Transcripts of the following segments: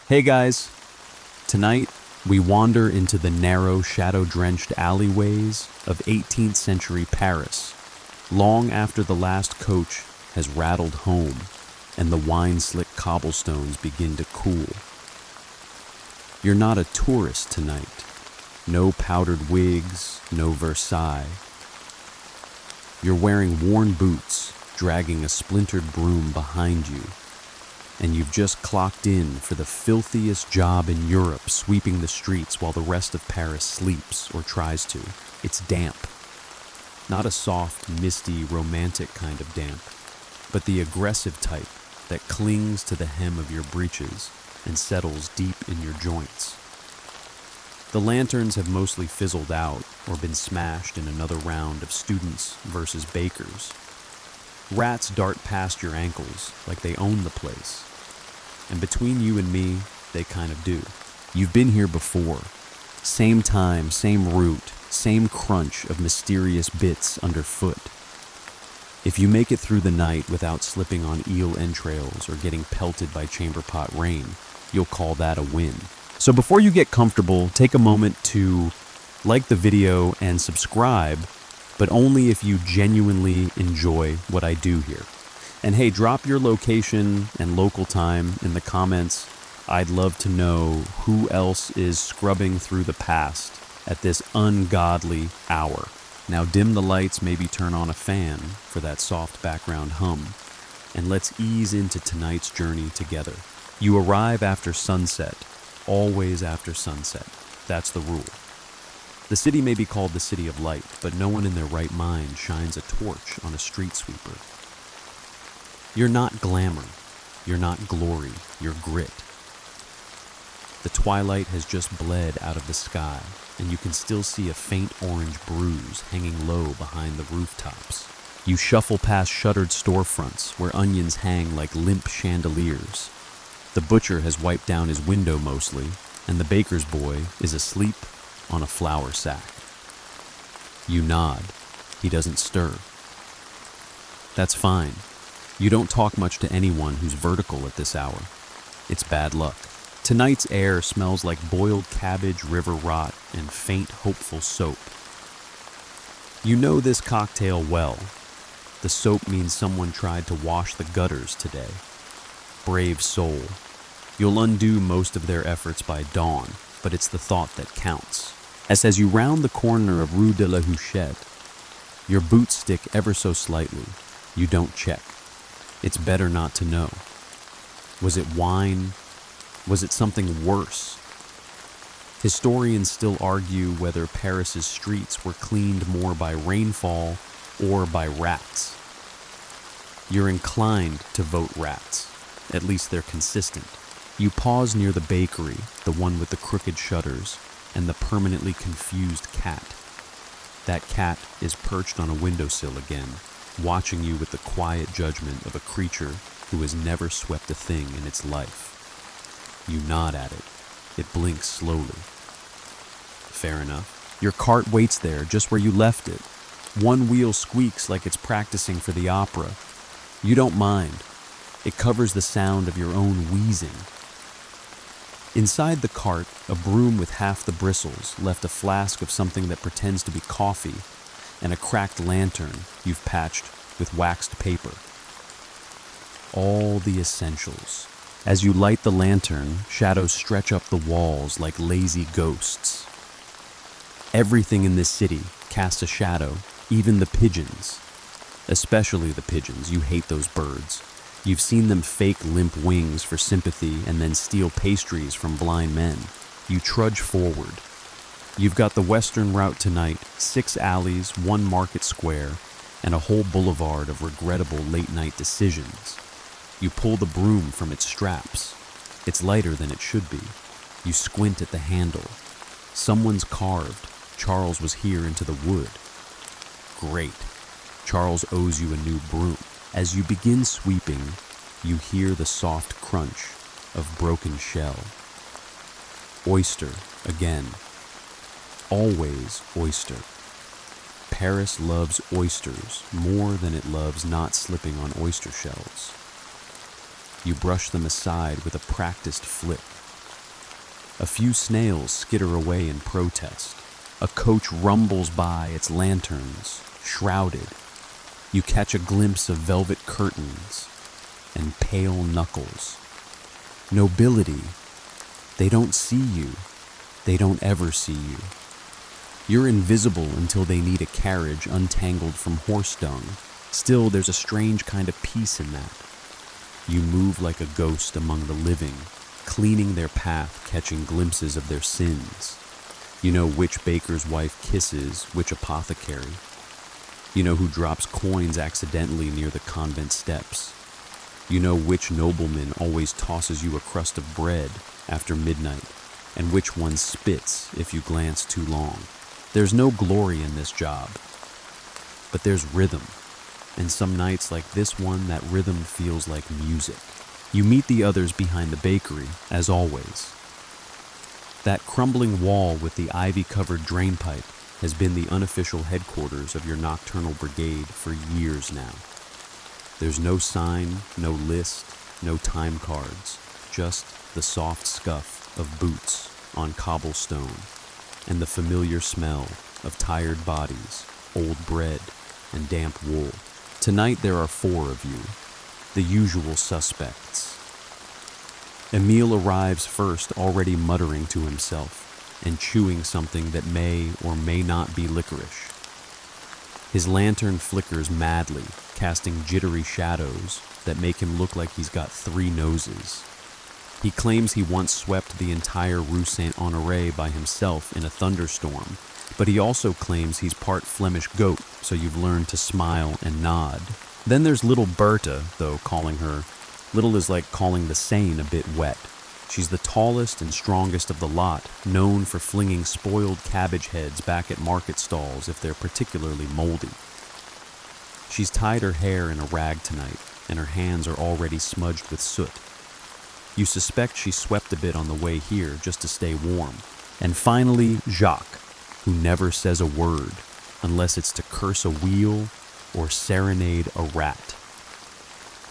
Hey guys, tonight we wander into the narrow, shadow-drenched alleyways of 18th century Paris, long after the last coach has rattled home and the wine-slick cobblestones begin to cool. You're not a tourist tonight. No powdered wigs, no Versailles. You're wearing worn boots, dragging a splintered broom behind you, and you've just clocked in for the filthiest job in Europe, sweeping the streets while the rest of Paris sleeps or tries to. It's damp. Not a soft, misty, romantic kind of damp, but the aggressive type that clings to the hem of your breeches and settles deep in your joints. The lanterns have mostly fizzled out or been smashed in another round of students versus bakers. Rats dart past your ankles like they own the place. And between you and me, they kind of do. You've been here before. Same time, same route, same crunch of mysterious bits underfoot. If you make it through the night without slipping on eel entrails or getting pelted by chamber pot rain, you'll call that a win. So before you get comfortable, take a moment to like the video and subscribe, but only if you genuinely enjoy what I do here. And hey, drop your location and local time in the comments. I'd love to know who else is scrubbing through the past at this ungodly hour. Now dim the lights, maybe turn on a fan for that soft background hum, and let's ease into tonight's journey together. You arrive after sunset, always after sunset. That's the rule. The city may be called the City of Light, but no one in their right mind shines a torch on a street sweeper. You're not glamour, you're not glory, you're grit. The twilight has just bled out of the sky, and you can still see a faint orange bruise hanging low behind the rooftops. You shuffle past shuttered storefronts where onions hang like limp chandeliers. The butcher has wiped down his window mostly, and the baker's boy is asleep on a flour sack. You nod. He doesn't stir. That's fine. You don't talk much to anyone who's vertical at this hour. It's bad luck. Tonight's air smells like boiled cabbage, river rot, and faint, hopeful soap. You know this cocktail well. The soap means someone tried to wash the gutters today. Brave soul. You'll undo most of their efforts by dawn, but it's the thought that counts. As you round the corner of Rue de la Huchette, your boots stick ever so slightly. You don't check. It's better not to know. Was it wine? Was it something worse? Historians still argue whether Paris's streets were cleaned more by rainfall or by rats. You're inclined to vote rats. At least they're consistent. You pause near the bakery, the one with the crooked shutters, and the permanently confused cat. That cat is perched on a windowsill again, watching you with the quiet judgment of a creature who has never swept a thing in its life. You nod at it. It blinks slowly. Fair enough. Your cart waits there, just where you left it. One wheel squeaks like it's practicing for the opera. You don't mind. It covers the sound of your own wheezing. Inside the cart, a broom with half the bristles left a flask of something that pretends to be coffee and a cracked lantern you've patched with waxed paper. All the essentials. As you light the lantern, shadows stretch up the walls like lazy ghosts. Everything in this city casts a shadow, even the pigeons. Especially the pigeons. You hate those birds. You've seen them fake limp wings for sympathy and then steal pastries from blind men. You trudge forward. You've got the western route tonight, 6 alleys, 1 market square, and a whole boulevard of regrettable late-night decisions. You pull the broom from its straps. It's lighter than it should be. You squint at the handle. Someone's carved, "Charles was here into the wood." Great. Charles owes you a new broom. As you begin sweeping, you hear the soft crunch of broken shell. Oyster again. Always oyster. Paris loves oysters more than it loves not slipping on oyster shells. You brush them aside with a practiced flick. A few snails skitter away in protest. A coach rumbles by, its lanterns shrouded. You catch a glimpse of velvet curtains and pale knuckles. Nobility, they don't see you. They don't ever see you. You're invisible until they need a carriage untangled from horse dung. Still, there's a strange kind of peace in that. You move like a ghost among the living, cleaning their path, catching glimpses of their sins. You know which baker's wife kisses which apothecary. You know who drops coins accidentally near the convent steps. You know which nobleman always tosses you a crust of bread after midnight, and which one spits if you glance too long. There's no glory in this job, but there's rhythm. And some nights like this one, that rhythm feels like music. You meet the others behind the bakery, as always. That crumbling wall with the ivy-covered drainpipe has been the unofficial headquarters of your nocturnal brigade for years now. There's no sign, no list, no time cards, just the soft scuff of boots on cobblestone and the familiar smell of tired bodies, old bread, and damp wool. Tonight there are 4 of you, the usual suspects. Emile arrives first, already muttering to himself and chewing something that may or may not be licorice. His lantern flickers madly, casting jittery shadows that make him look like he's got 3 noses. He claims he once swept the entire Rue Saint-Honoré by himself in a thunderstorm, but he also claims he's part Flemish goat, so you've learned to smile and nod. Then there's little Bertha, though calling her little is like calling the Seine a bit wet. She's the tallest and strongest of the lot, known for flinging spoiled cabbage heads back at market stalls if they're particularly moldy. She's tied her hair in a rag tonight, and her hands are already smudged with soot. You suspect she swept a bit on the way here just to stay warm. And finally, Jacques, who never says a word, unless it's to curse a wheel or serenade a rat.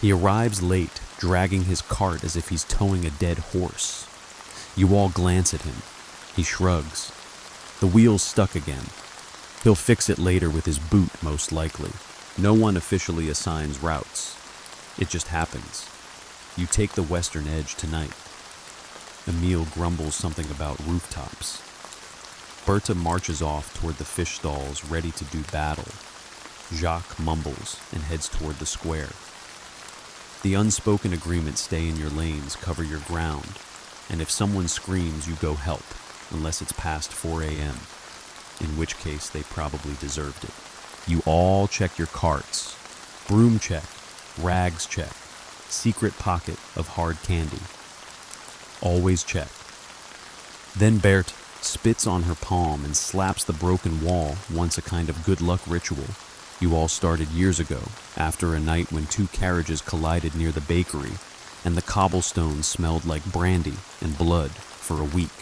He arrives late, dragging his cart as if he's towing a dead horse. You all glance at him. He shrugs. The wheel's stuck again. He'll fix it later with his boot, most likely. No one officially assigns routes. It just happens. You take the western edge tonight. Emile grumbles something about rooftops. Bertha marches off toward the fish stalls, ready to do battle. Jacques mumbles and heads toward the square. The unspoken agreements: stay in your lanes, cover your ground, and if someone screams, you go help, unless it's past 4 a.m., in which case they probably deserved it. You all check your carts. Broom check, rags check, secret pocket of hard candy. Always check. Then Berthe spits on her palm and slaps the broken wall, once a kind of good luck ritual you all started years ago, after a night when 2 carriages collided near the bakery and the cobblestones smelled like brandy and blood for a week.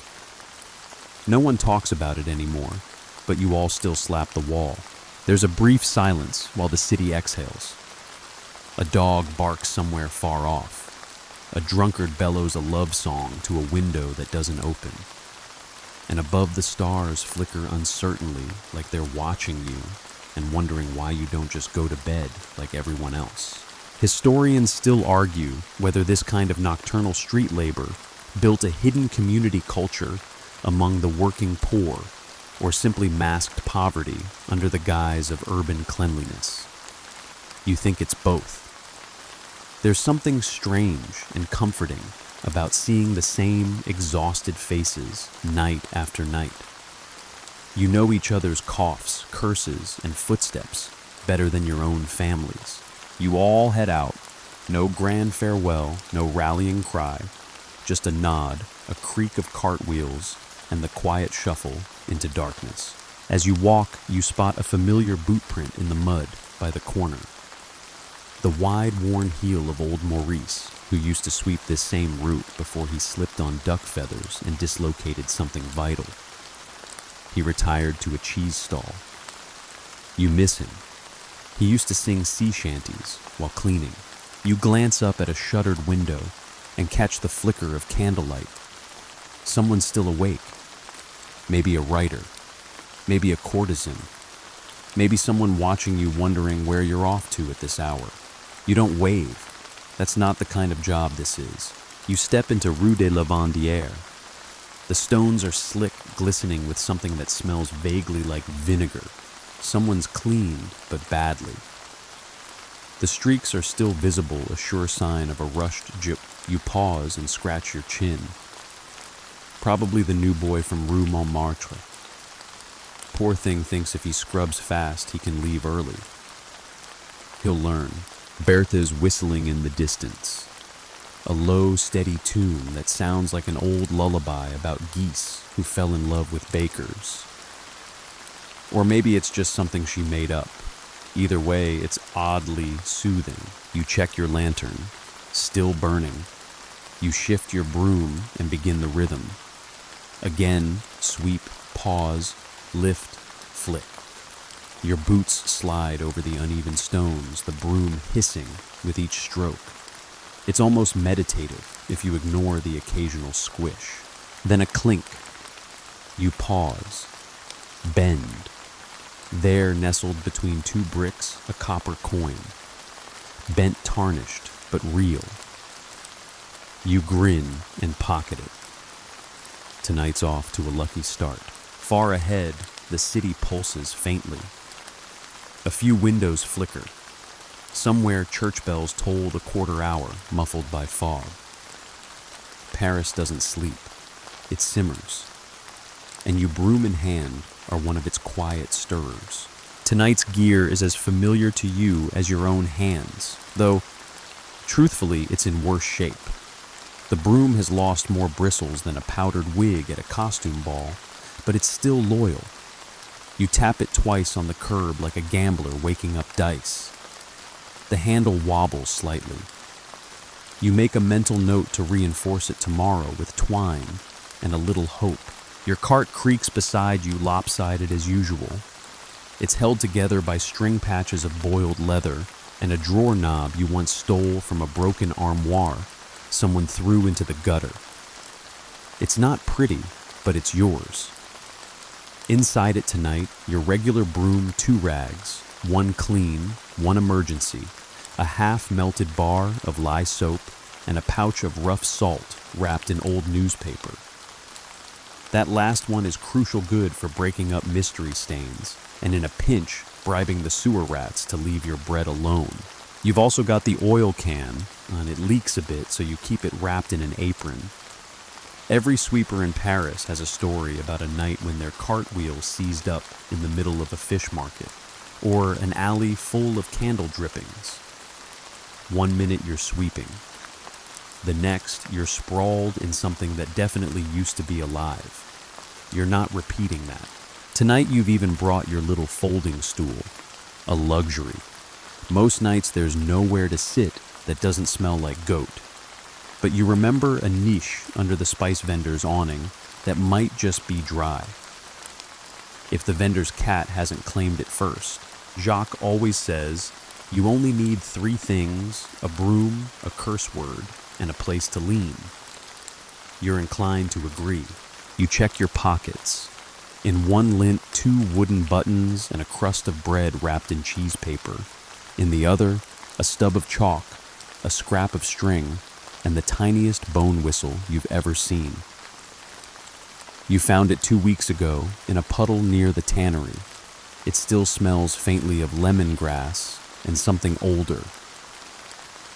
No one talks about it anymore, but you all still slap the wall. There's a brief silence while the city exhales. A dog barks somewhere far off. A drunkard bellows a love song to a window that doesn't open. And above the stars flicker uncertainly, like they're watching you and wondering why you don't just go to bed like everyone else. Historians still argue whether this kind of nocturnal street labor built a hidden community culture among the working poor, or simply masked poverty under the guise of urban cleanliness. You think it's both. There's something strange and comforting about seeing the same exhausted faces night after night. You know each other's coughs, curses, and footsteps better than your own families. You all head out. No grand farewell, no rallying cry, just a nod, a creak of cartwheels, and the quiet shuffle into darkness. As you walk, you spot a familiar boot print in the mud by the corner. The wide, worn heel of old Maurice, who used to sweep this same route before he slipped on duck feathers and dislocated something vital. He retired to a cheese stall. You miss him. He used to sing sea shanties while cleaning. You glance up at a shuttered window and catch the flicker of candlelight. Someone's still awake. Maybe a writer. Maybe a courtesan. Maybe someone watching you wondering where you're off to at this hour. You don't wave. That's not the kind of job this is. You step into Rue des Lavandières. The stones are slick, glistening with something that smells vaguely like vinegar. Someone's cleaned, but badly. The streaks are still visible, a sure sign of a rushed jip. You pause and scratch your chin. Probably the new boy from Rue Montmartre. Poor thing thinks if he scrubs fast, he can leave early. He'll learn. Bertha is whistling in the distance. A low, steady tune that sounds like an old lullaby about geese who fell in love with bakers. Or maybe it's just something she made up. Either way, it's oddly soothing. You check your lantern, still burning. You shift your broom and begin the rhythm. Again, sweep, pause, lift, flick. Your boots slide over the uneven stones, the broom hissing with each stroke. It's almost meditative if you ignore the occasional squish. Then a clink. You pause. Bend. There, nestled between two bricks, a copper coin. Bent tarnished, but real. You grin and pocket it. Tonight's off to a lucky start. Far ahead, the city pulses faintly. A few windows flicker. Somewhere, church bells toll the quarter hour, muffled by fog. Paris doesn't sleep. It simmers. And you, broom in hand, are one of its quiet stirrers. Tonight's gear is as familiar to you as your own hands, though, truthfully, it's in worse shape. The broom has lost more bristles than a powdered wig at a costume ball, but it's still loyal. You tap it twice on the curb like a gambler waking up dice. The handle wobbles slightly. You make a mental note to reinforce it tomorrow with twine and a little hope. Your cart creaks beside you, lopsided as usual. It's held together by string patches of boiled leather and a drawer knob you once stole from a broken armoire someone threw into the gutter. It's not pretty, but it's yours. Inside it tonight, your regular broom, 2 rags, 1 clean, 1 emergency, a half-melted bar of lye soap, and a pouch of rough salt wrapped in old newspaper. That last one is crucial good for breaking up mystery stains, and in a pinch, bribing the sewer rats to leave your bread alone. You've also got the oil can, and it leaks a bit, so you keep it wrapped in an apron. Every sweeper in Paris has a story about a night when their cartwheel seized up in the middle of a fish market, or an alley full of candle drippings. 1 minute you're sweeping. The next, you're sprawled in something that definitely used to be alive. You're not repeating that. Tonight you've even brought your little folding stool, a luxury. Most nights there's nowhere to sit that doesn't smell like goat. But you remember a niche under the spice vendor's awning that might just be dry. If the vendor's cat hasn't claimed it first. Jacques always says, you only need 3 things, a broom, a curse word, and a place to lean. You're inclined to agree. You check your pockets. In one lint, 2 wooden buttons and a crust of bread wrapped in cheese paper. In the other, a stub of chalk, a scrap of string, and the tiniest bone whistle you've ever seen. You found it 2 weeks ago in a puddle near the tannery. It still smells faintly of lemongrass and something older.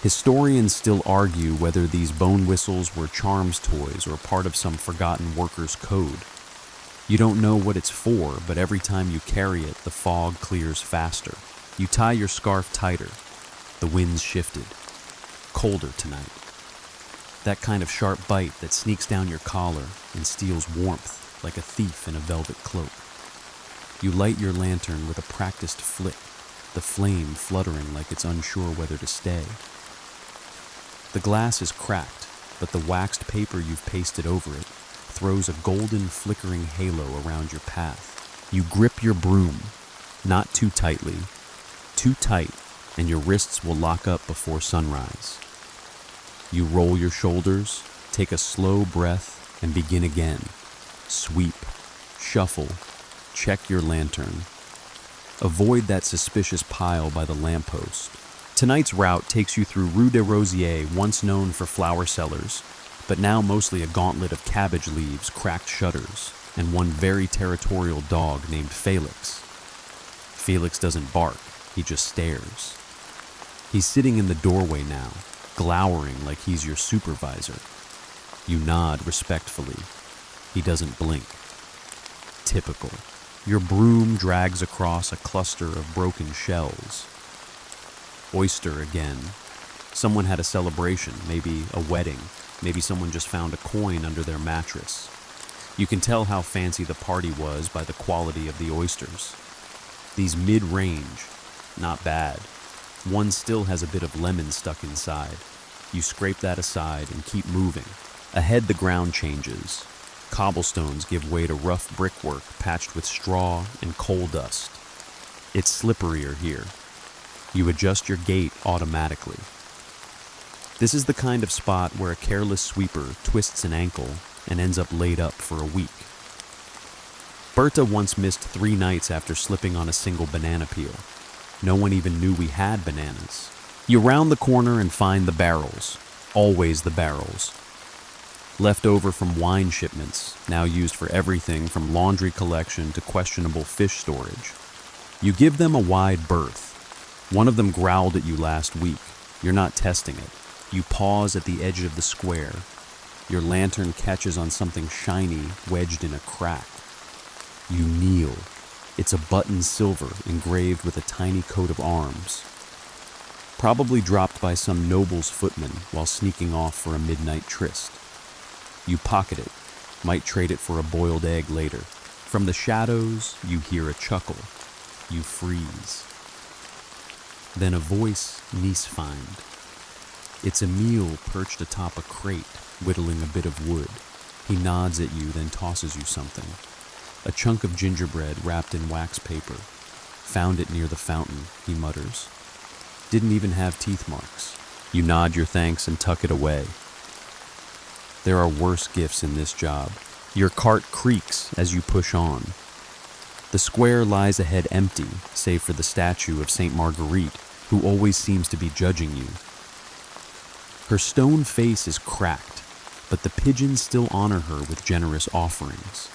Historians still argue whether these bone whistles were charms toys or part of some forgotten workers' code. You don't know what it's for, but every time you carry it, the fog clears faster. You tie your scarf tighter. The wind's shifted. Colder tonight. That kind of sharp bite that sneaks down your collar and steals warmth like a thief in a velvet cloak. You light your lantern with a practiced flick, the flame fluttering like it's unsure whether to stay. The glass is cracked, but the waxed paper you've pasted over it throws a golden flickering halo around your path. You grip your broom, not too tightly, too tight, and your wrists will lock up before sunrise. You roll your shoulders, take a slow breath, and begin again. Sweep, shuffle, check your lantern. Avoid that suspicious pile by the lamppost. Tonight's route takes you through Rue des Rosiers, once known for flower sellers, but now mostly a gauntlet of cabbage leaves, cracked shutters, and one very territorial dog named Felix. Felix doesn't bark, he just stares. He's sitting in the doorway now, glowering like he's your supervisor. You nod respectfully. He doesn't blink. Typical. Your broom drags across a cluster of broken shells. Oyster again. Someone had a celebration, maybe a wedding. Maybe someone just found a coin under their mattress. You can tell how fancy the party was by the quality of the oysters. These mid-range, not bad. One still has a bit of lemon stuck inside. You scrape that aside and keep moving. Ahead the ground changes. Cobblestones give way to rough brickwork patched with straw and coal dust. It's slipperier here. You adjust your gait automatically. This is the kind of spot where a careless sweeper twists an ankle and ends up laid up for a week. Berta once missed 3 nights after slipping on a single banana peel. No one even knew we had bananas. You round the corner and find the barrels. Always the barrels. Left over from wine shipments, now used for everything from laundry collection to questionable fish storage. You give them a wide berth. One of them growled at you last week. You're not testing it. You pause at the edge of the square. Your lantern catches on something shiny wedged in a crack. You kneel. It's a button silver engraved with a tiny coat of arms. Probably dropped by some noble's footman while sneaking off for a midnight tryst. You pocket it, might trade it for a boiled egg later. From the shadows, you hear a chuckle. You freeze. Then a voice niece find. It's Emile perched atop a crate, whittling a bit of wood. He nods at you, then tosses you something. A chunk of gingerbread wrapped in wax paper. Found it near the fountain, he mutters. Didn't even have teeth marks. You nod your thanks and tuck it away. There are worse gifts in this job. Your cart creaks as you push on. The square lies ahead empty, save for the statue of Saint Marguerite, who always seems to be judging you. Her stone face is cracked, but the pigeons still honor her with generous offerings.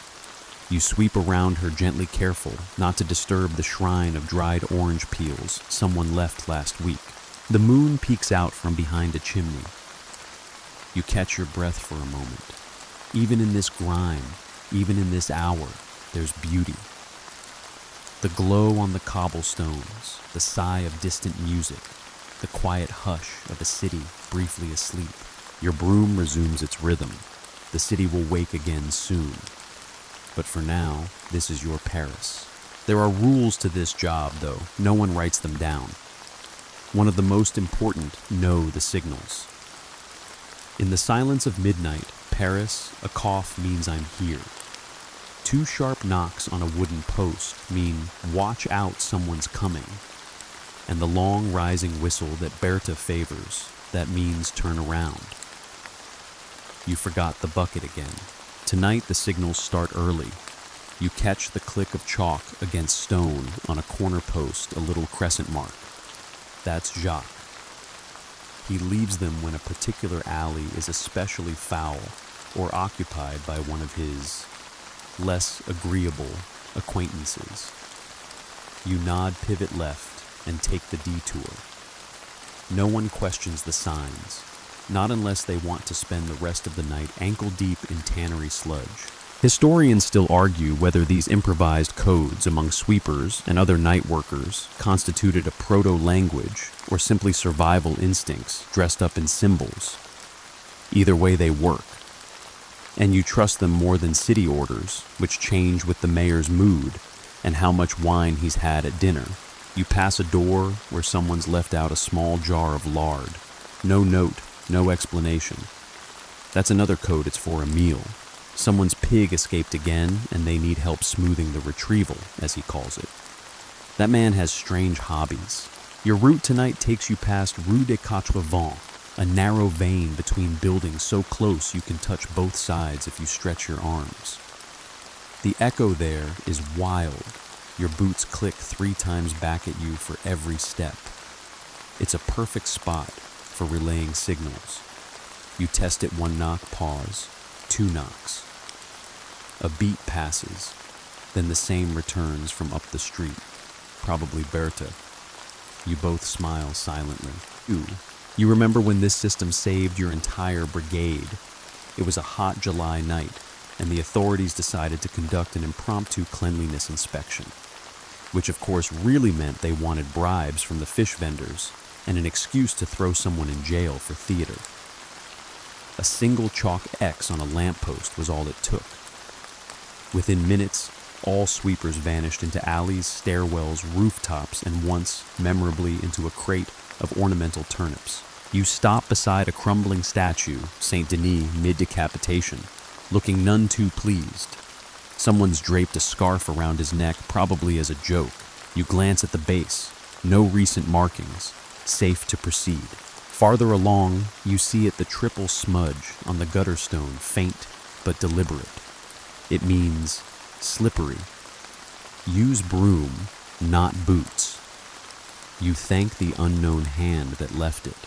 You sweep around her gently careful not to disturb the shrine of dried orange peels someone left last week. The moon peeks out from behind a chimney. You catch your breath for a moment. Even in this grime, even in this hour, there's beauty. The glow on the cobblestones, the sigh of distant music, the quiet hush of a city briefly asleep. Your broom resumes its rhythm. The city will wake again soon. But for now, this is your Paris. There are rules to this job, though. No one writes them down. One of the most important, know the signals. In the silence of midnight, Paris, a cough means I'm here. 2 sharp knocks on a wooden post mean watch out, someone's coming. And the long rising whistle that Berta favors, that means turn around. You forgot the bucket again. Tonight the signals start early. You catch the click of chalk against stone on a corner post, a little crescent mark. That's Jacques. He leaves them when a particular alley is especially foul or occupied by one of his less agreeable acquaintances. You nod pivot left and take the detour. No one questions the signs, not unless they want to spend the rest of the night ankle-deep in tannery sludge. Historians still argue whether these improvised codes among sweepers and other night workers constituted a proto-language or simply survival instincts dressed up in symbols. Either way, they work. And you trust them more than city orders, which change with the mayor's mood and how much wine he's had at dinner. You pass a door where someone's left out a small jar of lard. No note, no explanation. That's another code, it's for a meal. Someone's pig escaped again, and they need help smoothing the retrieval, as he calls it. That man has strange hobbies. Your route tonight takes you past Rue des Quatre Vents, a narrow vein between buildings so close you can touch both sides if you stretch your arms. The echo there is wild. Your boots click 3 times back at you for every step. It's a perfect spot for relaying signals. You test it 1 knock, pause, 2 knocks. A beat passes, then the same returns from up the street, probably Berta. You both smile silently. Ooh. You remember when this system saved your entire brigade. It was a hot July night, and the authorities decided to conduct an impromptu cleanliness inspection, which of course really meant they wanted bribes from the fish vendors and an excuse to throw someone in jail for theater. A single chalk X on a lamppost was all it took. Within minutes, all sweepers vanished into alleys, stairwells, rooftops, and once, memorably, into a crate of ornamental turnips. You stop beside a crumbling statue, Saint Denis mid-decapitation, looking none too pleased. Someone's draped a scarf around his neck, probably as a joke. You glance at the base. No recent markings. Safe to proceed. Farther along, you see it the triple smudge on the gutter stone, faint but deliberate. It means slippery. Use broom, not boots. You thank the unknown hand that left it.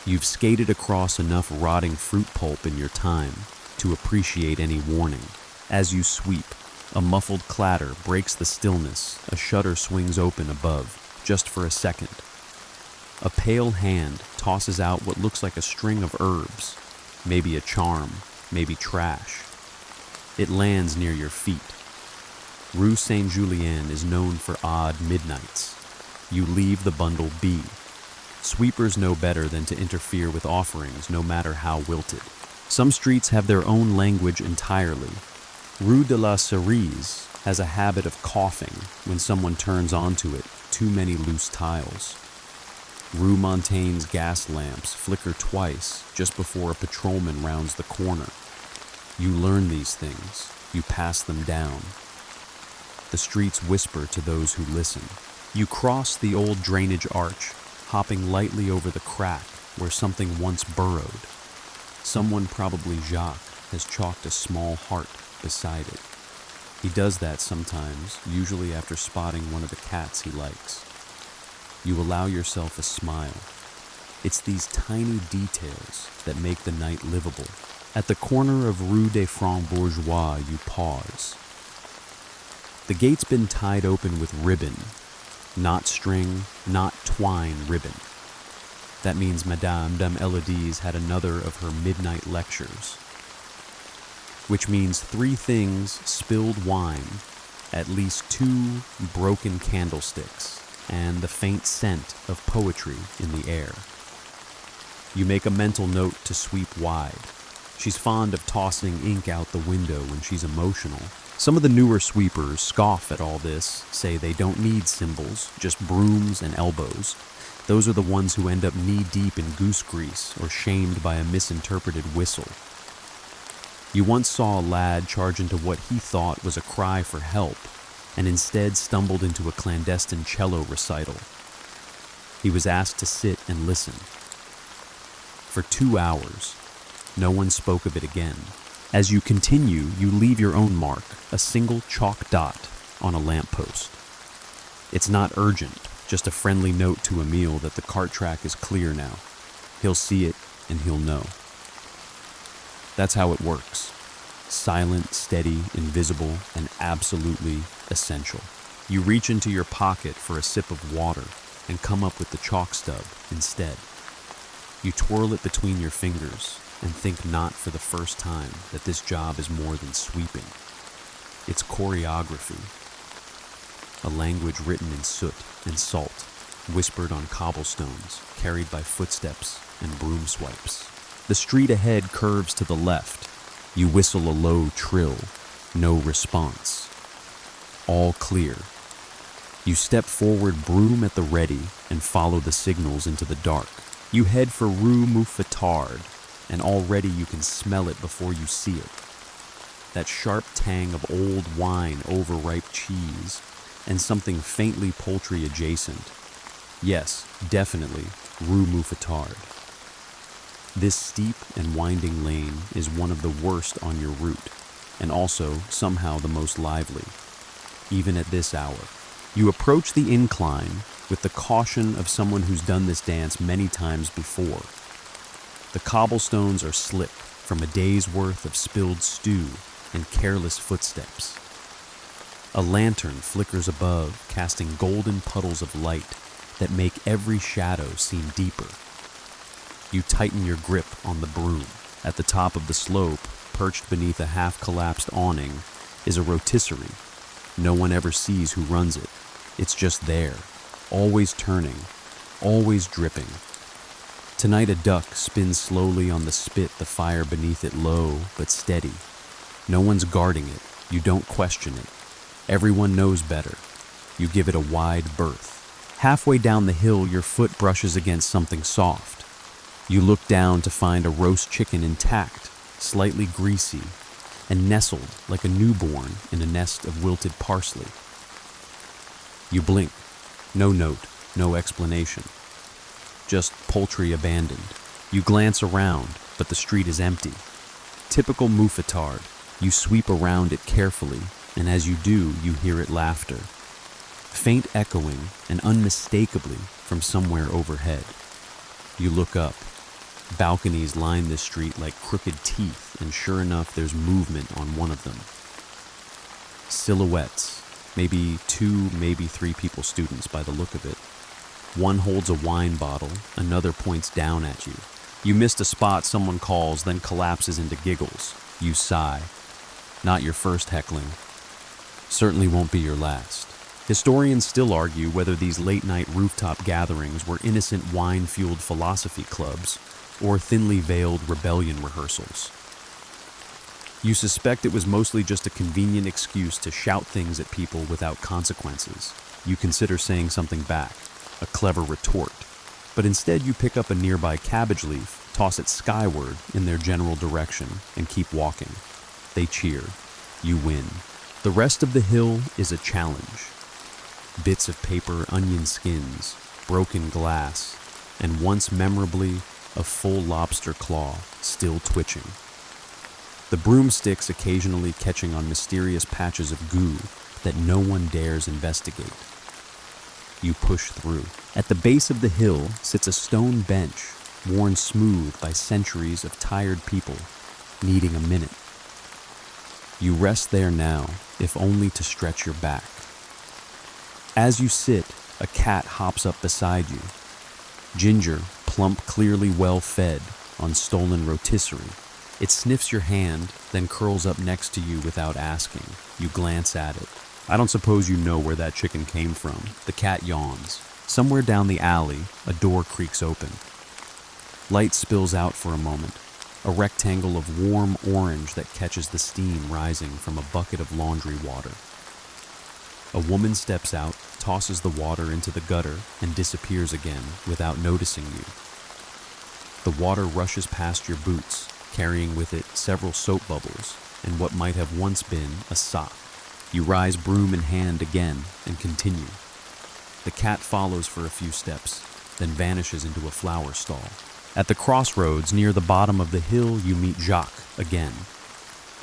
You've skated across enough rotting fruit pulp in your time to appreciate any warning. As you sweep, a muffled clatter breaks the stillness. A shutter swings open above, just for a second. A pale hand tosses out what looks like a string of herbs, maybe a charm, maybe trash. It lands near your feet. Rue Saint-Julien is known for odd midnights. You leave the bundle be. Sweepers know better than to interfere with offerings, no matter how wilted. Some streets have their own language entirely. Rue de la Cerise has a habit of coughing when someone turns onto it too many loose tiles. Rue Montaigne's gas lamps flicker twice just before a patrolman rounds the corner. You learn these things. You pass them down. The streets whisper to those who listen. You cross the old drainage arch, hopping lightly over the crack where something once burrowed. Someone, probably Jacques, has chalked a small heart beside it. He does that sometimes, usually after spotting one of the cats he likes. You allow yourself a smile. It's these tiny details that make the night livable. At the corner of Rue des Francs Bourgeois, you pause. The gate's been tied open with ribbon, not string, not twine ribbon. That means Madame Elodie's had another of her midnight lectures. Which means 3 things: spilled wine, at least 2 broken candlesticks, and the faint scent of poetry in the air. You make a mental note to sweep wide. She's fond of tossing ink out the window when she's emotional. Some of the newer sweepers scoff at all this, say they don't need symbols, just brooms and elbows. Those are the ones who end up knee-deep in goose grease or shamed by a misinterpreted whistle. You once saw a lad charge into what he thought was a cry for help, and instead stumbled into a clandestine cello recital. He was asked to sit and listen. For 2 hours, no one spoke of it again. As you continue, you leave your own mark, a single chalk dot on a lamppost. It's not urgent, just a friendly note to Emile that the cart track is clear now. He'll see it and he'll know. That's how it works. Silent, steady, invisible, and absolutely essential. You reach into your pocket for a sip of water and come up with the chalk stub instead. You twirl it between your fingers and think not for the first time that this job is more than sweeping. It's choreography. A language written in soot and salt, whispered on cobblestones, carried by footsteps and broom swipes. The street ahead curves to the left. You whistle a low trill. No response. All clear. You step forward, broom at the ready, and follow the signals into the dark. You head for Rue Mouffetard, and already you can smell it before you see it. That sharp tang of old wine, overripe cheese, and something faintly poultry adjacent. Yes, definitely, Rue Mouffetard. This steep and winding lane is one of the worst on your route, and also somehow the most lively, even at this hour. You approach the incline with the caution of someone who's done this dance many times before. The cobblestones are slick from a day's worth of spilled stew and careless footsteps. A lantern flickers above, casting golden puddles of light that make every shadow seem deeper. You tighten your grip on the broom. At the top of the slope, perched beneath a half-collapsed awning, is a rotisserie. No one ever sees who runs it. It's just there, always turning, always dripping. Tonight a duck spins slowly on the spit, the fire beneath it low but steady. No one's guarding it. You don't question it. Everyone knows better. You give it a wide berth. Halfway down the hill, your foot brushes against something soft. You look down to find a roast chicken intact, slightly greasy, and nestled like a newborn in a nest of wilted parsley. You blink. No note, no explanation. Just poultry abandoned. You glance around, but the street is empty. Typical mouffetard. You sweep around it carefully, and as you do, you hear it laughter. Faint echoing and unmistakably from somewhere overhead. You look up. Balconies line the street like crooked teeth, and sure enough, there's movement on one of them. Silhouettes. Maybe 2, maybe 3 people, students by the look of it. One holds a wine bottle, another points down at you. You missed a spot, someone calls, then collapses into giggles. You sigh. Not your first heckling. Certainly won't be your last. Historians still argue whether these late-night rooftop gatherings were innocent wine-fueled philosophy clubs or thinly veiled rebellion rehearsals. You suspect it was mostly just a convenient excuse to shout things at people without consequences. You consider saying something back, a clever retort, but instead you pick up a nearby cabbage leaf, toss it skyward in their general direction, and keep walking. They cheer. You win. The rest of the hill is a challenge. Bits of paper, onion skins, broken glass, and once memorably, a full lobster claw still twitching. The broomsticks occasionally catching on mysterious patches of goo that no one dares investigate. You push through. At the base of the hill sits a stone bench, worn smooth by centuries of tired people needing a minute. You rest there now, if only to stretch your back. As you sit, a cat hops up beside you. Ginger, plump, clearly well-fed on stolen rotisserie. It sniffs your hand, then curls up next to you without asking. You glance at it. I don't suppose you know where that chicken came from. The cat yawns. Somewhere down the alley, a door creaks open. Light spills out for a moment. A rectangle of warm orange that catches the steam rising from a bucket of laundry water. A woman steps out, tosses the water into the gutter, and disappears again without noticing you. The water rushes past your boots, carrying with it several soap bubbles and what might have once been a sock. You rise broom in hand again and continue. The cat follows for a few steps, then vanishes into a flower stall. At the crossroads near the bottom of the hill, you meet Jacques again.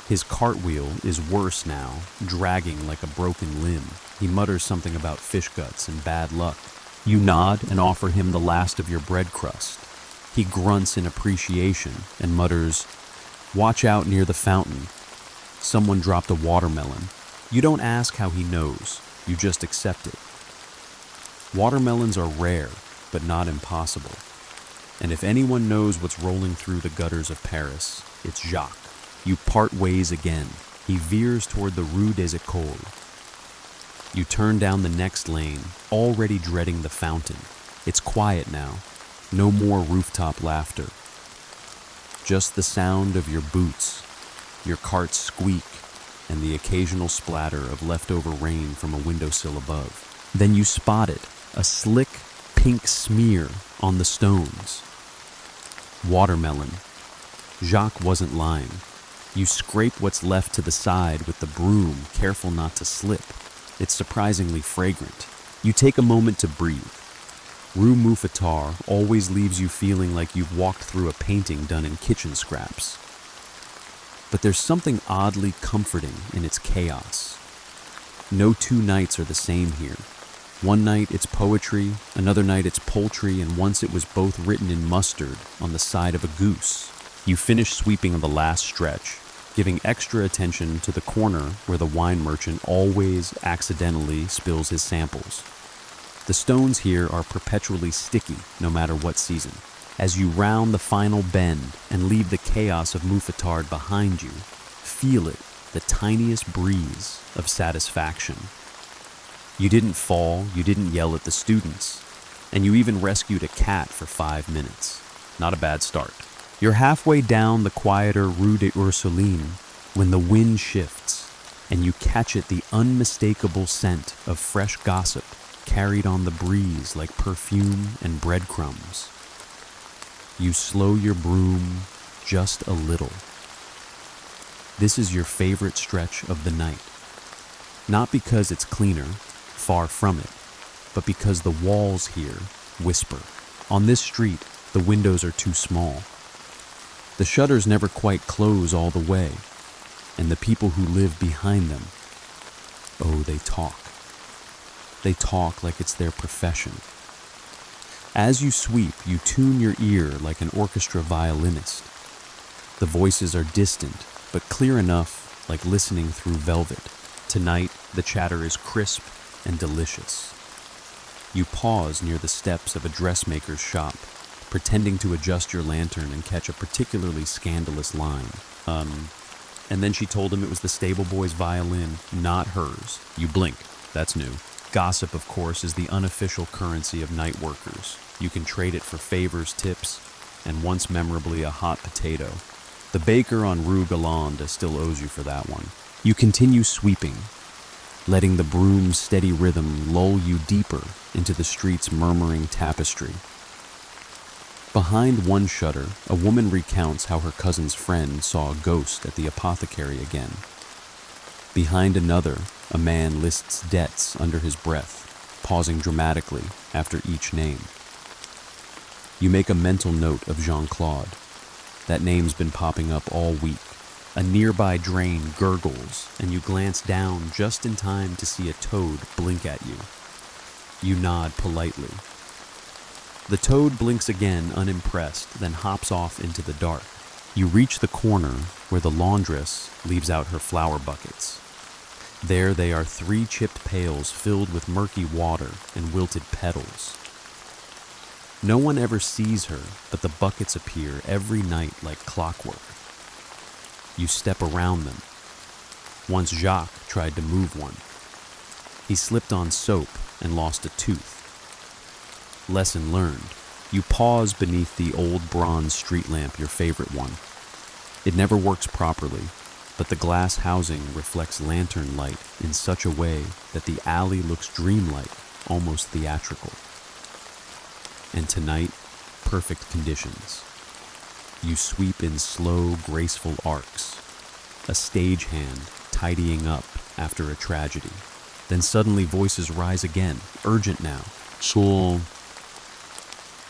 His cartwheel is worse now, dragging like a broken limb. He mutters something about fish guts and bad luck. You nod and offer him the last of your bread crust. He grunts in appreciation and mutters, "Watch out near the fountain. Someone dropped a watermelon." You don't ask how he knows, you just accept it. Watermelons are rare, but not impossible. And if anyone knows what's rolling through the gutters of Paris, it's Jacques. You part ways again. He veers toward the Rue des Écoles. You turn down the next lane, already dreading the fountain. It's quiet now. No more rooftop laughter. Just the sound of your boots, your cart's squeak, and the occasional splatter of leftover rain from a windowsill above. Then you spot it, a slick pink smear on the stones. Watermelon. Jacques wasn't lying. You scrape what's left to the side with the broom, careful not to slip. It's surprisingly fragrant. You take a moment to breathe. Rue Mouffetard always leaves you feeling like you've walked through a painting done in kitchen scraps. But there's something oddly comforting in its chaos. No two nights are the same here. One night it's poetry, another night it's poultry, and once it was both written in mustard on the side of a goose. You finish sweeping the last stretch, giving extra attention to the corner where the wine merchant always accidentally spills his samples. The stones here are perpetually sticky, no matter what season. As you round the final bend and leave the chaos of Mouffetard behind you, feel it, the tiniest breeze of satisfaction. You didn't fall, you didn't yell at the students, and you even rescued a cat for 5 minutes. Not a bad start. You're halfway down the quieter Rue des Ursulines when the wind shifts, and you catch it the unmistakable scent of fresh gossip carried on the breeze like perfume and breadcrumbs. You slow your broom just a little. This is your favorite stretch of the night. Not because it's cleaner, far from it, but because the walls here whisper. On this street, the windows are too small. The shutters never quite close all the way, and the people who live behind them, oh, they talk. They talk like it's their profession. As you sweep, you tune your ear like an orchestra violinist. The voices are distant, but clear enough, like listening through velvet. Tonight, the chatter is crisp and delicious. You pause near the steps of a dressmaker's shop, pretending to adjust your lantern and catch a particularly scandalous line. And then she told him it was the stable boy's violin, not hers. You blink. That's new. Gossip, of course, is the unofficial currency of night workers. You can trade it for favors, tips, and once memorably a hot potato. The baker on Rue Galande still owes you for that one. You continue sweeping, letting the broom's steady rhythm lull you deeper into the street's murmuring tapestry. Behind one shutter, a woman recounts how her cousin's friend saw a ghost at the apothecary again. Behind another, a man lists debts under his breath, pausing dramatically after each name. You make a mental note of Jean-Claude. That name's been popping up all week. A nearby drain gurgles, and you glance down just in time to see a toad blink at you. You nod politely. The toad blinks again, unimpressed, then hops off into the dark. You reach the corner where the laundress leaves out her flower buckets. There they are, 3 chipped pails filled with murky water and wilted petals. No one ever sees her, but the buckets appear every night like clockwork. You step around them. Once Jacques tried to move one. He slipped on soap and lost a tooth. Lesson learned. You pause beneath the old bronze street lamp, your favorite one. It never works properly, but the glass housing reflects lantern light in such a way that the alley looks dreamlike, almost theatrical. And tonight, perfect conditions. You sweep in slow, graceful arcs, a stagehand tidying up after a tragedy. Then suddenly voices rise again, urgent now.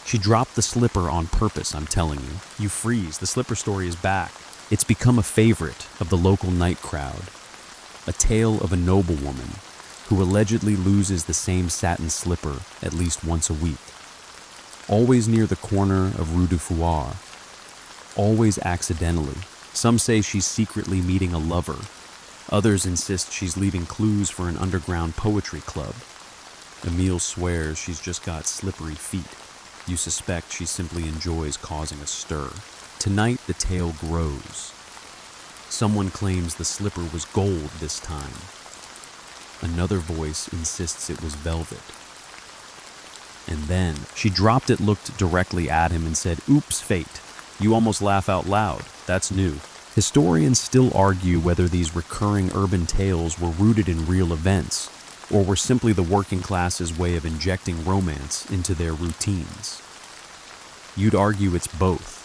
She dropped the slipper on purpose, I'm telling you. You freeze, the slipper story is back. It's become a favorite of the local night crowd. A tale of a noblewoman who allegedly loses the same satin slipper at least once a week. Always near the corner of Rue du Fouard. Always accidentally. Some say she's secretly meeting a lover. Others insist she's leaving clues for an underground poetry club. Emile swears she's just got slippery feet. You suspect she simply enjoys causing a stir. Tonight, the tale grows. Someone claims the slipper was gold this time. Another voice insists it was velvet. And then, she dropped it, looked directly at him, and said, "Oops, fate." You almost laugh out loud. That's new. Historians still argue whether these recurring urban tales were rooted in real events, or were simply the working class's way of injecting romance into their routines. You'd argue it's both.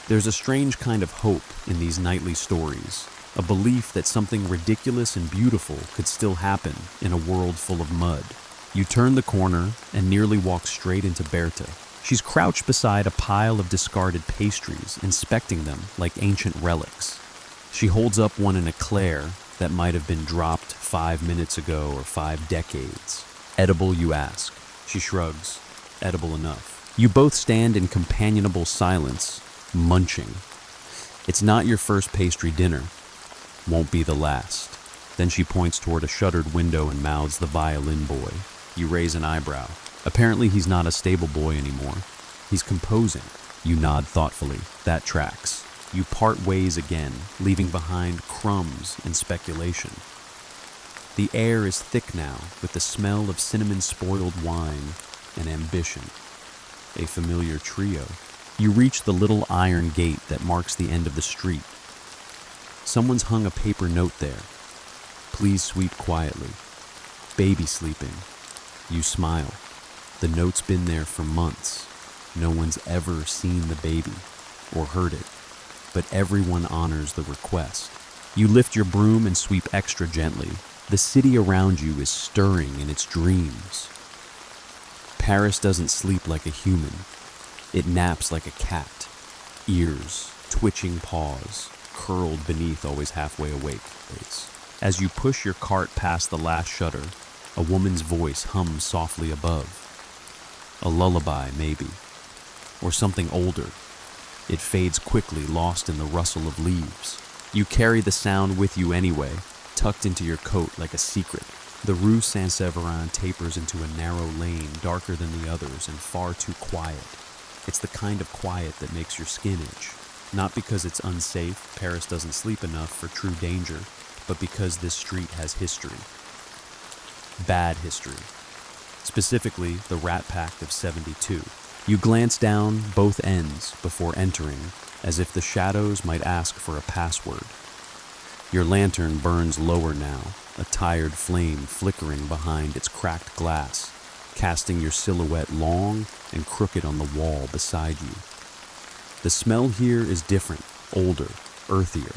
There's a strange kind of hope in these nightly stories, a belief that something ridiculous and beautiful could still happen in a world full of mud. You turn the corner and nearly walk straight into Berta. She's crouched beside a pile of discarded pastries, inspecting them like ancient relics. She holds up one in eclair that might have been dropped 5 minutes ago or 5 decades. Edible, you ask. She shrugs. Edible enough. You both stand in companionable silence, munching. It's not your first pastry dinner. Won't be the last. Then she points toward a shuttered window and mouths the violin boy. You raise an eyebrow. Apparently he's not a stable boy anymore. He's composing. You nod thoughtfully. That tracks. You part ways again, leaving behind crumbs and speculation. The air is thick now with the smell of cinnamon-spoiled wine and ambition. A familiar trio. You reach the little iron gate that marks the end of the street. Someone's hung a paper note there. Please sweep quietly. Baby sleeping. You smile. The note's been there for months. No one's ever seen the baby or heard it, but everyone honors the request. You lift your broom and sweep extra gently. The city around you is stirring in its dreams. Paris doesn't sleep like a human. It naps like a cat. Ears, twitching paws, curled beneath always halfway awake. As you push your cart past the last shutter, a woman's voice hums softly above. A lullaby, maybe. Or something older. It fades quickly, lost in the rustle of leaves. You carry the sound with you anyway, tucked into your coat like a secret. The Rue Saint-Séverin tapers into a narrow lane, darker than the others and far too quiet. It's the kind of quiet that makes your skin itch. Not because it's unsafe, Paris doesn't sleep enough for true danger, but because this street has history. Bad history. Specifically, the Rat Pact of 72. You glance down both ends before entering, as if the shadows might ask for a password. Your lantern burns lower now, a tired flame flickering behind its cracked glass, casting your silhouette long and crooked on the wall beside you. The smell here is different, older, earthier.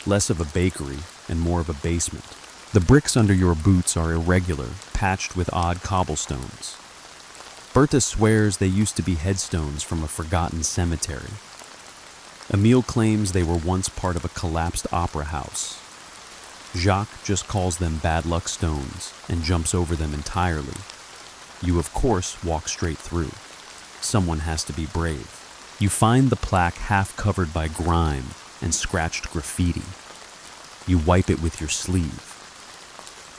Less of a bakery and more of a basement. The bricks under your boots are irregular, patched with odd cobblestones. Berta swears they used to be headstones from a forgotten cemetery. Emile claims they were once part of a collapsed opera house. Jacques just calls them bad luck stones and jumps over them entirely. You, of course, walk straight through. Someone has to be brave. You find the plaque half covered by grime and scratched graffiti. You wipe it with your sleeve.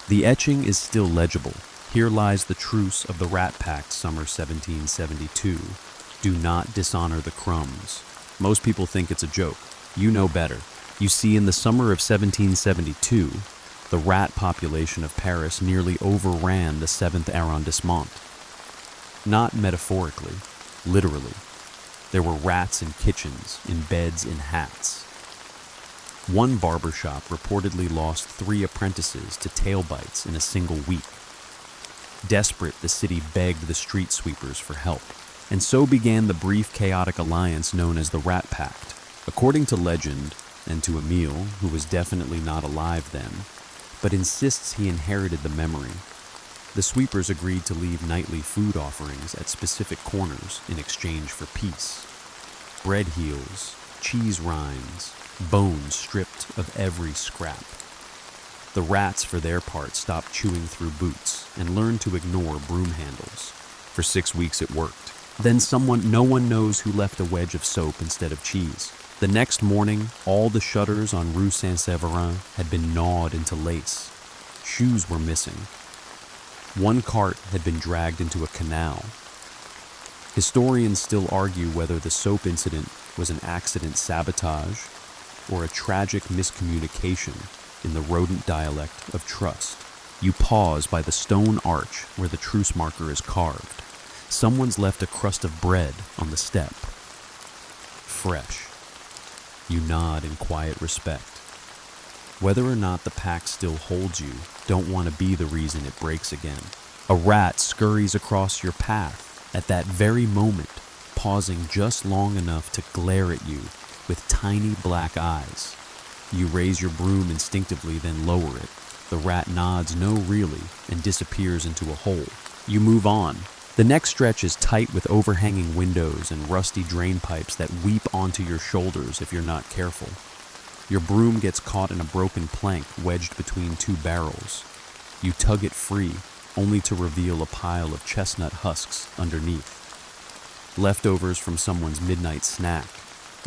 The etching is still legible. Here lies the truce of the Rat Pact, summer 1772. Do not dishonor the crumbs. Most people think it's a joke. You know better. You see, in the summer of 1772, the rat population of Paris nearly overran the 7th arrondissement. Not metaphorically, literally. There were rats in kitchens, in beds, in hats. One barbershop reportedly lost 3 apprentices to tail bites in a single week. Desperate, the city begged the street sweepers for help. And so began the brief chaotic alliance known as the Rat Pact. According to legend, and to Emile, who was definitely not alive then, but insists he inherited the memory, the sweepers agreed to leave nightly food offerings at specific corners in exchange for peace. Bread heels, cheese rinds, bones stripped of every scrap. The rats, for their part, stopped chewing through boots and learned to ignore broom handles. For 6 weeks it worked. Then no one knows who left a wedge of soap instead of cheese. The next morning, all the shutters on Rue Saint-Séverin had been gnawed into lace. Shoes were missing. One cart had been dragged into a canal. Historians still argue whether the soap incident was an accident sabotage or a tragic miscommunication in the rodent dialect of trust. You pause by the stone arch where the truce marker is carved. Someone's left a crust of bread on the step. Fresh. You nod in quiet respect. Whether or not the pact still holds you, don't want to be the reason it breaks again. A rat scurries across your path at that very moment, pausing just long enough to glare at you with tiny black eyes. You raise your broom instinctively, then lower it. The rat nods no really and disappears into a hole. You move on. The next stretch is tight with overhanging windows and rusty drain pipes that weep onto your shoulders if you're not careful. Your broom gets caught in a broken plank wedged between two barrels. You tug it free, only to reveal a pile of chestnut husks underneath. Leftovers from someone's midnight snack,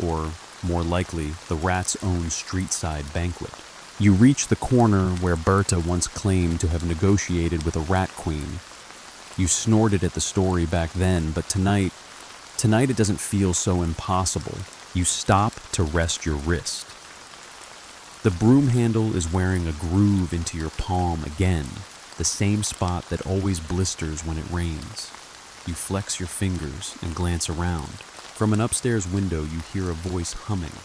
or, more likely, the rat's own street-side banquet. You reach the corner where Berta once claimed to have negotiated with a rat queen. You snorted at the story back then, but tonight it doesn't feel so impossible. You stop to rest your wrist. The broom handle is wearing a groove into your palm again, the same spot that always blisters when it rains. You flex your fingers and glance around. From an upstairs window, you hear a voice humming,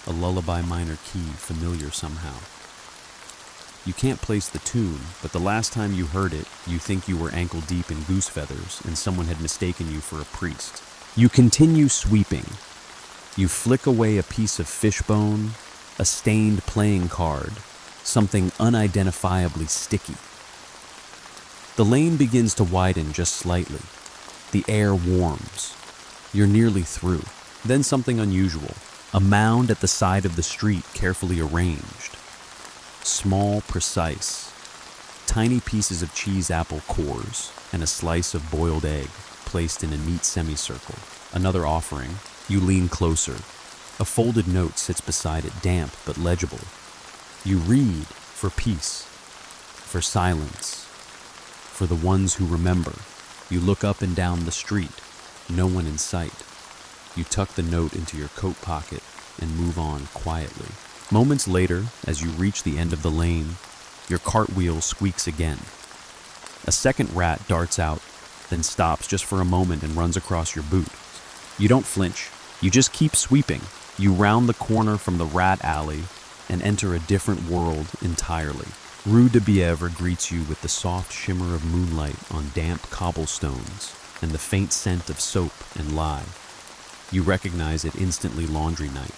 a lullaby minor key familiar somehow. You can't place the tune, but the last time you heard it, you think you were ankle deep in goose feathers and someone had mistaken you for a priest. You continue sweeping. You flick away a piece of fishbone, a stained playing card, something unidentifiably sticky. The lane begins to widen just slightly. The air warms. You're nearly through. Then something unusual. A mound at the side of the street carefully arranged. Small, precise. Tiny pieces of cheese apple cores and a slice of boiled egg placed in a neat semicircle. Another offering. You lean closer. A folded note sits beside it, damp but legible. You read for peace, for silence, for the ones who remember. You look up and down the street. No one in sight. You tuck the note into your coat pocket and move on quietly. Moments later, as you reach the end of the lane, your cartwheel squeaks again. A second rat darts out, then stops just for a moment and runs across your boot. You don't flinch. You just keep sweeping. You round the corner from the rat alley and enter a different world entirely. Rue de Bièvre greets you with the soft shimmer of moonlight on damp cobblestones and the faint scent of soap and lye. You recognize it instantly laundry night.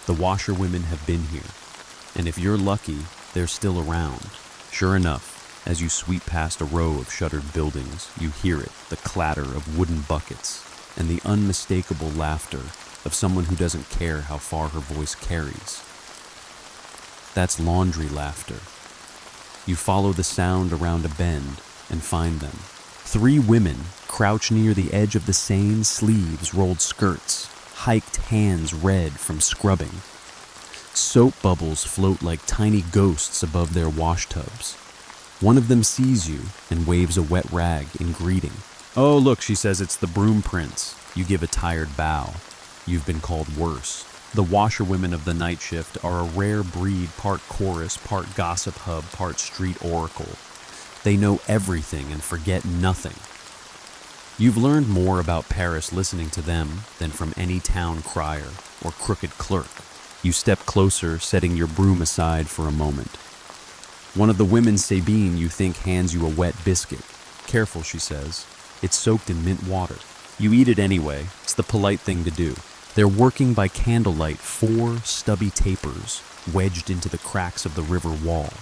The washerwomen have been here, and if you're lucky, they're still around. Sure enough, as you sweep past a row of shuttered buildings, you hear it, the clatter of wooden buckets, and the unmistakable laughter of someone who doesn't care how far her voice carries. That's laundry laughter. You follow the sound around a bend and find them. 3 women crouch near the edge of the Seine, sleeves rolled skirts, hiked hands red from scrubbing. Soap bubbles float like tiny ghosts above their washtubs. One of them sees you and waves a wet rag in greeting. "Oh, look," she says, "it's the broom prince." You give a tired bow. You've been called worse. The washerwomen of the night shift are a rare breed, part chorus, part gossip hub, part street oracle. They know everything and forget nothing. You've learned more about Paris listening to them than from any town crier or crooked clerk. You step closer, setting your broom aside for a moment. One of the women, Sabine, you think hands you a wet biscuit. "Careful," she says. "It's soaked in mint water." You eat it anyway. It's the polite thing to do. They're working by candlelight, 4 stubby tapers wedged into the cracks of the river wall.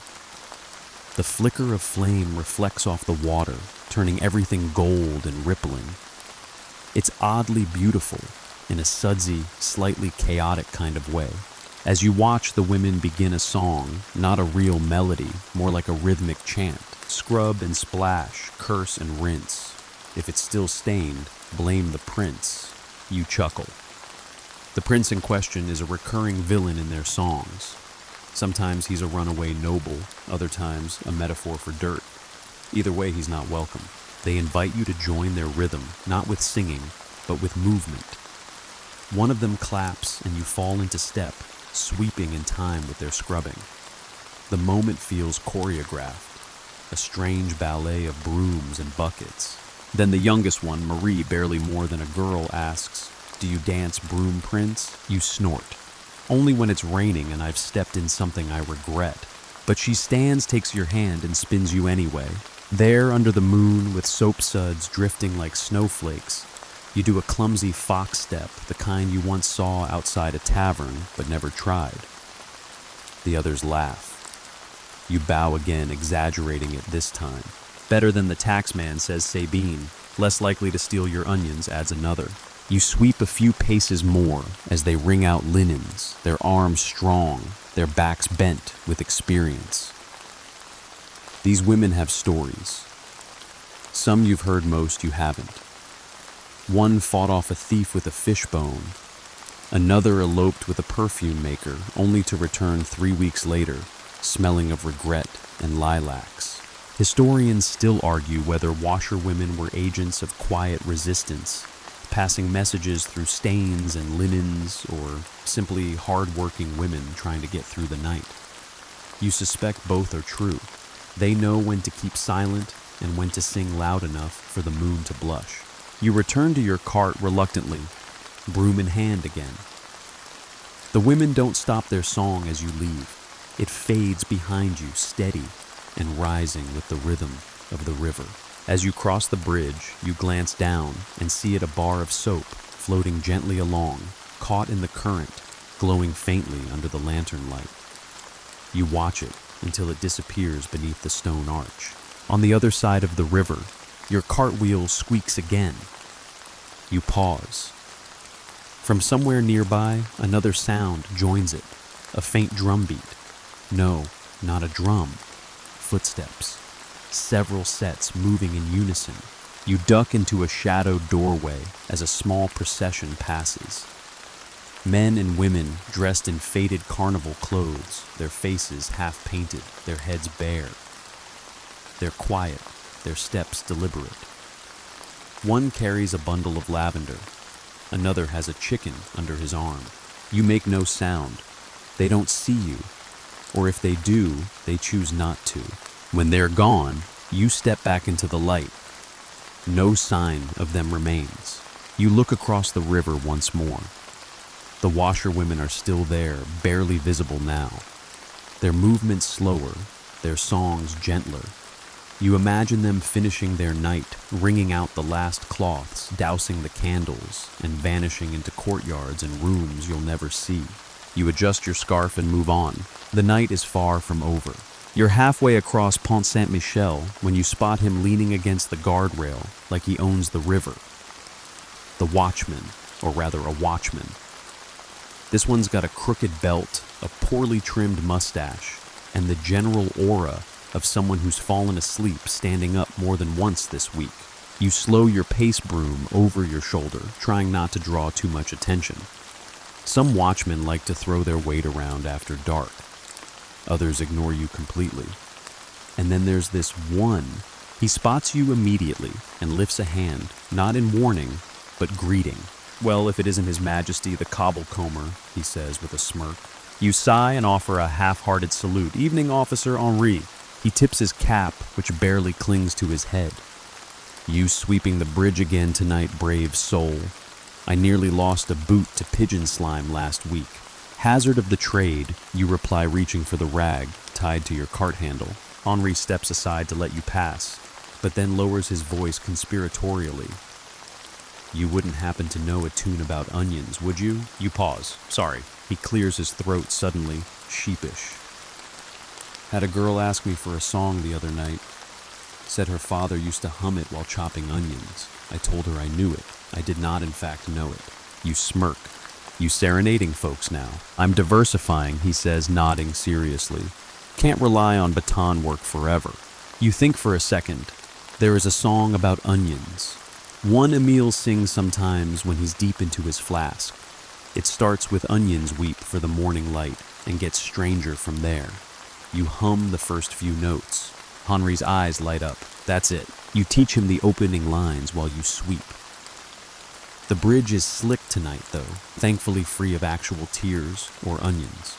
The flicker of flame reflects off the water, turning everything gold and rippling. It's oddly beautiful, in a sudsy, slightly chaotic kind of way. As you watch the women begin a song, not a real melody, more like a rhythmic chant. Scrub and splash, curse and rinse. If it's still stained, blame the prince. You chuckle. The prince in question is a recurring villain in their songs. Sometimes he's a runaway noble, other times a metaphor for dirt. Either way, he's not welcome. They invite you to join their rhythm, not with singing, but with movement. One of them claps and you fall into step, sweeping in time with their scrubbing. The moment feels choreographed, a strange ballet of brooms and buckets. Then the youngest one, Marie, barely more than a girl, asks, "Do you dance, broom prince?" You snort. "Only when it's raining and I've stepped in something I regret." But she stands, takes your hand, and spins you anyway. There, under the moon, with soap suds drifting like snowflakes, you do a clumsy fox step, the kind you once saw outside a tavern but never tried. The others laugh. You bow again, exaggerating it this time. Better than the taxman, says Sabine. Less likely to steal your onions, adds another. You sweep a few paces more as they wring out linens, their arms strong, their backs bent with experience. These women have stories. Some you've heard, most you haven't. One fought off a thief with a fishbone. Another eloped with a perfume maker, only to return 3 weeks later, smelling of regret and lilacs. Historians still argue whether washerwomen were agents of quiet resistance, passing messages through stains and linens, or simply hard-working women trying to get through the night. You suspect both are true. They know when to keep silent and when to sing loud enough for the moon to blush. You return to your cart reluctantly, broom in hand again. The women don't stop their song as you leave. It fades behind you, steady and rising with the rhythm of the river. As you cross the bridge, you glance down and see it a bar of soap floating gently along, caught in the current, glowing faintly under the lantern light. You watch it until it disappears beneath the stone arch. On the other side of the river, your cartwheel squeaks again. You pause. From somewhere nearby, another sound joins it, a faint drum beat. No, not a drum. Footsteps. Several sets moving in unison. You duck into a shadowed doorway as a small procession passes. Men and women dressed in faded carnival clothes, their faces half-painted, their heads bare. They're quiet, their steps deliberate. One carries a bundle of lavender. Another has a chicken under his arm. You make no sound. They don't see you. Or if they do, they choose not to. When they're gone, you step back into the light. No sign of them remains. You look across the river once more. The washerwomen are still there, barely visible now. Their movements slower, their songs gentler. You imagine them finishing their night, wringing out the last cloths, dousing the candles, and vanishing into courtyards and rooms you'll never see. You adjust your scarf and move on. The night is far from over. You're halfway across Pont Saint-Michel when you spot him leaning against the guardrail like he owns the river. The watchman, or rather a watchman. This one's got a crooked belt, a poorly trimmed mustache, and the general aura of someone who's fallen asleep standing up more than once this week. You slow your pace broom over your shoulder, trying not to draw too much attention. Some watchmen like to throw their weight around after dark. Others ignore you completely. And then there's this one. He spots you immediately and lifts a hand, not in warning, but greeting. Well, if it isn't His Majesty the Cobblecomber, he says with a smirk. You sigh and offer a half-hearted salute. Evening, Officer Henri. He tips his cap, which barely clings to his head. You sweeping the bridge again tonight, brave soul. I nearly lost a boot to pigeon slime last week. Hazard of the trade, you reply, reaching for the rag tied to your cart handle. Henri steps aside to let you pass, but then lowers his voice conspiratorially. You wouldn't happen to know a tune about onions, would you? You pause. Sorry. He clears his throat suddenly, sheepish. Had a girl ask me for a song the other night. Said her father used to hum it while chopping onions. I told her I knew it. I did not, in fact, know it. You smirk. You serenading folks now. I'm diversifying, he says, nodding seriously. Can't rely on baton work forever. You think for a second. There is a song about onions. One Emile sings sometimes when he's deep into his flask. It starts with onions weep for the morning light and gets stranger from there. You hum the first few notes. Henri's eyes light up. That's it. You teach him the opening lines while you sweep. The bridge is slick tonight, though, thankfully free of actual tears or onions.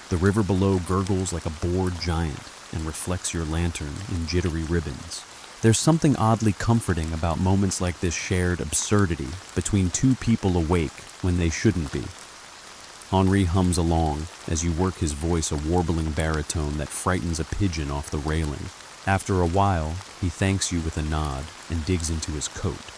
The river below gurgles like a bored giant and reflects your lantern in jittery ribbons. There's something oddly comforting about moments like this shared absurdity between two people awake when they shouldn't be. Henri hums along as you work his voice a warbling baritone that frightens a pigeon off the railing. After a while, he thanks you with a nod and digs into his coat.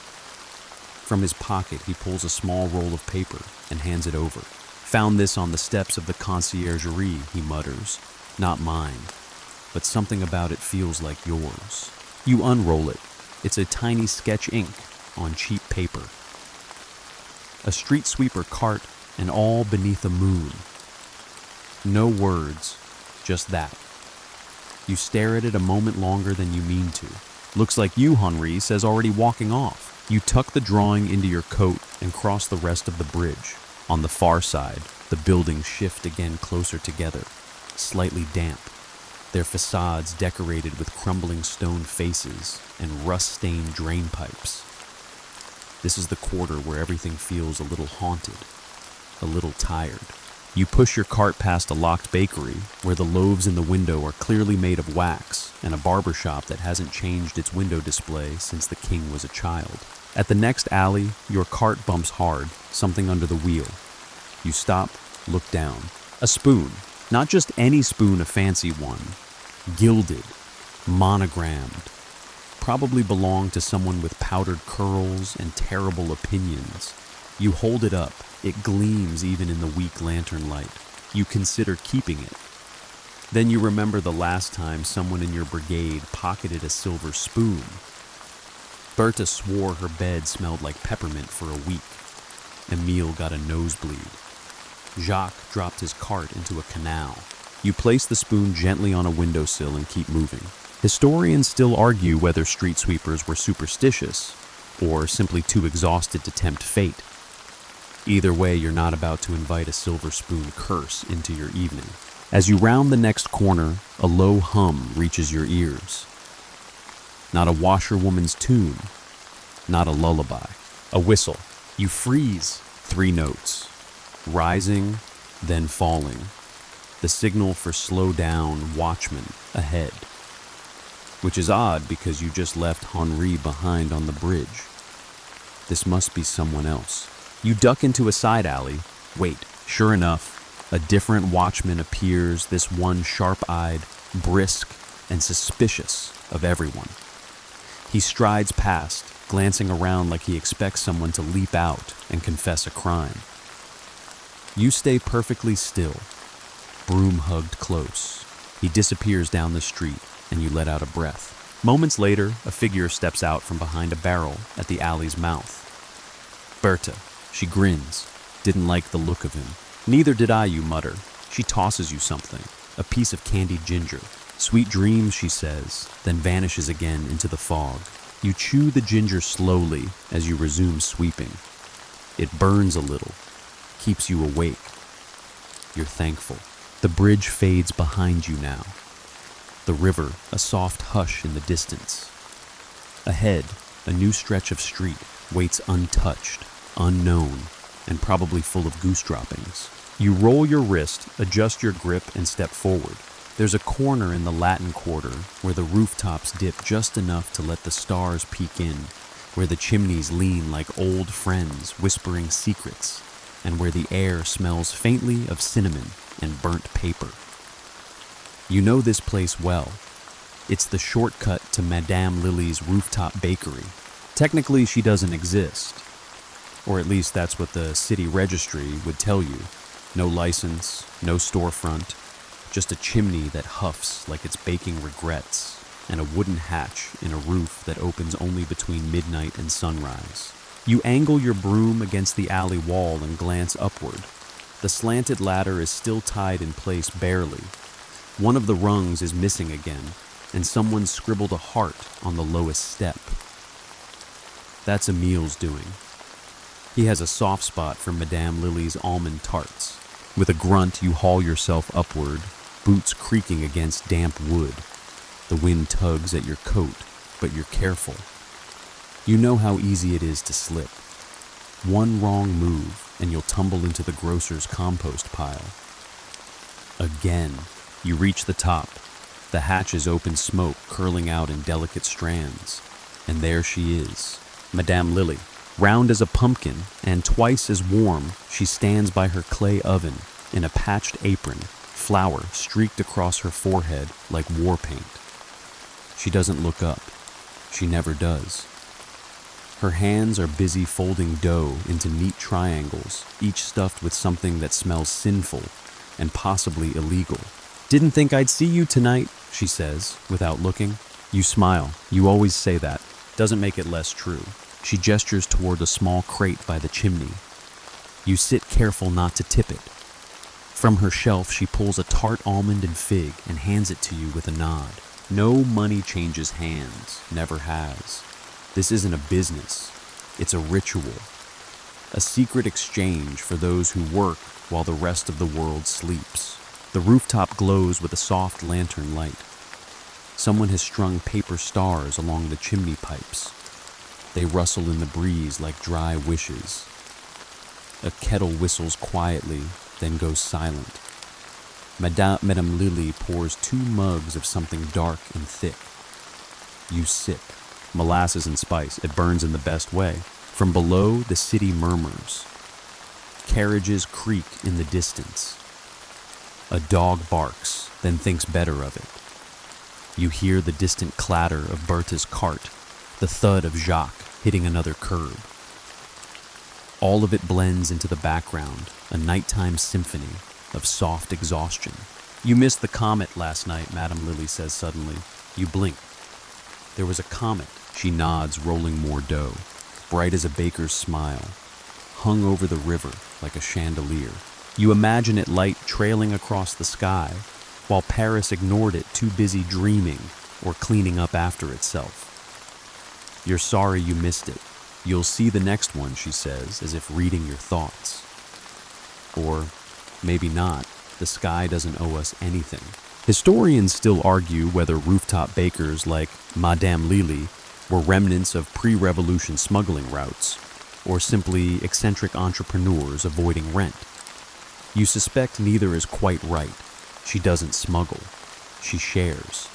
From his pocket, he pulls a small roll of paper and hands it over. Found this on the steps of the conciergerie, he mutters. Not mine. but something about it feels like yours. You unroll it. It's a tiny sketch ink on cheap paper. A street sweeper cart, and all beneath a moon. No words, just that. You stare at it a moment longer than you mean to. Looks like you, Henri, says, already walking off. You tuck the drawing into your coat and cross the rest of the bridge. On the far side, the buildings shift again closer together, slightly damp, their facades decorated with crumbling stone faces and rust-stained drain pipes. This is the quarter where everything feels a little haunted, a little tired. You push your cart past a locked bakery where the loaves in the window are clearly made of wax, and a barber shop that hasn't changed its window display since the king was a child. At the next alley, your cart bumps hard, something under the wheel. You stop, look down. A spoon. Not just any spoon, a fancy one. Gilded, monogrammed. Probably belonged to someone with powdered curls and terrible opinions. You hold it up. It gleams even in the weak lantern light. You consider keeping it. Then you remember the last time someone in your brigade pocketed a silver spoon. Bertha swore her bed smelled like peppermint for a week. Emile got a nosebleed. Jacques dropped his cart into a canal. You place the spoon gently on a windowsill and keep moving. Historians still argue whether street sweepers were superstitious or simply too exhausted to tempt fate. Either way, you're not about to invite a silver spoon curse into your evening. As you round the next corner, a low hum reaches your ears. Not a washerwoman's tune, not a lullaby. A whistle. You freeze. 3 notes. Rising, then falling. The signal for slow down, watchman, ahead. Which is odd because you just left Henri behind on the bridge. This must be someone else. You duck into a side alley. Wait, sure enough, a different watchman appears, this one sharp-eyed, brisk, and suspicious of everyone. He strides past, glancing around like he expects someone to leap out and confess a crime. You stay perfectly still, broom hugged close. He disappears down the street, and you let out a breath. Moments later, a figure steps out from behind a barrel at the alley's mouth. Bertha. She grins. Didn't like the look of him. Neither did I, you mutter. She tosses you something. A piece of candied ginger. Sweet dreams, she says, then vanishes again into the fog. You chew the ginger slowly as you resume sweeping. It burns a little, keeps you awake. You're thankful. The bridge fades behind you now. The river, a soft hush in the distance. Ahead, a new stretch of street waits untouched, unknown, and probably full of goose droppings. You roll your wrist, adjust your grip, and step forward. There's a corner in the Latin Quarter where the rooftops dip just enough to let the stars peek in, where the chimneys lean like old friends whispering secrets, and where the air smells faintly of cinnamon and burnt paper. You know this place well. It's the shortcut to Madame Lily's rooftop bakery. Technically, she doesn't exist. Or at least that's what the city registry would tell you. No license, no storefront, just a chimney that huffs like it's baking regrets, and a wooden hatch in a roof that opens only between midnight and sunrise. You angle your broom against the alley wall and glance upward. The slanted ladder is still tied in place barely. One of the rungs is missing again, and someone scribbled a heart on the lowest step. That's Emile's doing. He has a soft spot for Madame Lily's almond tarts. With a grunt, you haul yourself upward, boots creaking against damp wood. The wind tugs at your coat, but you're careful. You know how easy it is to slip. One wrong move, and you'll tumble into the grocer's compost pile. Again, you reach the top. The hatch is open smoke curling out in delicate strands. And there she is, Madame Lily. Round as a pumpkin and twice as warm, she stands by her clay oven in a patched apron, flour streaked across her forehead like war paint. She doesn't look up. She never does. Her hands are busy folding dough into neat triangles, each stuffed with something that smells sinful and possibly illegal. "Didn't think I'd see you tonight," she says, without looking. You smile. You always say that. Doesn't make it less true. She gestures toward a small crate by the chimney. You sit careful not to tip it. From her shelf, she pulls a tart almond and fig and hands it to you with a nod. No money changes hands, never has. This isn't a business. It's a ritual. A secret exchange for those who work while the rest of the world sleeps. The rooftop glows with a soft lantern light. Someone has strung paper stars along the chimney pipes. They rustle in the breeze like dry wishes. A kettle whistles quietly, then goes silent. Madame Lily pours 2 mugs of something dark and thick. You sip. Molasses and spice. It burns in the best way. From below, the city murmurs. Carriages creak in the distance. A dog barks, then thinks better of it. You hear the distant clatter of Bertha's cart, the thud of Jacques hitting another curb. All of it blends into the background, a nighttime symphony of soft exhaustion. You missed the comet last night, Madame Lily says suddenly. You blink. There was a comet. She nods, rolling more dough, bright as a baker's smile, hung over the river like a chandelier. You imagine it light trailing across the sky, while Paris ignored it, too busy dreaming or cleaning up after itself. You're sorry you missed it. You'll see the next one, she says, as if reading your thoughts. Or maybe not. The sky doesn't owe us anything. Historians still argue whether rooftop bakers like Madame Lily were remnants of pre-revolution smuggling routes, or simply eccentric entrepreneurs avoiding rent. You suspect neither is quite right. She doesn't smuggle. She shares.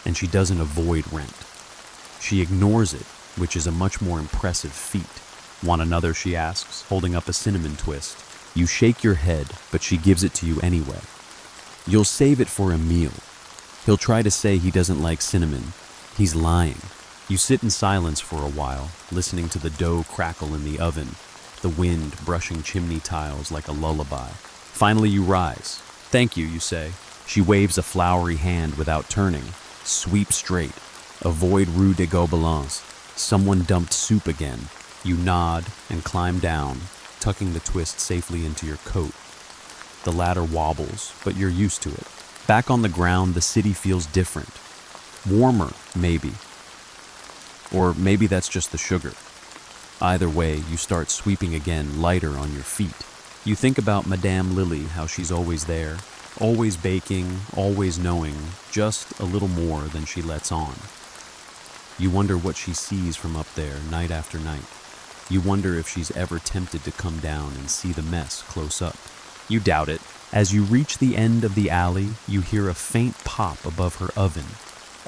And she doesn't avoid rent. She ignores it, which is a much more impressive feat. Want another, she asks, holding up a cinnamon twist. You shake your head, but she gives it to you anyway. You'll save it for a meal. He'll try to say he doesn't like cinnamon. He's lying. You sit in silence for a while, listening to the dough crackle in the oven, the wind brushing chimney tiles like a lullaby. Finally, you rise. Thank you, you say. She waves a flowery hand without turning. Sweep straight. Avoid Rue des Gobelins. Someone dumped soup again. You nod and climb down, tucking the twist safely into your coat. The ladder wobbles, but you're used to it. Back on the ground, the city feels different. Warmer, maybe. Or maybe that's just the sugar. Either way, you start sweeping again, lighter on your feet. You think about Madame Lily, how she's always there, always baking, always knowing, just a little more than she lets on. You wonder what she sees from up there, night after night. You wonder if she's ever tempted to come down and see the mess close up. You doubt it. As you reach the end of the alley, you hear a faint pop above her oven,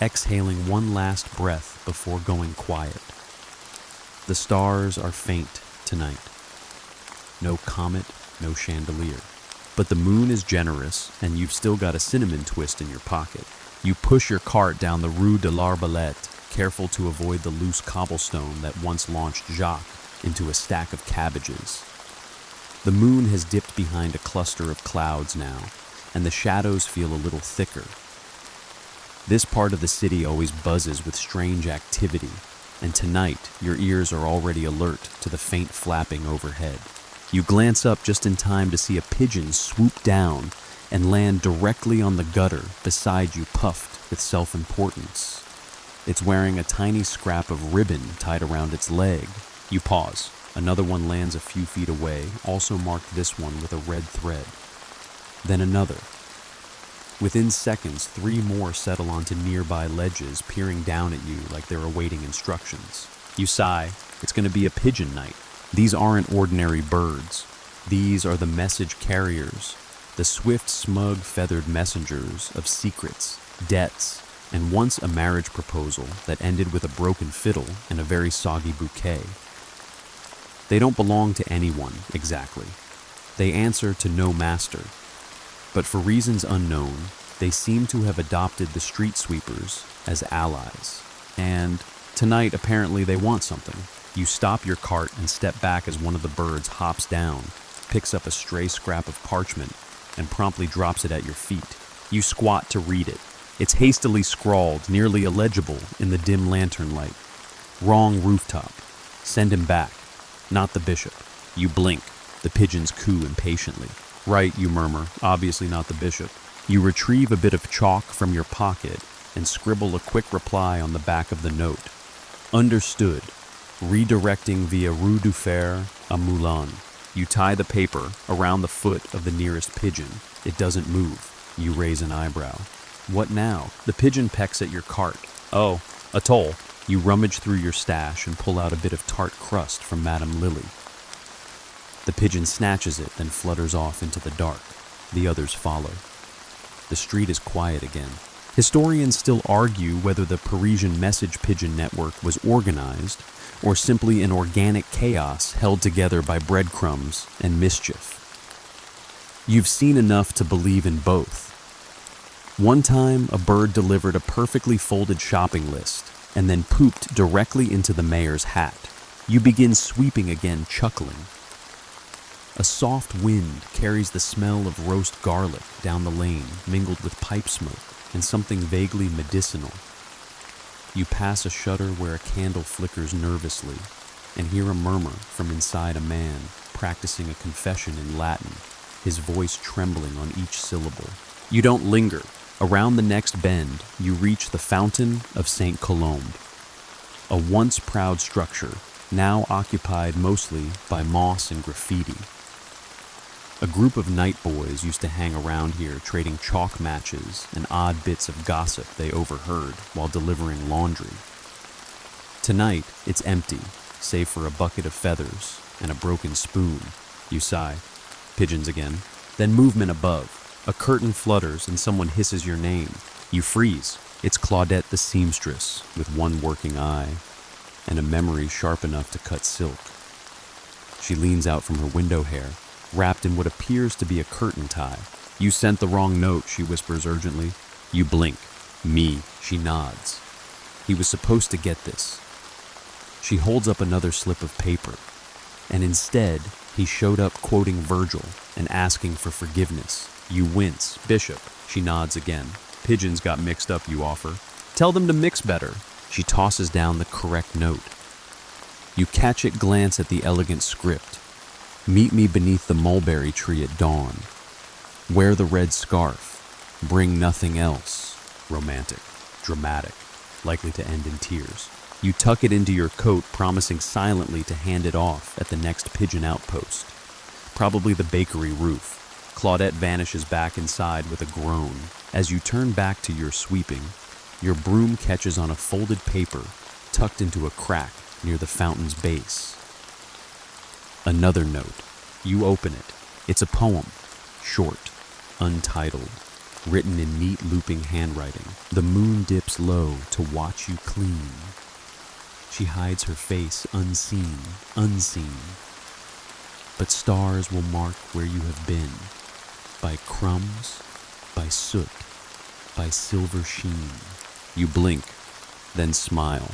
exhaling one last breath before going quiet. The stars are faint tonight. No comet, no chandelier. But the moon is generous, and you've still got a cinnamon twist in your pocket. You push your cart down the Rue de l'Arbalète, careful to avoid the loose cobblestone that once launched Jacques into a stack of cabbages. The moon has dipped behind a cluster of clouds now, and the shadows feel a little thicker. This part of the city always buzzes with strange activity, and tonight your ears are already alert to the faint flapping overhead. You glance up just in time to see a pigeon swoop down and land directly on the gutter beside you, puffed with self-importance. It's wearing a tiny scrap of ribbon tied around its leg. You pause. Another one lands a few feet away, also marked this one with a red thread. Then another. Within seconds, 3 more settle onto nearby ledges, peering down at you like they're awaiting instructions. You sigh. It's going to be a pigeon night. These aren't ordinary birds. These are the message carriers, the swift, smug, feathered messengers of secrets, debts, and once a marriage proposal that ended with a broken fiddle and a very soggy bouquet. They don't belong to anyone, exactly. They answer to no master. But for reasons unknown, they seem to have adopted the street sweepers as allies. And tonight, apparently, they want something. You stop your cart and step back as one of the birds hops down, picks up a stray scrap of parchment, and promptly drops it at your feet. You squat to read it. It's hastily scrawled, nearly illegible, in the dim lantern light. Wrong rooftop. Send him back. Not the bishop. You blink. The pigeons coo impatiently. Right, you murmur. Obviously not the bishop. You retrieve a bit of chalk from your pocket and scribble a quick reply on the back of the note. Understood. Redirecting via Rue du Fer à Moulin. You tie the paper around the foot of the nearest pigeon. It doesn't move. You raise an eyebrow. What now? The pigeon pecks at your cart. Oh, a toll. You rummage through your stash and pull out a bit of tart crust from Madame Lily. The pigeon snatches it, then flutters off into the dark. The others follow. The street is quiet again. Historians still argue whether the Parisian message pigeon network was organized or simply an organic chaos held together by breadcrumbs and mischief. You've seen enough to believe in both. One time, a bird delivered a perfectly folded shopping list and then pooped directly into the mayor's hat. You begin sweeping again, chuckling. A soft wind carries the smell of roast garlic down the lane, mingled with pipe smoke and something vaguely medicinal. You pass a shutter where a candle flickers nervously and hear a murmur from inside a man practicing a confession in Latin, his voice trembling on each syllable. You don't linger. Around the next bend, you reach the Fountain of St. Colombe, a once proud structure, now occupied mostly by moss and graffiti. A group of night boys used to hang around here trading chalk matches and odd bits of gossip they overheard while delivering laundry. Tonight, it's empty, save for a bucket of feathers and a broken spoon. You sigh. Pigeons again. Then movement above. A curtain flutters and someone hisses your name. You freeze. It's Claudette the seamstress with one working eye and a memory sharp enough to cut silk. She leans out from her window hair, wrapped in what appears to be a curtain tie. You sent the wrong note, she whispers urgently. You blink. Me, she nods. He was supposed to get this. She holds up another slip of paper, and instead, he showed up quoting Virgil and asking for forgiveness. You wince. Bishop, she nods again. Pigeons got mixed up, you offer. Tell them to mix better. She tosses down the correct note. You catch it glance at the elegant script. Meet me beneath the mulberry tree at dawn. Wear the red scarf. Bring nothing else. Romantic. Dramatic. Likely to end in tears. You tuck it into your coat, promising silently to hand it off at the next pigeon outpost. Probably the bakery roof. Claudette vanishes back inside with a groan. As you turn back to your sweeping, your broom catches on a folded paper tucked into a crack near the fountain's base. Another note. You open it. It's a poem. Short. Untitled. Written in neat looping handwriting. The moon dips low to watch you clean. She hides her face unseen, unseen. But stars will mark where you have been. By crumbs, by soot, by silver sheen. You blink, then smile.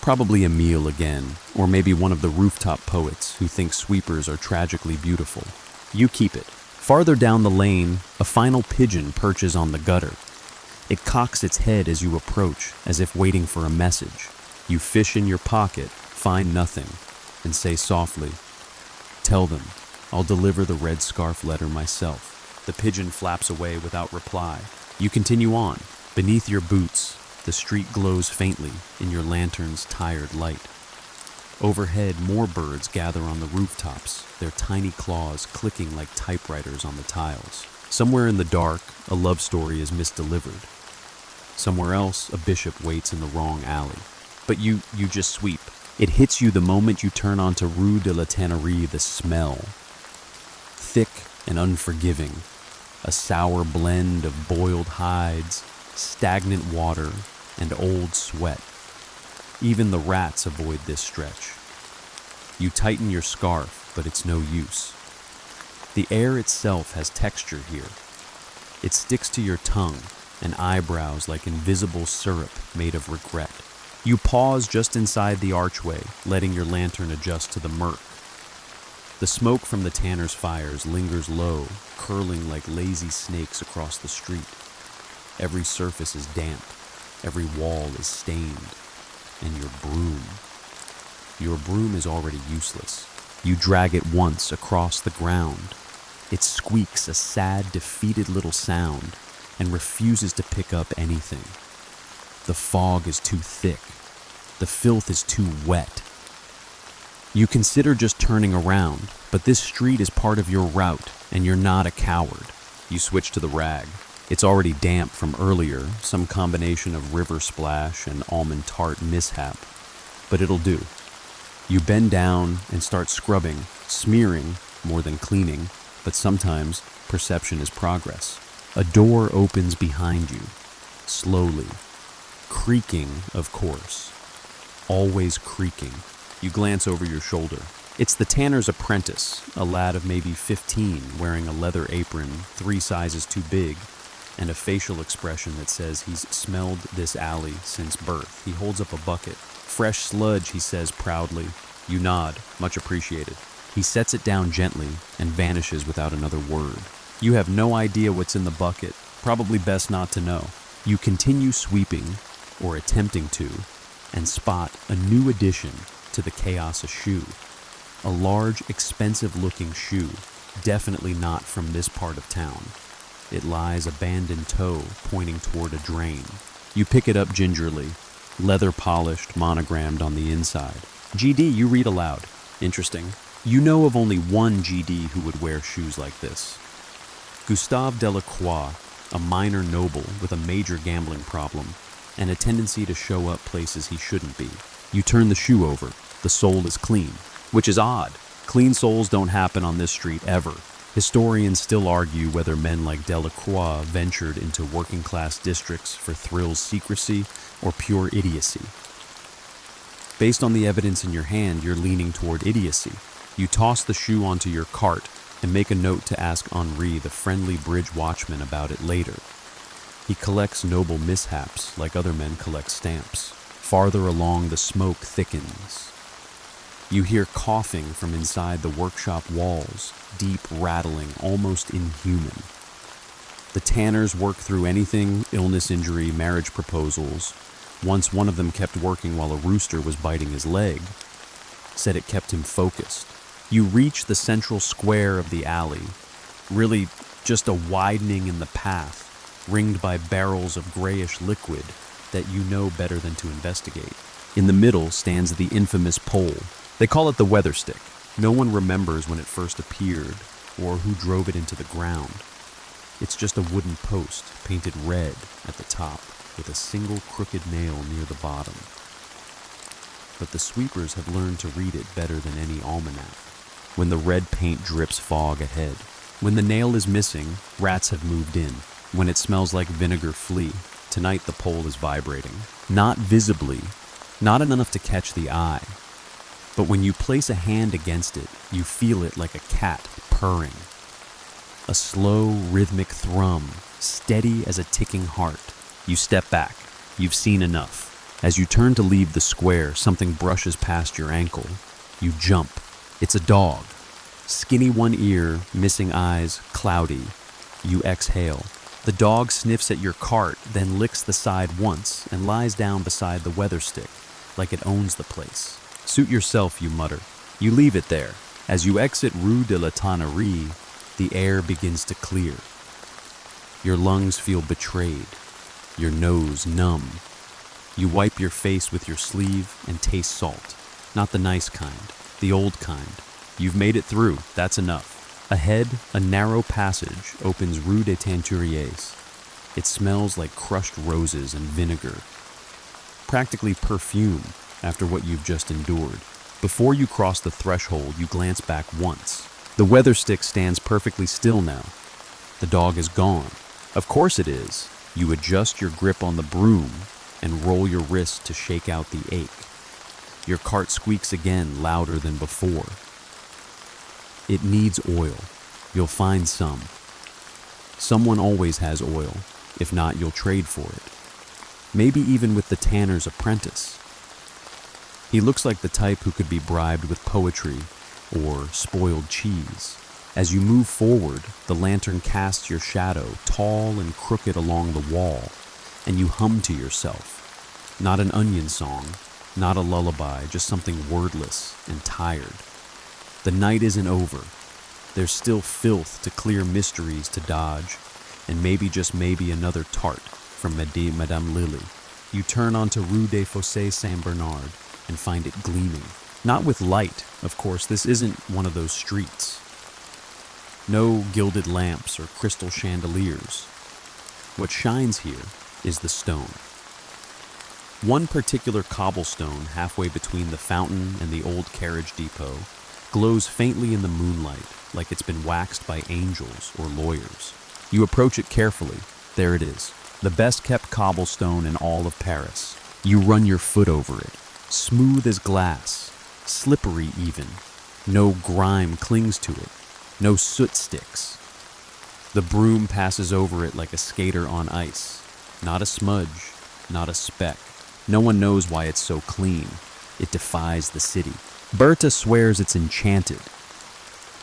Probably a meal again, or maybe one of the rooftop poets who think sweepers are tragically beautiful. You keep it. Farther down the lane, a final pigeon perches on the gutter. It cocks its head as you approach, as if waiting for a message. You fish in your pocket, find nothing, and say softly, "Tell them, I'll deliver the red scarf letter myself." The pigeon flaps away without reply. You continue on. Beneath your boots, the street glows faintly in your lantern's tired light. Overhead, more birds gather on the rooftops, their tiny claws clicking like typewriters on the tiles. Somewhere in the dark, a love story is misdelivered. Somewhere else, a bishop waits in the wrong alley. But you just sweep. It hits you the moment you turn onto Rue de la Tannerie, the smell. Thick and unforgiving, a sour blend of boiled hides, stagnant water, and old sweat. Even the rats avoid this stretch. You tighten your scarf, but it's no use. The air itself has texture here. It sticks to your tongue and eyebrows like invisible syrup made of regret. You pause just inside the archway, letting your lantern adjust to the murk. The smoke from the tanner's fires lingers low, curling like lazy snakes across the street. Every surface is damp, every wall is stained, and your broom is already useless. You drag it once across the ground. It squeaks a sad, defeated little sound and refuses to pick up anything. The fog is too thick. The filth is too wet. You consider just turning around, but this street is part of your route, and you're not a coward. You switch to the rag. It's already damp from earlier, some combination of river splash and almond tart mishap, but it'll do. You bend down and start scrubbing, smearing more than cleaning, but sometimes perception is progress. A door opens behind you, slowly, creaking, of course, always creaking. You glance over your shoulder. It's the tanner's apprentice, a lad of maybe 15, wearing a leather apron 3 sizes too big, and a facial expression that says he's smelled this alley since birth. He holds up a bucket. Fresh sludge, he says proudly. You nod, much appreciated. He sets it down gently and vanishes without another word. You have no idea what's in the bucket, probably best not to know. You continue sweeping, or attempting to, and spot a new addition to the chaos: a shoe. A large, expensive-looking shoe, definitely not from this part of town. It lies abandoned toe, pointing toward a drain. You pick it up gingerly, leather-polished, monogrammed on the inside. GD, you read aloud. Interesting. You know of only one GD who would wear shoes like this. Gustave Delacroix, a minor noble with a major gambling problem and a tendency to show up places he shouldn't be. You turn the shoe over. The sole is clean, which is odd. Clean soles don't happen on this street ever. Historians still argue whether men like Delacroix ventured into working-class districts for thrills, secrecy, or pure idiocy. Based on the evidence in your hand, you're leaning toward idiocy. You toss the shoe onto your cart and make a note to ask Henri, the friendly bridge watchman, about it later. He collects noble mishaps like other men collect stamps. Farther along, the smoke thickens. You hear coughing from inside the workshop walls, deep rattling, almost inhuman. The tanners work through anything: illness, injury, marriage proposals. Once one of them kept working while a rooster was biting his leg. Said it kept him focused. You reach the central square of the alley, really just a widening in the path, ringed by barrels of grayish liquid that you know better than to investigate. In the middle stands the infamous pole. They call it the weather stick. No one remembers when it first appeared or who drove it into the ground. It's just a wooden post painted red at the top with a single crooked nail near the bottom. But the sweepers have learned to read it better than any almanac. When the red paint drips fog ahead. When the nail is missing, rats have moved in. When it smells like vinegar, flee. Tonight the pole is vibrating. Not visibly, not enough to catch the eye. But when you place a hand against it, you feel it like a cat purring. A slow, rhythmic thrum, steady as a ticking heart. You step back. You've seen enough. As you turn to leave the square, something brushes past your ankle. You jump. It's a dog. Skinny one ear, missing eyes, cloudy. You exhale. The dog sniffs at your cart, then licks the side once and lies down beside the weather stick, like it owns the place. Suit yourself, you mutter. You leave it there. As you exit Rue de la Tannerie, the air begins to clear. Your lungs feel betrayed. Your nose numb. You wipe your face with your sleeve and taste salt. Not the nice kind, the old kind. You've made it through, that's enough. Ahead, a narrow passage opens Rue des Teinturiers. It smells like crushed roses and vinegar. Practically perfume after what you've just endured. Before you cross the threshold, you glance back once. The weather stick stands perfectly still now. The dog is gone. Of course it is. You adjust your grip on the broom and roll your wrist to shake out the ache. Your cart squeaks again, louder than before. It needs oil. You'll find some. Someone always has oil. If not, you'll trade for it. Maybe even with the tanner's apprentice. He looks like the type who could be bribed with poetry or spoiled cheese. As you move forward, the lantern casts your shadow tall and crooked along the wall, and you hum to yourself. Not an onion song, not a lullaby, just something wordless and tired. The night isn't over. There's still filth to clear, mysteries to dodge, and maybe, just maybe, another tart from Madame Lily. You turn onto Rue des Fossés Saint-Bernard and find it gleaming. Not with light, of course, this isn't one of those streets. No gilded lamps or crystal chandeliers. What shines here is the stone. One particular cobblestone halfway between the fountain and the old carriage depot glows faintly in the moonlight, like it's been waxed by angels or lawyers. You approach it carefully. There it is, the best-kept cobblestone in all of Paris. You run your foot over it, smooth as glass, slippery even. No grime clings to it, no soot sticks. The broom passes over it like a skater on ice. Not a smudge, not a speck. No one knows why it's so clean. It defies the city. Bertha swears it's enchanted.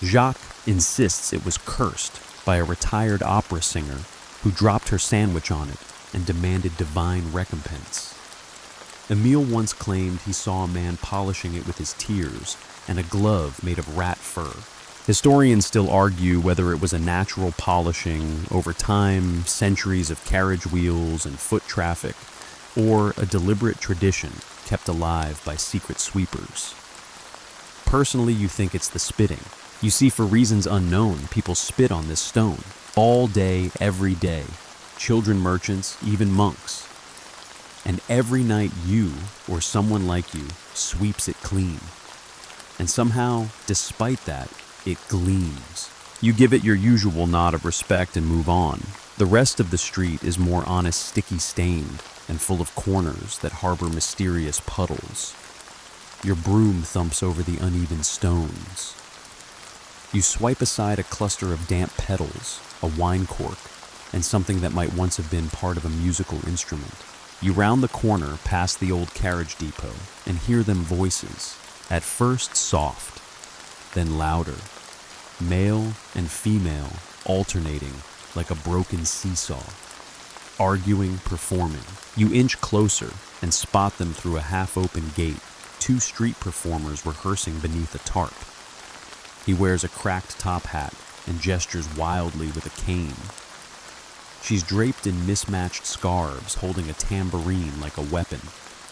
Jacques insists it was cursed by a retired opera singer who dropped her sandwich on it and demanded divine recompense. Emile once claimed he saw a man polishing it with his tears and a glove made of rat fur. Historians still argue whether it was a natural polishing over time, centuries of carriage wheels and foot traffic, or a deliberate tradition kept alive by secret sweepers. Personally, you think it's the spitting. You see, for reasons unknown, people spit on this stone all day, every day. Children, merchants, even monks. And every night you, or someone like you, sweeps it clean. And somehow, despite that, it gleams. You give it your usual nod of respect and move on. The rest of the street is more honest, sticky stained, and full of corners that harbor mysterious puddles. Your broom thumps over the uneven stones. You swipe aside a cluster of damp petals, a wine cork, and something that might once have been part of a musical instrument. You round the corner past the old carriage depot and hear them voices, at first soft, then louder, male and female alternating like a broken seesaw. Arguing, performing. You inch closer and spot them through a half-open gate, two street performers rehearsing beneath a tarp. He wears a cracked top hat and gestures wildly with a cane. She's draped in mismatched scarves, holding a tambourine like a weapon.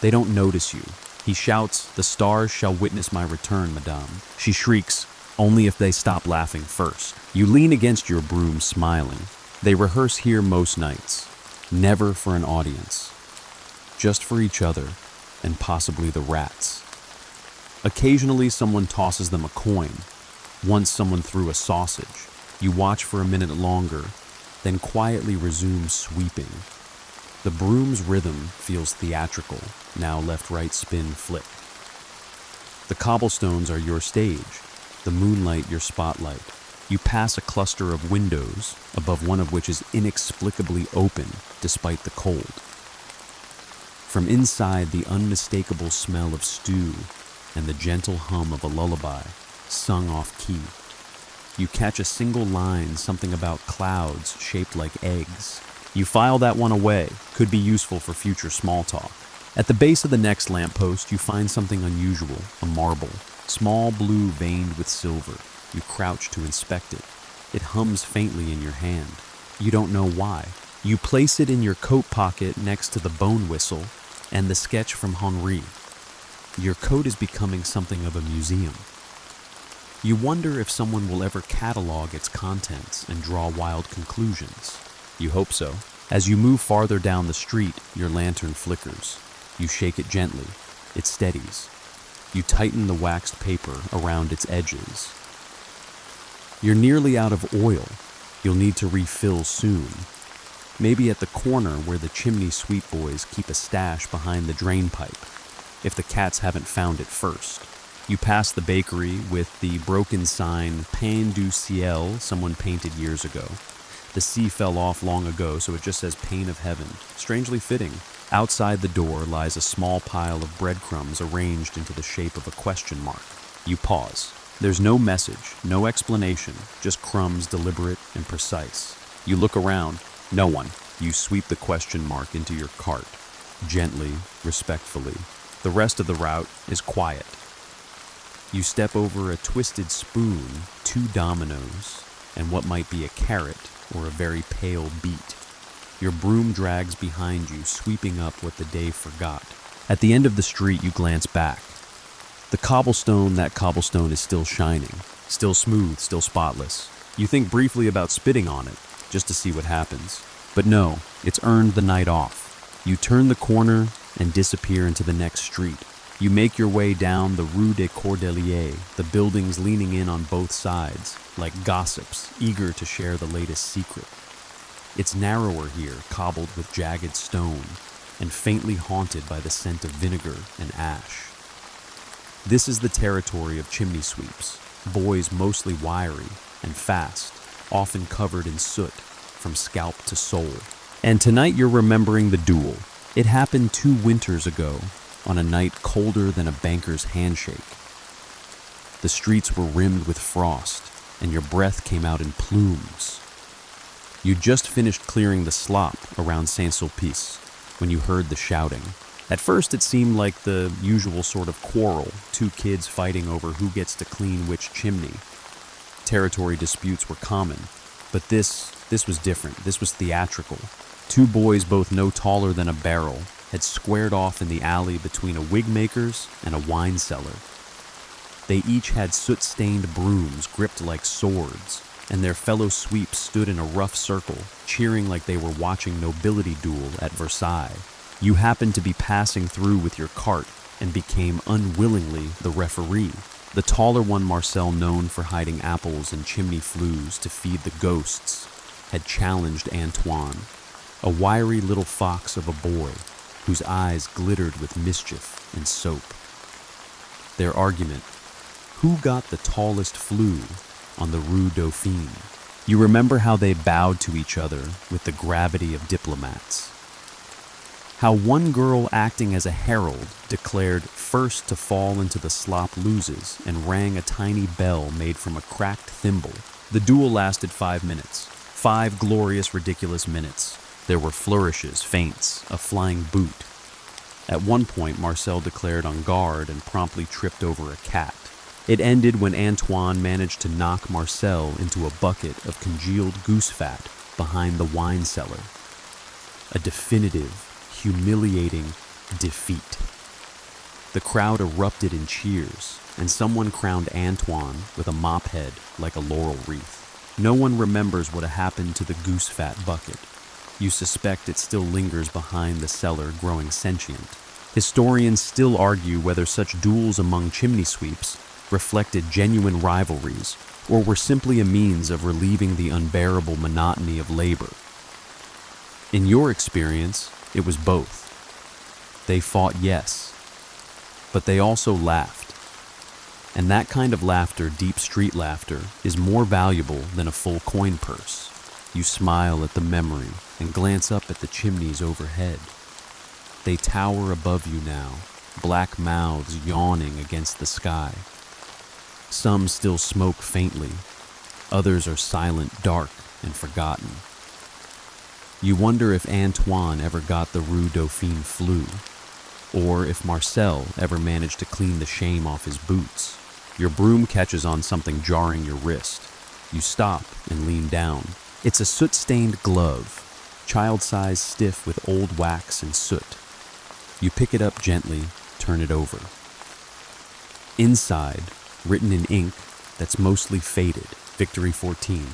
They don't notice you. He shouts, "The stars shall witness my return, madame." She shrieks, "Only if they stop laughing first." You lean against your broom, smiling. They rehearse here most nights. Never for an audience, just for each other and possibly the rats. Occasionally someone tosses them a coin. Once someone threw a sausage. You watch for a minute longer, then quietly resume sweeping. The broom's rhythm feels theatrical, now left, right, spin, flick. The cobblestones are your stage, the moonlight your spotlight. You pass a cluster of windows, above one of which is inexplicably open despite the cold. From inside, the unmistakable smell of stew and the gentle hum of a lullaby, sung off-key. You catch a single line, something about clouds shaped like eggs. You file that one away, could be useful for future small talk. At the base of the next lamppost, you find something unusual, a marble, small blue veined with silver. You crouch to inspect it. It hums faintly in your hand. You don't know why. You place it in your coat pocket next to the bone whistle and the sketch from Henri. Your coat is becoming something of a museum. You wonder if someone will ever catalog its contents and draw wild conclusions. You hope so. As you move farther down the street, your lantern flickers. You shake it gently. It steadies. You tighten the waxed paper around its edges. You're nearly out of oil. You'll need to refill soon. Maybe at the corner where the chimney sweep boys keep a stash behind the drain pipe, if the cats haven't found it first. You pass the bakery with the broken sign, Pain du Ciel, someone painted years ago. The C fell off long ago, so it just says Pain of Heaven. Strangely fitting. Outside the door lies a small pile of breadcrumbs arranged into the shape of a question mark. You pause. There's no message, no explanation, just crumbs deliberate and precise. You look around, no one. You sweep the question mark into your cart, gently, respectfully. The rest of the route is quiet. You step over a twisted spoon, 2 dominoes, and what might be a carrot or a very pale beet. Your broom drags behind you, sweeping up what the day forgot. At the end of the street, you glance back. That cobblestone is still shining, still smooth, still spotless. You think briefly about spitting on it, just to see what happens. But no, it's earned the night off. You turn the corner and disappear into the next street. You make your way down the Rue des Cordeliers, the buildings leaning in on both sides, like gossips, eager to share the latest secret. It's narrower here, cobbled with jagged stone, and faintly haunted by the scent of vinegar and ash. This is the territory of chimney sweeps, boys mostly wiry and fast, often covered in soot from scalp to sole. And tonight you're remembering the duel. It happened 2 winters ago, on a night colder than a banker's handshake. The streets were rimmed with frost, and your breath came out in plumes. You just finished clearing the slop around Saint-Sulpice when you heard the shouting. At first it seemed like the usual sort of quarrel, 2 kids fighting over who gets to clean which chimney. Territory disputes were common, but this was different. This was theatrical. 2 boys, both no taller than a barrel, had squared off in the alley between a wig maker's and a wine cellar. They each had soot-stained brooms gripped like swords, and their fellow sweeps stood in a rough circle, cheering like they were watching nobility duel at Versailles. You happened to be passing through with your cart and became unwillingly the referee. The taller one, Marcel, known for hiding apples in chimney flues to feed the ghosts, had challenged Antoine, a wiry little fox of a boy whose eyes glittered with mischief and soap. Their argument: who got the tallest flue on the Rue Dauphine? You remember how they bowed to each other with the gravity of diplomats. How one girl, acting as a herald, declared first to fall into the slop loses and rang a tiny bell made from a cracked thimble. The duel lasted 5 minutes. 5 glorious, ridiculous minutes. There were flourishes, feints, a flying boot. At one point, Marcel declared on guard and promptly tripped over a cat. It ended when Antoine managed to knock Marcel into a bucket of congealed goose fat behind the wine cellar. A definitive, humiliating defeat. The crowd erupted in cheers, and someone crowned Antoine with a mop head like a laurel wreath. No one remembers what happened to the goose fat bucket. You suspect it still lingers behind the cellar, growing sentient. Historians still argue whether such duels among chimney sweeps reflected genuine rivalries or were simply a means of relieving the unbearable monotony of labor. In your experience, it was both. They fought, yes, but they also laughed. And that kind of laughter, deep street laughter, is more valuable than a full coin purse. You smile at the memory and glance up at the chimneys overhead. They tower above you now, black mouths yawning against the sky. Some still smoke faintly, others are silent, dark, and forgotten. You wonder if Antoine ever got the Rue Dauphine flue, or if Marcel ever managed to clean the shame off his boots. Your broom catches on something jarring your wrist. You stop and lean down. It's a soot-stained glove, child-sized, stiff with old wax and soot. You pick it up gently, turn it over. Inside, written in ink that's mostly faded, Victory 14.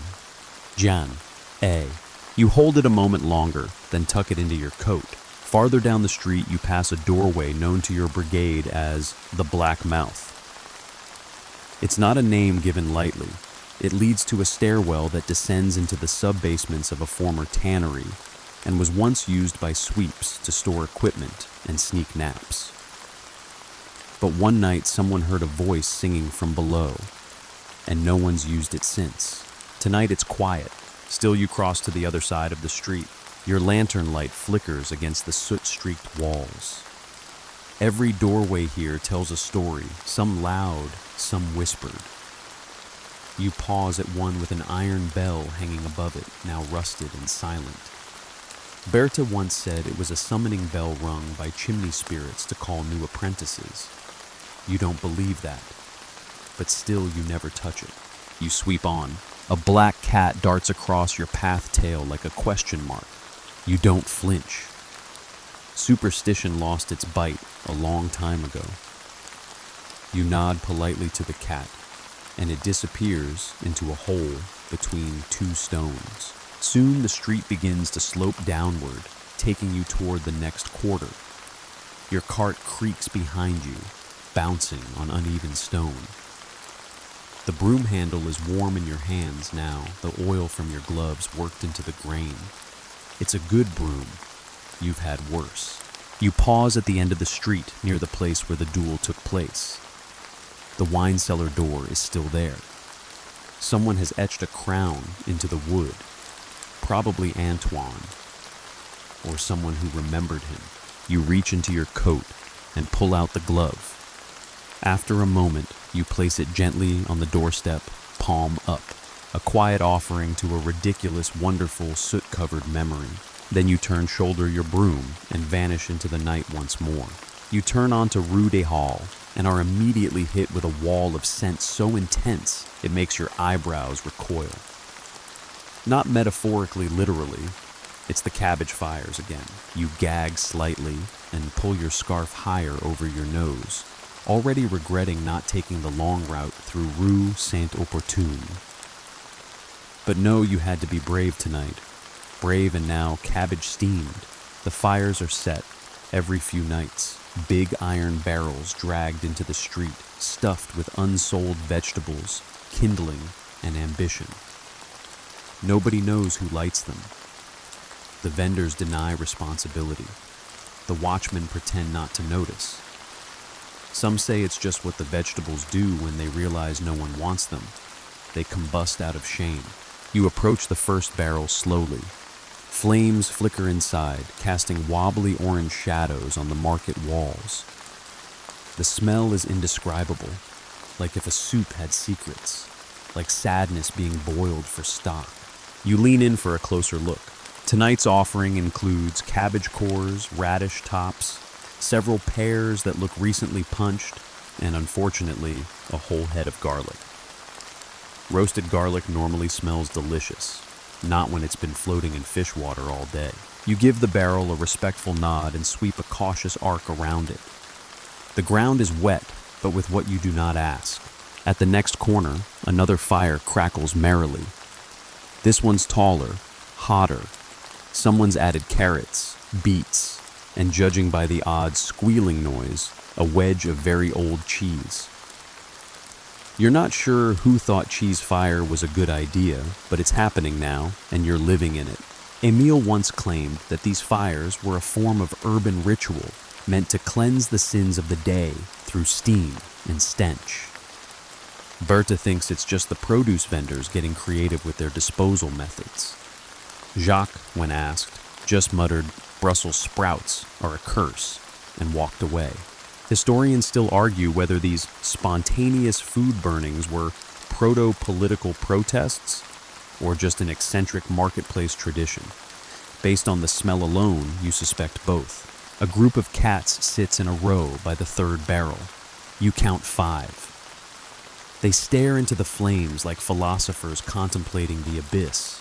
Jean, A. You hold it a moment longer, then tuck it into your coat. Farther down the street, you pass a doorway known to your brigade as the Black Mouth. It's not a name given lightly. It leads to a stairwell that descends into the sub-basements of a former tannery and was once used by sweeps to store equipment and sneak naps. But one night, someone heard a voice singing from below, and no one's used it since. Tonight, it's quiet. Still, you cross to the other side of the street. Your lantern light flickers against the soot-streaked walls. Every doorway here tells a story, some loud, some whispered. You pause at one with an iron bell hanging above it, now rusted and silent. Berta once said it was a summoning bell rung by chimney spirits to call new apprentices. You don't believe that, but still you never touch it. You sweep on. A black cat darts across your path tail like a question mark. You don't flinch. Superstition lost its bite a long time ago. You nod politely to the cat, and it disappears into a hole between two stones. Soon the street begins to slope downward, taking you toward the next quarter. Your cart creaks behind you, bouncing on uneven stone. The broom handle is warm in your hands now, the oil from your gloves worked into the grain. It's a good broom. You've had worse. You pause at the end of the street near the place where the duel took place. The wine cellar door is still there. Someone has etched a crown into the wood. Probably Antoine, or someone who remembered him. You reach into your coat and pull out the glove. After a moment, you place it gently on the doorstep, palm up, a quiet offering to a ridiculous, wonderful, soot-covered memory. Then you shoulder your broom and vanish into the night once more. You turn onto Rue des Halles and are immediately hit with a wall of scent so intense it makes your eyebrows recoil. Not metaphorically, literally, it's the cabbage fires again. You gag slightly and pull your scarf higher over your nose, already regretting not taking the long route through Rue Saint-Opportune. But no, you had to be brave tonight. Brave and now cabbage-steamed. The fires are set every few nights. Big iron barrels dragged into the street, stuffed with unsold vegetables, kindling, and ambition. Nobody knows who lights them. The vendors deny responsibility. The watchmen pretend not to notice. Some say it's just what the vegetables do when they realize no one wants them. They combust out of shame. You approach the first barrel slowly. Flames flicker inside, casting wobbly orange shadows on the market walls. The smell is indescribable, like if a soup had secrets, like sadness being boiled for stock. You lean in for a closer look. Tonight's offering includes cabbage cores, radish tops, several pears that look recently punched, and unfortunately, a whole head of garlic. Roasted garlic normally smells delicious, not when it's been floating in fish water all day. You give the barrel a respectful nod and sweep a cautious arc around it. The ground is wet, but with what you do not ask. At the next corner, another fire crackles merrily. This one's taller, hotter. Someone's added carrots, beets, and judging by the odd squealing noise, a wedge of very old cheese. You're not sure who thought cheese fire was a good idea, but it's happening now, and you're living in it. Emile once claimed that these fires were a form of urban ritual meant to cleanse the sins of the day through steam and stench. Berta thinks it's just the produce vendors getting creative with their disposal methods. Jacques, when asked, just muttered, "Brussels sprouts are a curse," and walked away. Historians still argue whether these spontaneous food burnings were proto-political protests or just an eccentric marketplace tradition. Based on the smell alone, you suspect both. A group of cats sits in a row by the third barrel. You count 5. They stare into the flames like philosophers contemplating the abyss.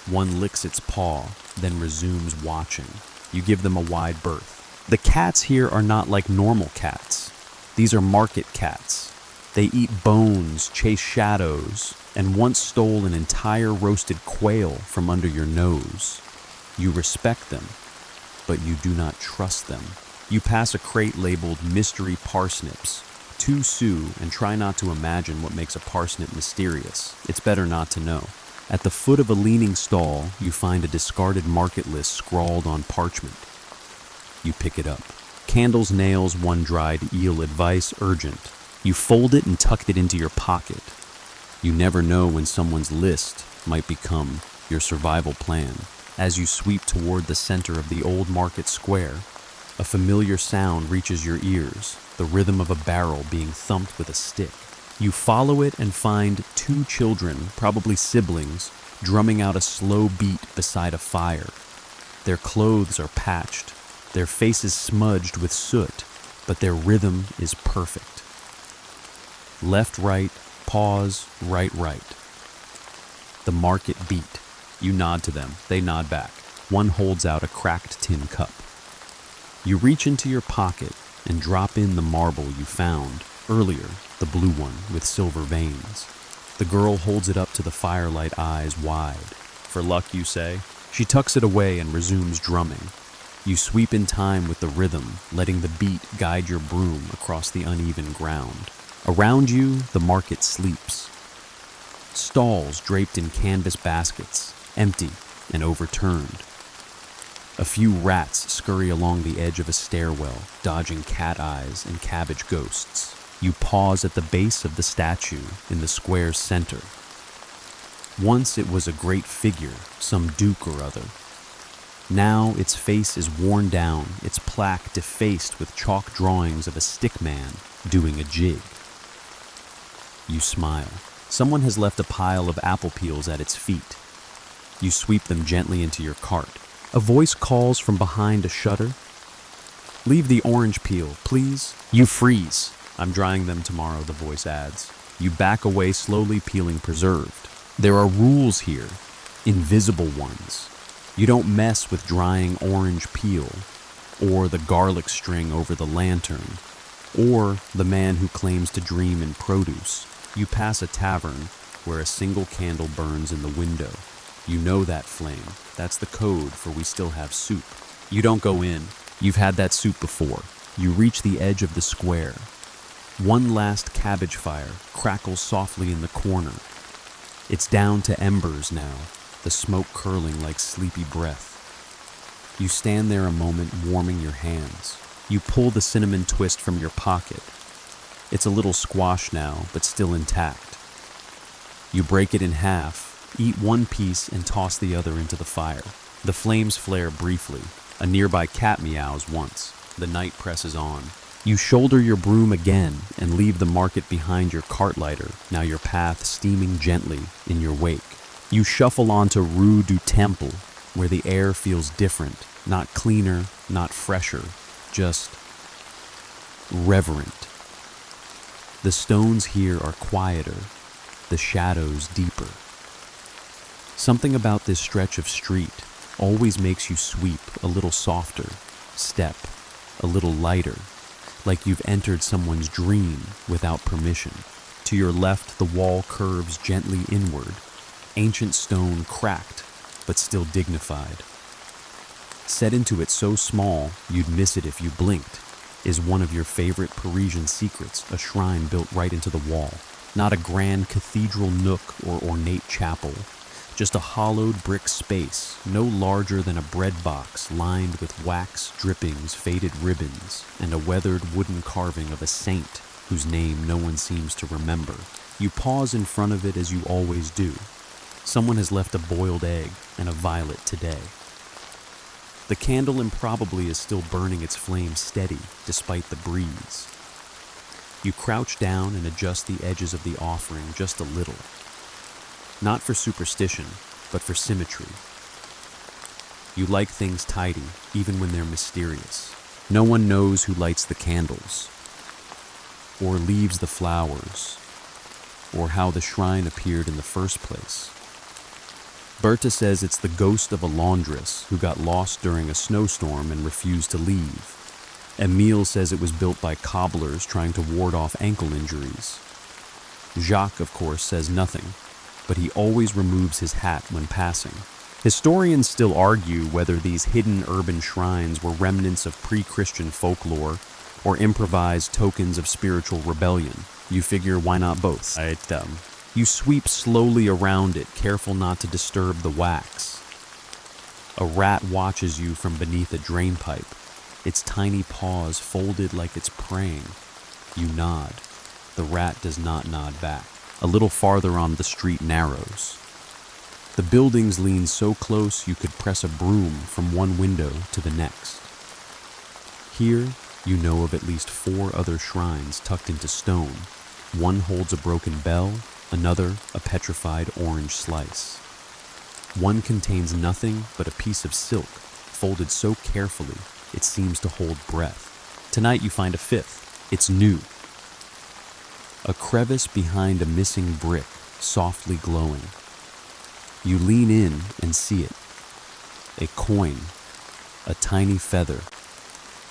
One licks its paw, then resumes watching. You give them a wide berth. The cats here are not like normal cats. These are market cats. They eat bones, chase shadows, and once stole an entire roasted quail from under your nose. You respect them, but you do not trust them. You pass a crate labeled Mystery Parsnips. 2 sous, and try not to imagine what makes a parsnip mysterious. It's better not to know. At the foot of a leaning stall, you find a discarded market list scrawled on parchment. You pick it up. Candles, nails, one dried eel, advice, urgent. You fold it and tuck it into your pocket. You never know when someone's list might become your survival plan. As you sweep toward the center of the old market square, a familiar sound reaches your ears, the rhythm of a barrel being thumped with a stick. You follow it and find two children, probably siblings, drumming out a slow beat beside a fire. Their clothes are patched, their faces smudged with soot, but their rhythm is perfect. Left, right, pause, right, right. The market beat. You nod to them, they nod back. One holds out a cracked tin cup. You reach into your pocket and drop in the marble you found earlier, the blue one with silver veins. The girl holds it up to the firelight, eyes wide. For luck, you say? She tucks it away and resumes drumming. You sweep in time with the rhythm, letting the beat guide your broom across the uneven ground. Around you, the market sleeps. Stalls draped in canvas baskets, empty and overturned. A few rats scurry along the edge of a stairwell, dodging cat eyes and cabbage ghosts. You pause at the base of the statue in the square's center. Once it was a great figure, some duke or other. Now its face is worn down, its plaque defaced with chalk drawings of a stick man doing a jig. You smile. Someone has left a pile of apple peels at its feet. You sweep them gently into your cart. A voice calls from behind a shutter. Leave the orange peel, please. You freeze. I'm drying them tomorrow, the voice adds. You back away, slowly peeling preserved. There are rules here, invisible ones. You don't mess with drying orange peel, or the garlic string over the lantern, or the man who claims to dream in produce. You pass a tavern where a single candle burns in the window. You know that flame. That's the code for we still have soup. You don't go in. You've had that soup before. You reach the edge of the square. One last cabbage fire crackles softly in the corner. It's down to embers now, the smoke curling like sleepy breath. You stand there a moment, warming your hands. You pull the cinnamon twist from your pocket. It's a little squashed now, but still intact. You break it in half, eat one piece and toss the other into the fire. The flames flare briefly. A nearby cat meows once. The night presses on. You shoulder your broom again and leave the market behind your cart lighter, now your path steaming gently in your wake. You shuffle onto Rue du Temple, where the air feels different, not cleaner, not fresher, just reverent. The stones here are quieter, the shadows deeper. Something about this stretch of street always makes you sweep a little softer, step a little lighter, like you've entered someone's dream without permission. To your left, the wall curves gently inward, ancient stone cracked, but still dignified. Set into it so small you'd miss it if you blinked, is one of your favorite Parisian secrets, a shrine built right into the wall. Not a grand cathedral nook or ornate chapel, just a hollowed brick space, no larger than a bread box lined with wax drippings, faded ribbons, and a weathered wooden carving of a saint whose name no one seems to remember. You pause in front of it as you always do. Someone has left a boiled egg and a violet today. The candle improbably is still burning its flame steady despite the breeze. You crouch down and adjust the edges of the offering just a little. Not for superstition, but for symmetry. You like things tidy, even when they're mysterious. No one knows who lights the candles, or leaves the flowers, or how the shrine appeared in the first place. Berta says it's the ghost of a laundress who got lost during a snowstorm and refused to leave. Emile says it was built by cobblers trying to ward off ankle injuries. Jacques, of course, says nothing, but he always removes his hat when passing. Historians still argue whether these hidden urban shrines were remnants of pre-Christian folklore or improvised tokens of spiritual rebellion. You figure, why not both? You sweep slowly around it, careful not to disturb the wax. A rat watches you from beneath a drain pipe, its tiny paws folded like it's praying. You nod. The rat does not nod back. A little farther on, the street narrows. The buildings lean so close you could press a broom from one window to the next. Here, you know of at least 4 other shrines tucked into stone, One holds a broken bell, another a petrified orange slice. One contains nothing but a piece of silk, folded so carefully it seems to hold breath. Tonight you find a fifth. It's new. A crevice behind a missing brick, softly glowing. You lean in and see it. A coin, a tiny feather,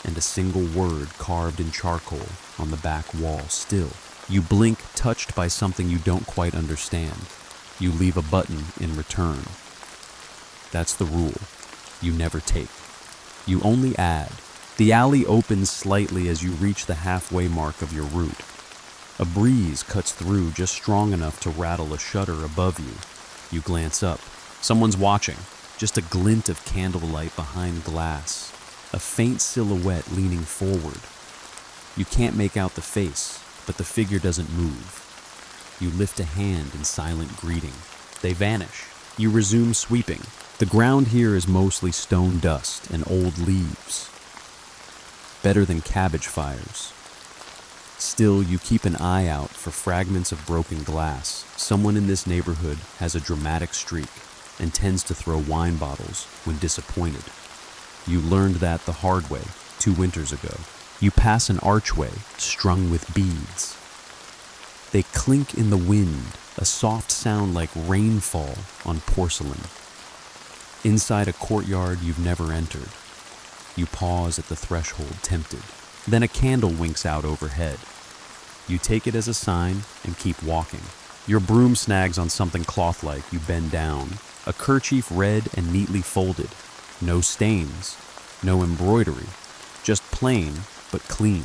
and a single word carved in charcoal on the back wall still. You blink, touched by something you don't quite understand. You leave a button in return. That's the rule. You never take. You only add. The alley opens slightly as you reach the halfway mark of your route. A breeze cuts through just strong enough to rattle a shutter above you. You glance up. Someone's watching. Just a glint of candlelight behind glass. A faint silhouette leaning forward. You can't make out the face, but the figure doesn't move. You lift a hand in silent greeting. They vanish. You resume sweeping. The ground here is mostly stone dust and old leaves. Better than cabbage fires. Still, you keep an eye out for fragments of broken glass. Someone in this neighborhood has a dramatic streak and tends to throw wine bottles when disappointed. You learned that the hard way 2 winters ago. You pass an archway strung with beads. They clink in the wind, a soft sound like rainfall on porcelain. Inside a courtyard you've never entered. You pause at the threshold, tempted. Then a candle winks out overhead. You take it as a sign and keep walking. Your broom snags on something cloth-like. You bend down. A kerchief red and neatly folded. No stains, no embroidery, just plain but clean.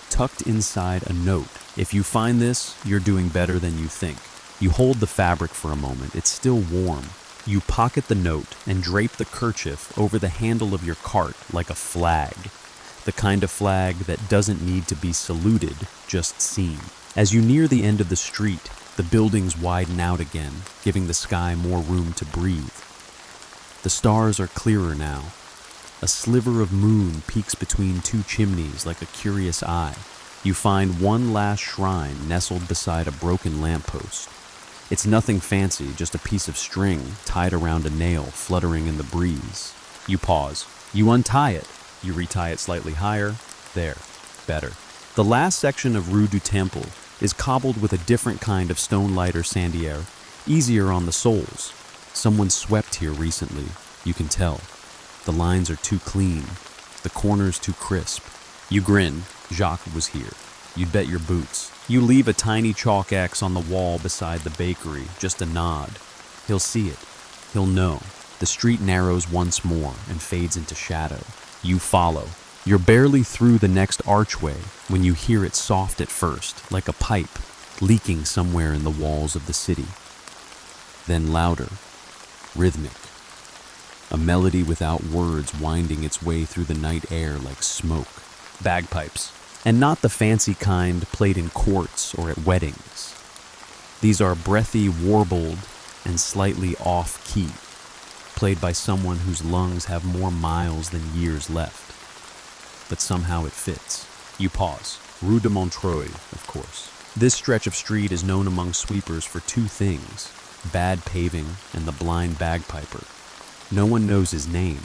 Tucked inside a note. If you find this, you're doing better than you think. You hold the fabric for a moment. It's still warm. You pocket the note and drape the kerchief over the handle of your cart like a flag. The kind of flag that doesn't need to be saluted, just seen. As you near the end of the street, the buildings widen out again, giving the sky more room to breathe. The stars are clearer now. A sliver of moon peeks between 2 chimneys like a curious eye. You find one last shrine nestled beside a broken lamppost. It's nothing fancy, just a piece of string tied around a nail fluttering in the breeze. You pause. You untie it. You retie it slightly higher. There. Better. The last section of Rue du Temple is cobbled with a different kind of stone lighter sandier, easier on the soles. Someone swept here recently, you can tell. The lines are too clean, the corners too crisp. You grin. Jacques was here. You'd bet your boots. You leave a tiny chalk X on the wall beside the bakery, just a nod. He'll see it. He'll know. The street narrows once more and fades into shadow. You follow. You're barely through the next archway when you hear it soft at first, like a pipe, leaking somewhere in the walls of the city. Then louder, rhythmic. A melody without words winding its way through the night air like smoke. Bagpipes. And not the fancy kind played in courts or at weddings. These are breathy, warbled, and slightly off-key, played by someone whose lungs have more miles than years left. But somehow it fits. You pause. Rue de Montreuil, of course. This stretch of street is known among sweepers for 2 things, bad paving and the blind bagpiper. No one knows his name.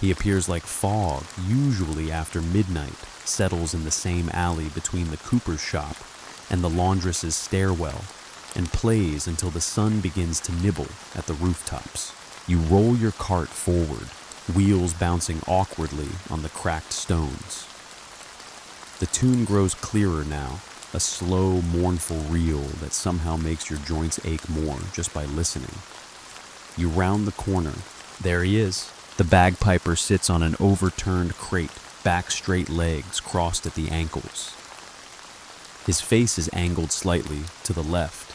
He appears like fog, usually after midnight, settles in the same alley between the cooper's shop and the laundress's stairwell, and plays until the sun begins to nibble at the rooftops. You roll your cart forward, wheels bouncing awkwardly on the cracked stones. The tune grows clearer now, a slow, mournful reel that somehow makes your joints ache more just by listening. You round the corner. There he is. The bagpiper sits on an overturned crate, back straight, legs crossed at the ankles. His face is angled slightly to the left,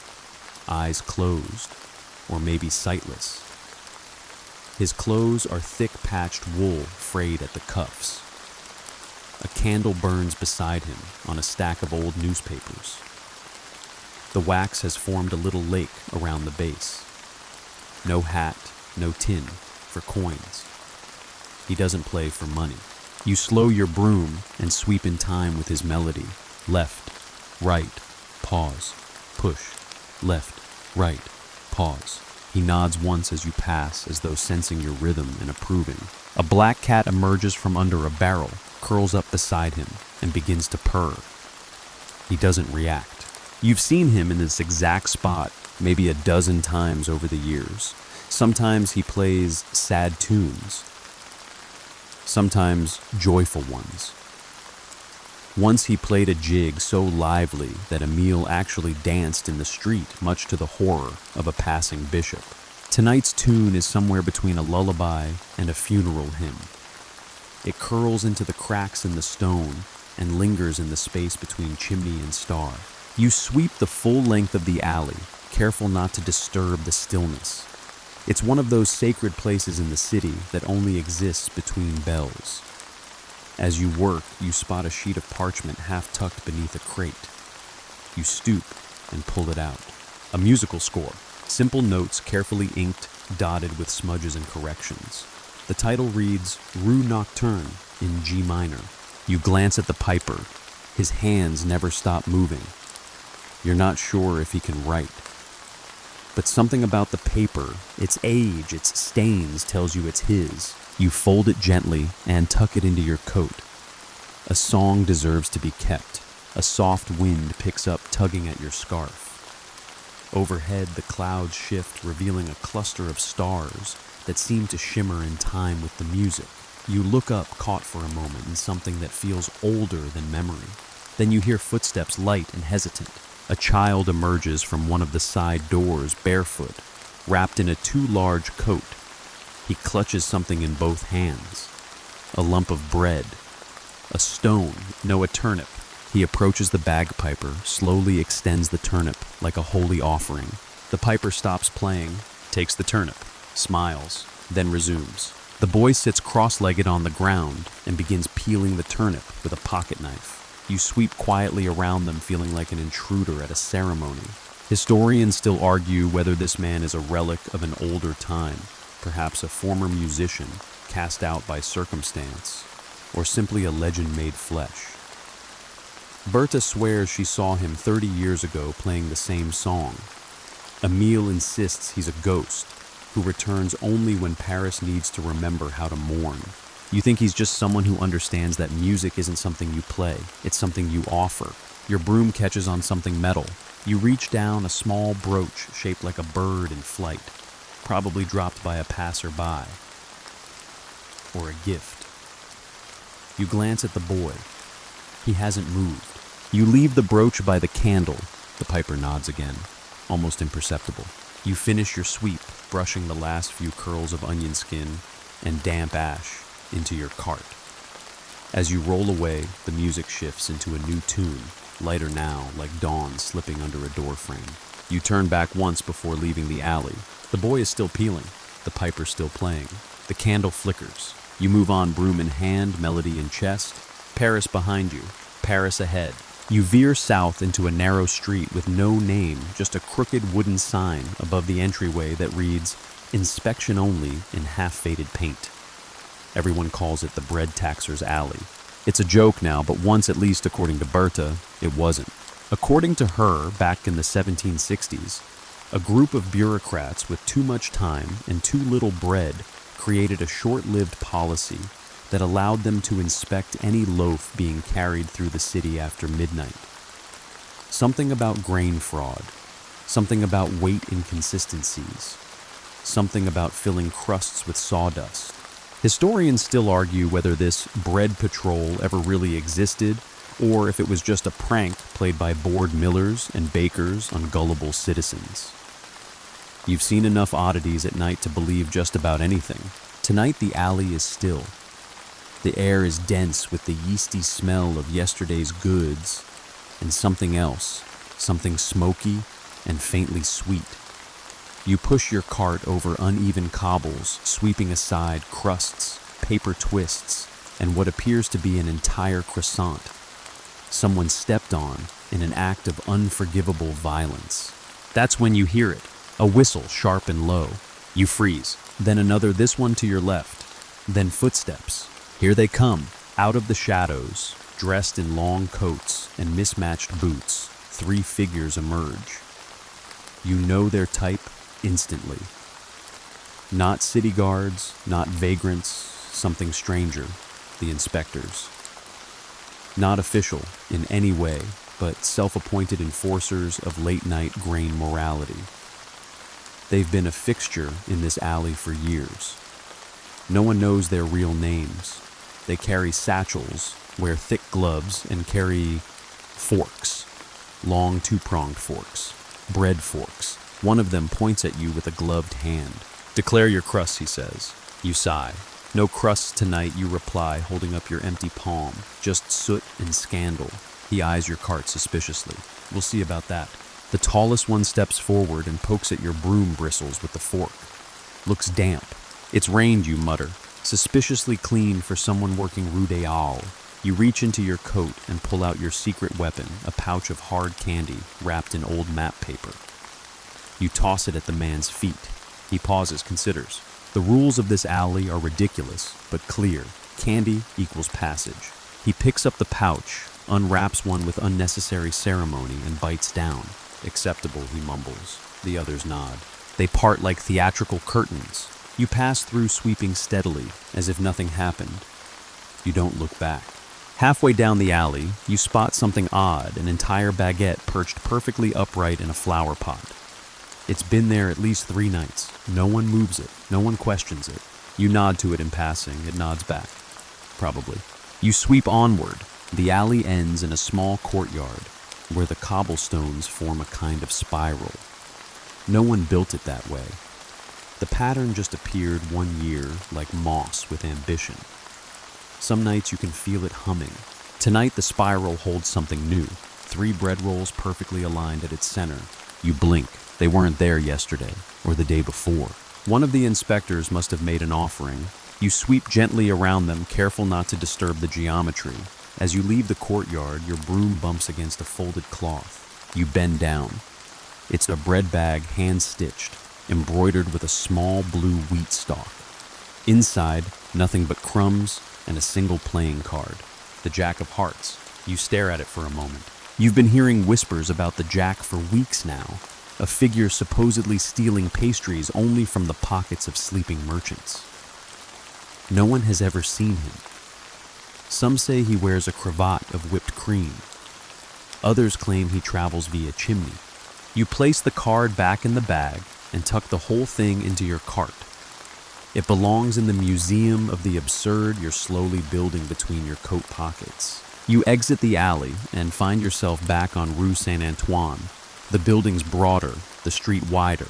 eyes closed, or maybe sightless. His clothes are thick patched wool frayed at the cuffs. A candle burns beside him on a stack of old newspapers. The wax has formed a little lake around the base. No hat, no tin for coins. He doesn't play for money. You slow your broom and sweep in time with his melody. Left, right, pause, push, left, right, pause. He nods once as you pass, as though sensing your rhythm and approving. A black cat emerges from under a barrel, curls up beside him, and begins to purr. He doesn't react. You've seen him in this exact spot maybe a dozen times over the years. Sometimes he plays sad tunes, sometimes joyful ones. Once he played a jig so lively that Emile actually danced in the street, much to the horror of a passing bishop. Tonight's tune is somewhere between a lullaby and a funeral hymn. It curls into the cracks in the stone and lingers in the space between chimney and star. You sweep the full length of the alley, careful not to disturb the stillness. It's one of those sacred places in the city that only exists between bells. As you work, you spot a sheet of parchment half tucked beneath a crate. You stoop and pull it out. A musical score, simple notes carefully inked, dotted with smudges and corrections. The title reads Rue Nocturne in G minor. You glance at the piper. His hands never stop moving. You're not sure if he can write. But something about the paper, its age, its stains, tells you it's his. You fold it gently and tuck it into your coat. A song deserves to be kept. A soft wind picks up, tugging at your scarf. Overhead, the clouds shift, revealing a cluster of stars that seem to shimmer in time with the music. You look up, caught for a moment in something that feels older than memory. Then you hear footsteps, light and hesitant. A child emerges from one of the side doors, barefoot, wrapped in a too large coat. He clutches something in both hands. A lump of bread. A stone, no, a turnip. He approaches the bagpiper, slowly extends the turnip like a holy offering. The piper stops playing, takes the turnip, smiles, then resumes. The boy sits cross-legged on the ground and begins peeling the turnip with a pocket knife. You sweep quietly around them, feeling like an intruder at a ceremony. Historians still argue whether this man is a relic of an older time, perhaps a former musician cast out by circumstance, or simply a legend made flesh. Berta swears she saw him 30 years ago playing the same song. Emile insists he's a ghost who returns only when Paris needs to remember how to mourn. You think he's just someone who understands that music isn't something you play, it's something you offer. Your broom catches on something metal. You reach down a small brooch shaped like a bird in flight, probably dropped by a passerby, or a gift. You glance at the boy. He hasn't moved. You leave the brooch by the candle. The piper nods again, almost imperceptible. You finish your sweep, brushing the last few curls of onion skin and damp ash into your cart. As you roll away, the music shifts into a new tune, lighter now, like dawn slipping under a doorframe. You turn back once before leaving the alley. The boy is still peeling, the piper still playing. The candle flickers. You move on, broom in hand, melody in chest. Paris behind you, Paris ahead. You veer south into a narrow street with no name, just a crooked wooden sign above the entryway that reads, Inspection only in half-faded paint. Everyone calls it the Bread Taxer's Alley. It's a joke now, but once, at least according to Berta, it wasn't. According to her, back in the 1760s, a group of bureaucrats with too much time and too little bread created a short-lived policy that allowed them to inspect any loaf being carried through the city after midnight. Something about grain fraud, something about weight inconsistencies, something about filling crusts with sawdust. Historians still argue whether this bread patrol ever really existed, or if it was just a prank played by bored millers and bakers on gullible citizens. You've seen enough oddities at night to believe just about anything. Tonight the alley is still. The air is dense with the yeasty smell of yesterday's goods and something else, something smoky and faintly sweet. You push your cart over uneven cobbles, sweeping aside crusts, paper twists, and what appears to be an entire croissant. Someone stepped on in an act of unforgivable violence. That's when you hear it, a whistle sharp and low. You freeze, then another, this one to your left, then footsteps. Here they come, out of the shadows, Dressed in long coats and mismatched boots, 3 figures emerge. You know their type instantly. Not city guards, not vagrants, something stranger, the inspectors. Not official in any way, but self-appointed enforcers of late-night grain morality. They've been a fixture in this alley for years. No one knows their real names. They carry satchels, wear thick gloves, and carry forks. Long 2-pronged forks. Bread forks. One of them points at you with a gloved hand. "Declare your crusts," he says. You sigh. "No crusts tonight," you reply, holding up your empty palm. "Just soot and scandal." He eyes your cart suspiciously. "We'll see about that." The tallest one steps forward and pokes at your broom bristles with the fork. Looks damp. "It's rained," you mutter. Suspiciously clean for someone working Rue des Halles. You reach into your coat and pull out your secret weapon, a pouch of hard candy wrapped in old map paper. You toss it at the man's feet. He pauses, considers. The rules of this alley are ridiculous, but clear. Candy equals passage. He picks up the pouch, unwraps one with unnecessary ceremony, and bites down. "Acceptable," he mumbles. The others nod. They part like theatrical curtains. You pass through, sweeping steadily, as if nothing happened. You don't look back. Halfway down the alley, you spot something odd, an entire baguette perched perfectly upright in a flower pot. It's been there at least 3 nights. No one moves it. No one questions it. You nod to it in passing. It nods back. Probably. You sweep onward. The alley ends in a small courtyard, where the cobblestones form a kind of spiral. No one built it that way. The pattern just appeared one year like moss with ambition. Some nights you can feel it humming. Tonight the spiral holds something new. 3 bread rolls perfectly aligned at its center. You blink. They weren't there yesterday, or the day before. One of the inspectors must have made an offering. You sweep gently around them, careful not to disturb the geometry. As you leave the courtyard, your broom bumps against a folded cloth. You bend down. It's a bread bag, hand-stitched, embroidered with a small blue wheat stalk. Inside, nothing but crumbs and a single playing card, the Jack of Hearts. You stare at it for a moment. You've been hearing whispers about the Jack for weeks now, a figure supposedly stealing pastries only from the pockets of sleeping merchants. No one has ever seen him. Some say he wears a cravat of whipped cream. Others claim he travels via chimney. You place the card back in the bag and tuck the whole thing into your cart. It belongs in the museum of the absurd you're slowly building between your coat pockets. You exit the alley and find yourself back on Rue Saint-Antoine. The building's broader, the street wider.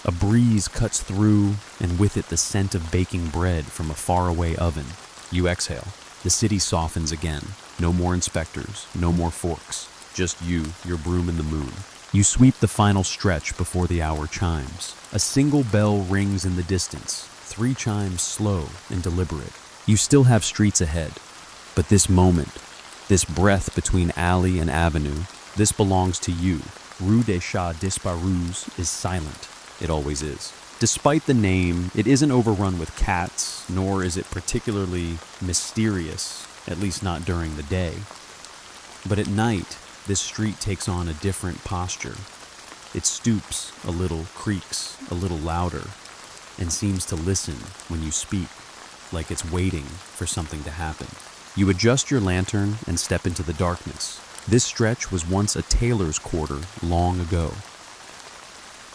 A breeze cuts through, and with it the scent of baking bread from a faraway oven. You exhale. The city softens again. No more inspectors, no more forks. Just you, your broom, and the moon. You sweep the final stretch before the hour chimes. A single bell rings in the distance, 3 chimes slow and deliberate. You still have streets ahead, but this moment, this breath between alley and avenue, this belongs to you. Rue des Chats Disparus is silent. It always is. Despite the name, it isn't overrun with cats, nor is it particularly mysterious, at least not during the day. But at night, this street takes on a different posture. It stoops a little, creaks a little louder, and seems to listen when you speak, like it's waiting for something to happen. You adjust your lantern and step into the darkness. This stretch was once a tailor's quarter long ago.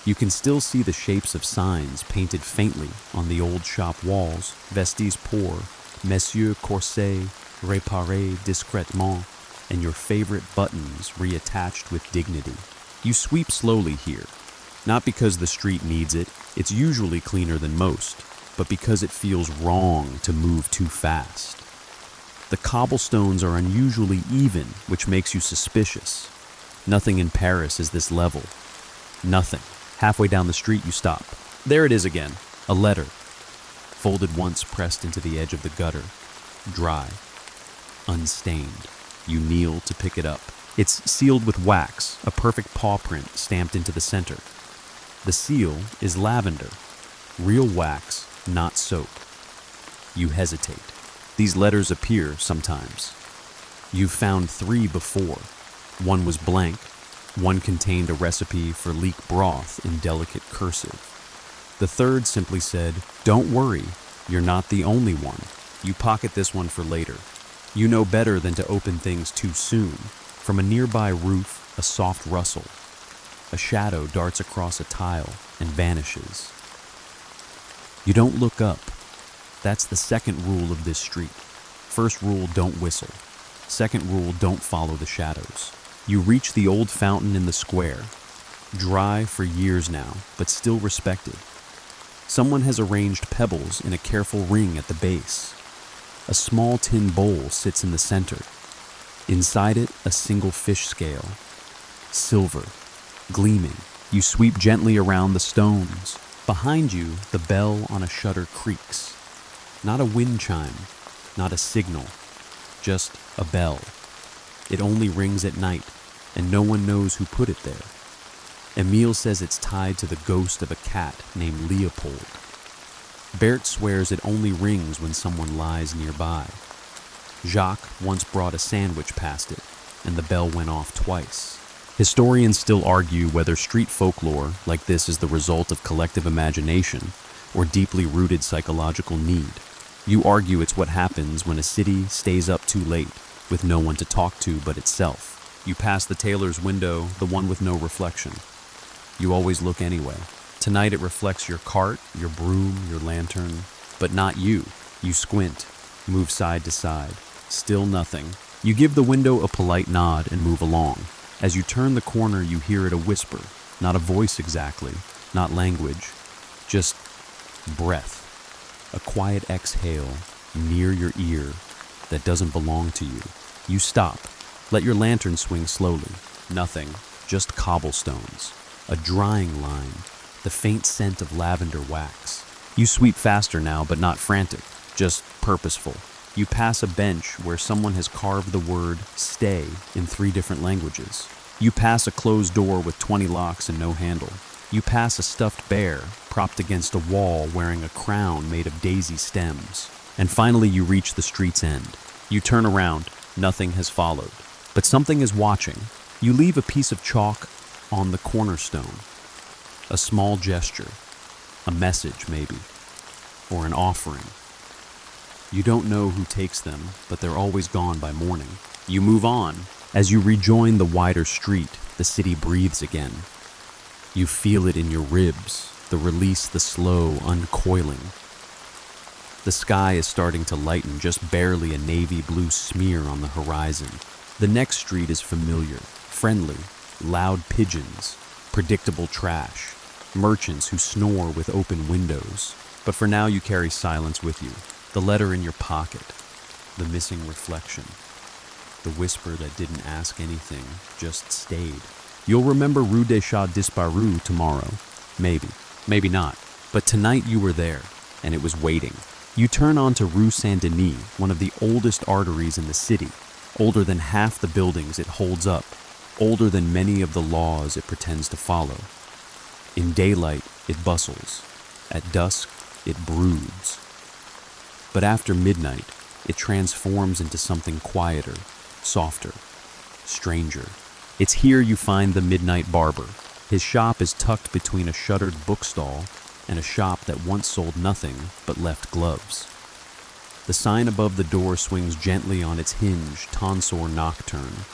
You can still see the shapes of signs painted faintly on the old shop walls. Vestes pour, Monsieur Corset, réparez discrètement, and your favorite buttons reattached with dignity. You sweep slowly here, not because the street needs it, it's usually cleaner than most, but because it feels wrong to move too fast. The cobblestones are unusually even, which makes you suspicious. Nothing in Paris is this level. Nothing. Halfway down the street, you stop. There it is again. A letter. Folded once, pressed into the edge of the gutter. Dry. Unstained. You kneel to pick it up. It's sealed with wax, a perfect paw print stamped into the center. The seal is lavender. Real wax, not soap. You hesitate. These letters appear sometimes. You've found 3 before. One was blank. One contained a recipe for leek broth in delicate cursive. The third simply said, "Don't worry, you're not the only one." You pocket this one for later. You know better than to open things too soon. From a nearby roof, a soft rustle. A shadow darts across a tile and vanishes. You don't look up. That's the second rule of this street. First rule, don't whistle. Second rule, don't follow the shadows. You reach the old fountain in the square. Dry for years now, but still respected. Someone has arranged pebbles in a careful ring at the base. A small tin bowl sits in the center. Inside it, a single fish scale. Silver, gleaming. You sweep gently around the stones. Behind you, the bell on a shutter creaks. Not a wind chime, not a signal, just a bell. It only rings at night, and no one knows who put it there. Emile says it's tied to the ghost of a cat named Leopold. Bert swears it only rings when someone lies nearby. Jacques once brought a sandwich past it, and the bell went off twice. Historians still argue whether street folklore like this is the result of collective imagination or deeply rooted psychological need. You argue it's what happens when a city stays up too late, with no one to talk to but itself. You pass the tailor's window, the one with no reflection. You always look anyway. Tonight it reflects your cart, your broom, your lantern, but not you. You squint, move side to side. Still nothing. You give the window a polite nod and move along. As you turn the corner, you hear it a whisper. Not a voice exactly, not language, just breath. A quiet exhale near your ear that doesn't belong to you. You stop. Let your lantern swing slowly. Nothing, just cobblestones. A drying line, the faint scent of lavender wax. You sweep faster now, but not frantic, just purposeful. You pass a bench where someone has carved the word stay in 3 different languages. You pass a closed door with 20 locks and no handle. You pass a stuffed bear propped against a wall wearing a crown made of daisy stems. And finally you reach the street's end. You turn around, nothing has followed. But something is watching. You leave a piece of chalk on the cornerstone. A small gesture, a message maybe, or an offering. You don't know who takes them, but they're always gone by morning. You move on. As you rejoin the wider street, the city breathes again. You feel it in your ribs, the release, the slow uncoiling. The sky is starting to lighten, just barely a navy blue smear on the horizon. The next street is familiar, friendly, loud pigeons, predictable trash, merchants who snore with open windows. But for now you carry silence with you. The letter in your pocket, the missing reflection, the whisper that didn't ask anything, just stayed. You'll remember Rue des Chats Disparus tomorrow. Maybe not. But tonight you were there, and it was waiting. You turn onto Rue Saint-Denis, one of the oldest arteries in the city, older than half the buildings it holds up, older than many of the laws it pretends to follow. In daylight, it bustles. At dusk, it broods. But after midnight, it transforms into something quieter, softer, stranger. It's here you find the midnight barber. His shop is tucked between a shuttered bookstall and a shop that once sold nothing but left gloves. The sign above the door swings gently on its hinge, tonsor nocturne.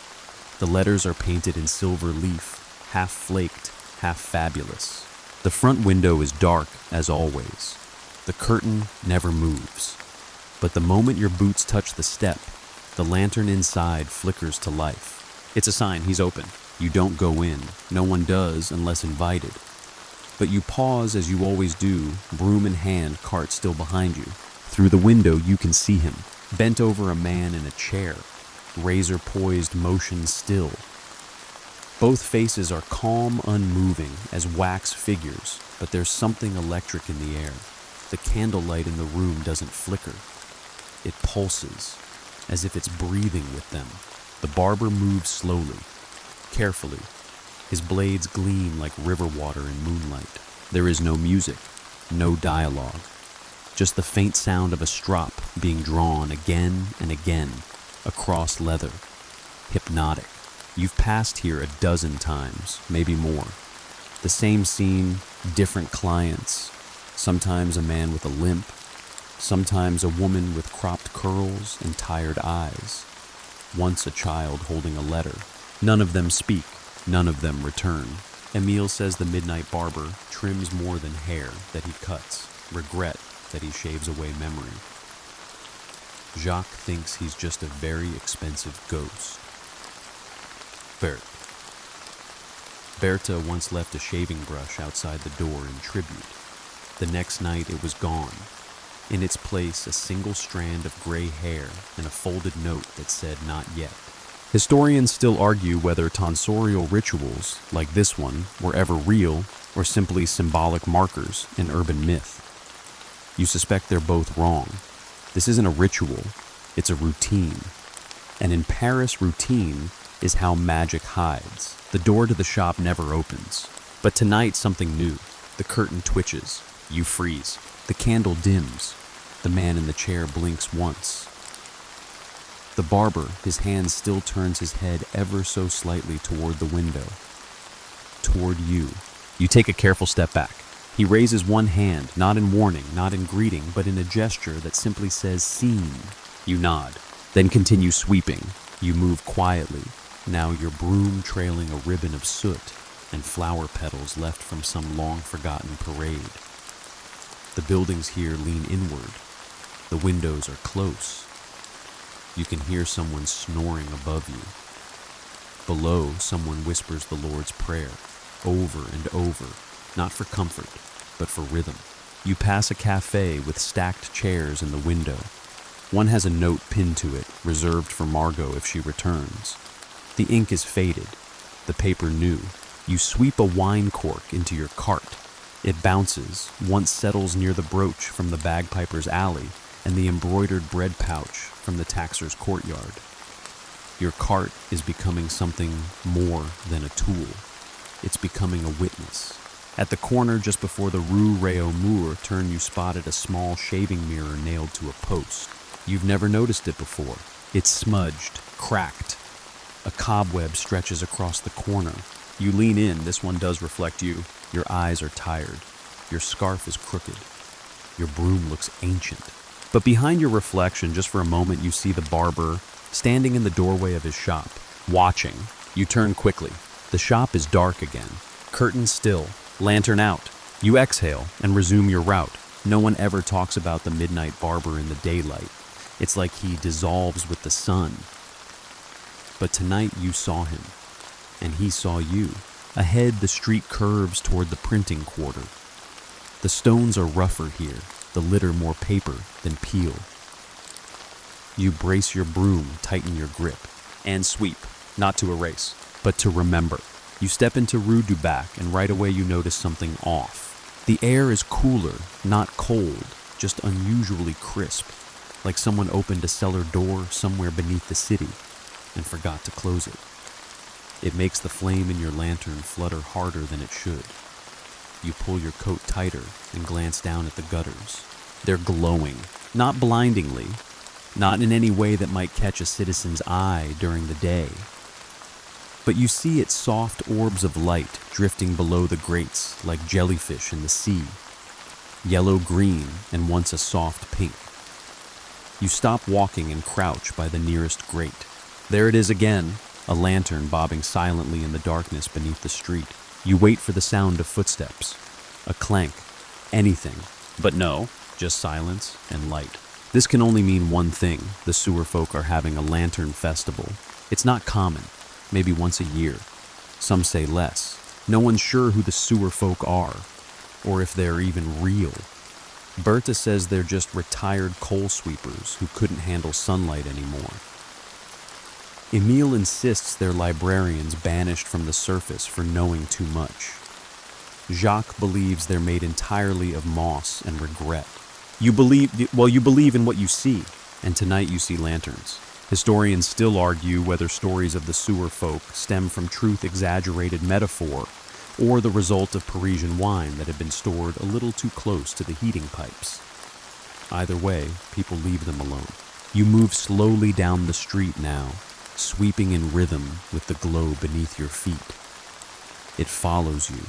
The letters are painted in silver leaf, half flaked, half fabulous. The front window is dark, as always. The curtain never moves. But the moment your boots touch the step, the lantern inside flickers to life. It's a sign he's open. You don't go in. No one does unless invited. But you pause as you always do, broom in hand, cart still behind you. Through the window you can see him, bent over a man in a chair, razor poised, motion still. Both faces are calm, unmoving, as wax figures, but there's something electric in the air. The candlelight in the room doesn't flicker. It pulses, as if it's breathing with them. The barber moves slowly, carefully. His blades gleam like river water in moonlight. There is no music, no dialogue. Just the faint sound of a strop being drawn again and again. across leather. Hypnotic. You've passed here a dozen times, maybe more. The same scene, different clients. Sometimes a man with a limp. Sometimes a woman with cropped curls and tired eyes. Once a child holding a letter. None of them speak. None of them return. Emile says the midnight barber trims more than hair that he cuts. Regret that he shaves away memory. Jacques thinks he's just a very expensive ghost. Bertha once left a shaving brush outside the door in tribute. The next night it was gone. In its place, a single strand of gray hair and a folded note that said "not yet." Historians still argue whether tonsorial rituals, like this one, were ever real or simply symbolic markers in urban myth. You suspect they're both wrong. This isn't a ritual, it's a routine. And in Paris, routine is how magic hides. The door to the shop never opens. But tonight, something new. The curtain twitches. You freeze. The candle dims. The man in the chair blinks once. The barber, his hand still turns his head ever so slightly toward the window. Toward you. You take a careful step back. He raises one hand, not in warning, not in greeting, but in a gesture that simply says, "Seen." You nod, then continue sweeping. You move quietly, now your broom trailing a ribbon of soot and flower petals left from some long-forgotten parade. The buildings here lean inward. The windows are close. You can hear someone snoring above you. Below, someone whispers the Lord's Prayer, over and over, not for comfort, but for rhythm. You pass a cafe with stacked chairs in the window. One has a note pinned to it, reserved for Margot if she returns. The ink is faded, the paper new. You sweep a wine cork into your cart. It bounces, once settles near the brooch from the bagpiper's alley and the embroidered bread pouch from the taxer's courtyard. Your cart is becoming something more than a tool. It's becoming a witness. At the corner just before the Rue Réaumur turn, you spotted a small shaving mirror nailed to a post. You've never noticed it before. It's smudged, cracked. A cobweb stretches across the corner. You lean in. This one does reflect you. Your eyes are tired. Your scarf is crooked. Your broom looks ancient. But behind your reflection, just for a moment, you see the barber standing in the doorway of his shop, watching. You turn quickly. The shop is dark again. Curtains still. Lantern out. You exhale and resume your route. No one ever talks about the midnight barber in the daylight. It's like he dissolves with the sun. But tonight you saw him, and he saw you. Ahead, the street curves toward the printing quarter. The stones are rougher here, the litter more paper than peel. You brace your broom, tighten your grip, and sweep, not to erase, but to remember. You step into Rue du Bac, and right away you notice something off. The air is cooler, not cold, just unusually crisp, like someone opened a cellar door somewhere beneath the city and forgot to close it. It makes the flame in your lantern flutter harder than it should. You pull your coat tighter and glance down at the gutters. They're glowing, not blindingly, not in any way that might catch a citizen's eye during the day. But you see its soft orbs of light drifting below the grates like jellyfish in the sea, yellow-green and once a soft pink. You stop walking and crouch by the nearest grate. There it is again, a lantern bobbing silently in the darkness beneath the street. You wait for the sound of footsteps, a clank, anything. But no, just silence and light. This can only mean one thing. The sewer folk are having a lantern festival. It's not common, maybe once a year. Some say less. No one's sure who the sewer folk are, or if they're even real. Bertha says they're just retired coal sweepers who couldn't handle sunlight anymore. Emile insists they're librarians banished from the surface for knowing too much. Jacques believes they're made entirely of moss and regret. You believe in what you see, and tonight you see lanterns. Historians still argue whether stories of the sewer folk stem from truth-exaggerated metaphor or the result of Parisian wine that had been stored a little too close to the heating pipes. Either way, people leave them alone. You move slowly down the street now, sweeping in rhythm with the glow beneath your feet. It follows you.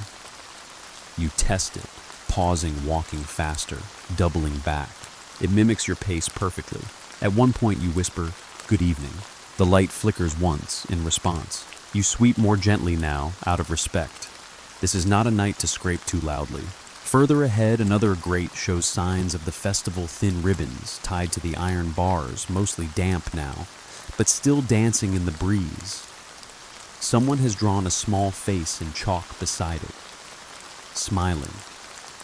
You test it, pausing, walking faster, doubling back. It mimics your pace perfectly. At one point you whisper, "Good evening." The light flickers once in response. You sweep more gently now, out of respect. This is not a night to scrape too loudly. Further ahead, another grate shows signs of the festival thin ribbons tied to the iron bars, mostly damp now, but still dancing in the breeze. Someone has drawn a small face in chalk beside it, smiling,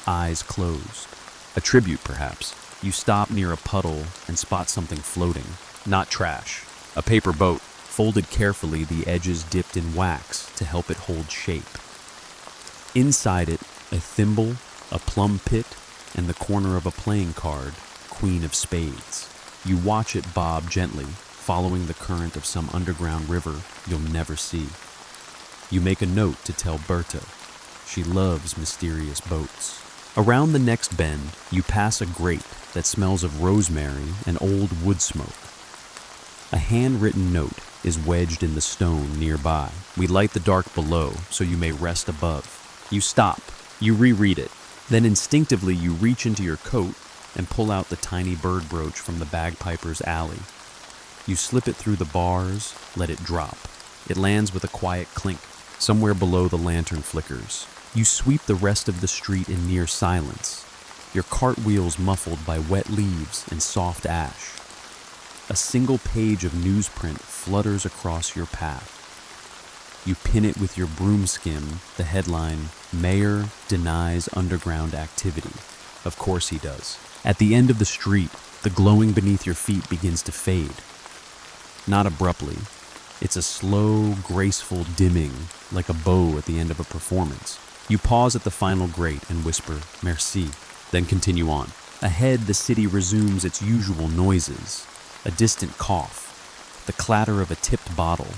eyes closed. A tribute, perhaps. You stop near a puddle and spot something floating. Not trash. A paper boat, folded carefully, the edges dipped in wax to help it hold shape. Inside it, a thimble, a plum pit, and the corner of a playing card, Queen of Spades. You watch it bob gently, following the current of some underground river you'll never see. You make a note to tell Berta. She loves mysterious boats. Around the next bend, you pass a grate that smells of rosemary and old wood smoke. A handwritten note is wedged in the stone nearby. We light the dark below so you may rest above. You stop. You reread it. Then instinctively you reach into your coat and pull out the tiny bird brooch from the bagpiper's alley. You slip it through the bars, let it drop. It lands with a quiet clink. Somewhere below the lantern flickers. You sweep the rest of the street in near silence, your cartwheels muffled by wet leaves and soft ash. A single page of newsprint flutters across your path. You pin it with your broom skim, the headline, "Mayor Denies Underground Activity." Of course he does. At the end of the street, the glowing beneath your feet begins to fade. Not abruptly. It's a slow, graceful dimming, like a bow at the end of a performance. You pause at the final grate and whisper, "Merci," then continue on. Ahead, the city resumes its usual noises. A distant cough, the clatter of a tipped bottle,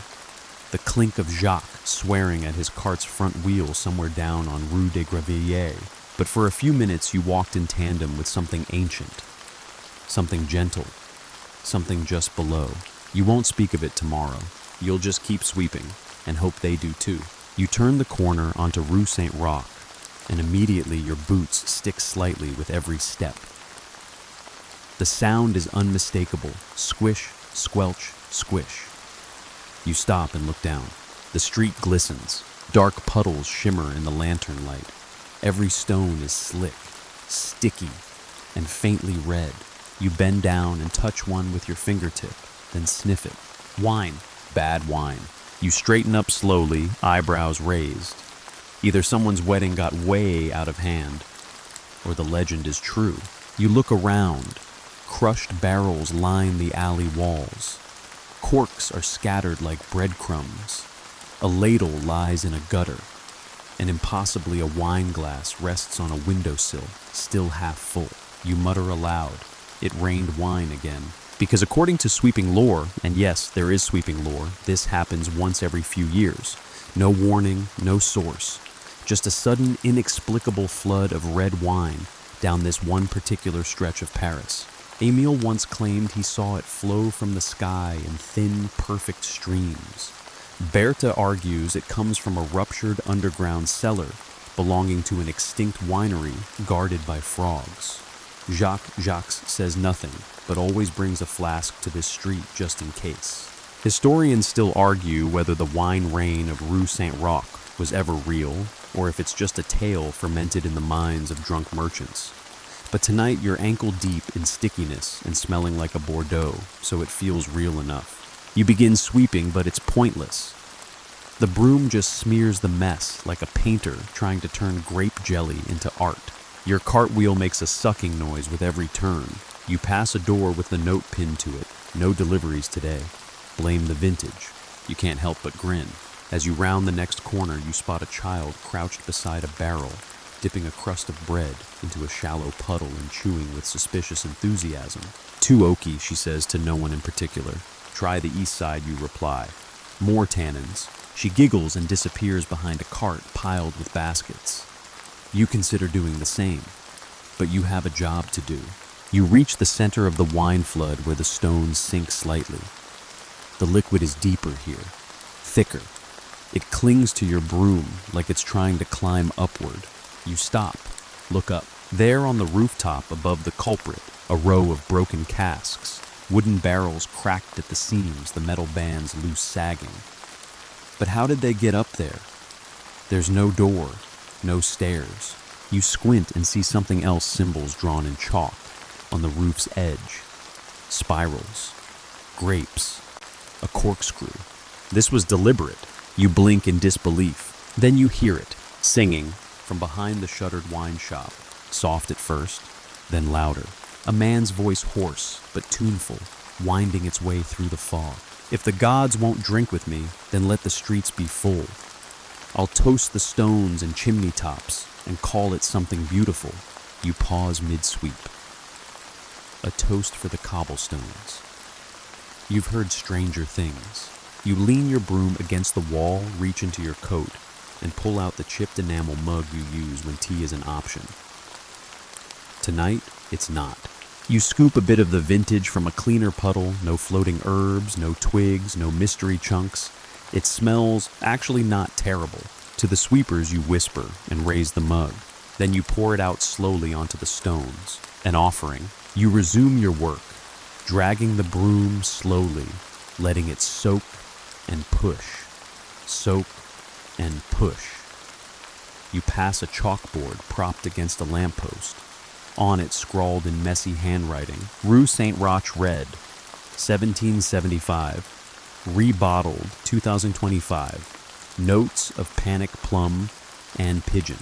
the clink of Jacques swearing at his cart's front wheel somewhere down on Rue des Gravilliers. But for a few minutes you walked in tandem with something ancient, something gentle, something just below. You won't speak of it tomorrow. You'll just keep sweeping and hope they do too. You turn the corner onto Rue Saint-Roch, and immediately your boots stick slightly with every step. The sound is unmistakable. Squish, squelch, squish. You stop and look down. The street glistens. Dark puddles shimmer in the lantern light. Every stone is slick, sticky, and faintly red. You bend down and touch one with your fingertip, then sniff it. Wine. Bad wine. You straighten up slowly, eyebrows raised. Either someone's wedding got way out of hand, or the legend is true. You look around. Crushed barrels line the alley walls. Corks are scattered like breadcrumbs. A ladle lies in a gutter, and impossibly a wine glass rests on a windowsill, still half full. You mutter aloud. It rained wine again. Because according to sweeping lore, and yes, there is sweeping lore, this happens once every few years. No warning, no source. Just a sudden, inexplicable flood of red wine down this one particular stretch of Paris. Emile once claimed he saw it flow from the sky in thin, perfect streams. Bertha argues it comes from a ruptured underground cellar belonging to an extinct winery guarded by frogs. Jacques says nothing, but always brings a flask to this street just in case. Historians still argue whether the wine rain of Rue Saint-Roch was ever real, or if it's just a tale fermented in the minds of drunk merchants. But tonight you're ankle deep in stickiness and smelling like a Bordeaux, so it feels real enough. You begin sweeping, but it's pointless. The broom just smears the mess like a painter trying to turn grape jelly into art. Your cartwheel makes a sucking noise with every turn. You pass a door with the note pinned to it. No deliveries today. Blame the vintage. You can't help but grin. As you round the next corner, you spot a child crouched beside a barrel, dipping a crust of bread into a shallow puddle and chewing with suspicious enthusiasm. "Too oaky," she says to no one in particular. "Try the east side," you reply. More tannins. She giggles and disappears behind a cart piled with baskets. You consider doing the same, but you have a job to do. You reach the center of the wine flood where the stones sink slightly. The liquid is deeper here, thicker. It clings to your broom like it's trying to climb upward. You stop, look up. There on the rooftop above the culprit, a row of broken casks, wooden barrels cracked at the seams, the metal bands loose sagging. But how did they get up there? There's no door, no stairs. You squint and see something else, symbols drawn in chalk on the roof's edge. Spirals, grapes, a corkscrew. This was deliberate. You blink in disbelief. Then you hear it, singing from behind the shuttered wine shop, soft at first, then louder. A man's voice, hoarse but tuneful, winding its way through the fog. If the gods won't drink with me, then let the streets be full. I'll toast the stones and chimney tops and call it something beautiful. You pause mid-sweep. A toast for the cobblestones. You've heard stranger things. You lean your broom against the wall, reach into your coat, and pull out the chipped enamel mug you use when tea is an option. Tonight, it's not. You scoop a bit of the vintage from a cleaner puddle, no floating herbs, no twigs, no mystery chunks. It smells actually not terrible. To the sweepers you whisper and raise the mug. Then you pour it out slowly onto the stones, an offering. You resume your work, dragging the broom slowly, letting it soak and push, soak and push. You pass a chalkboard propped against a lamppost. On it, scrawled in messy handwriting, Rue St. Roch Red, 1775, rebottled 2025, notes of panic plum and pigeon.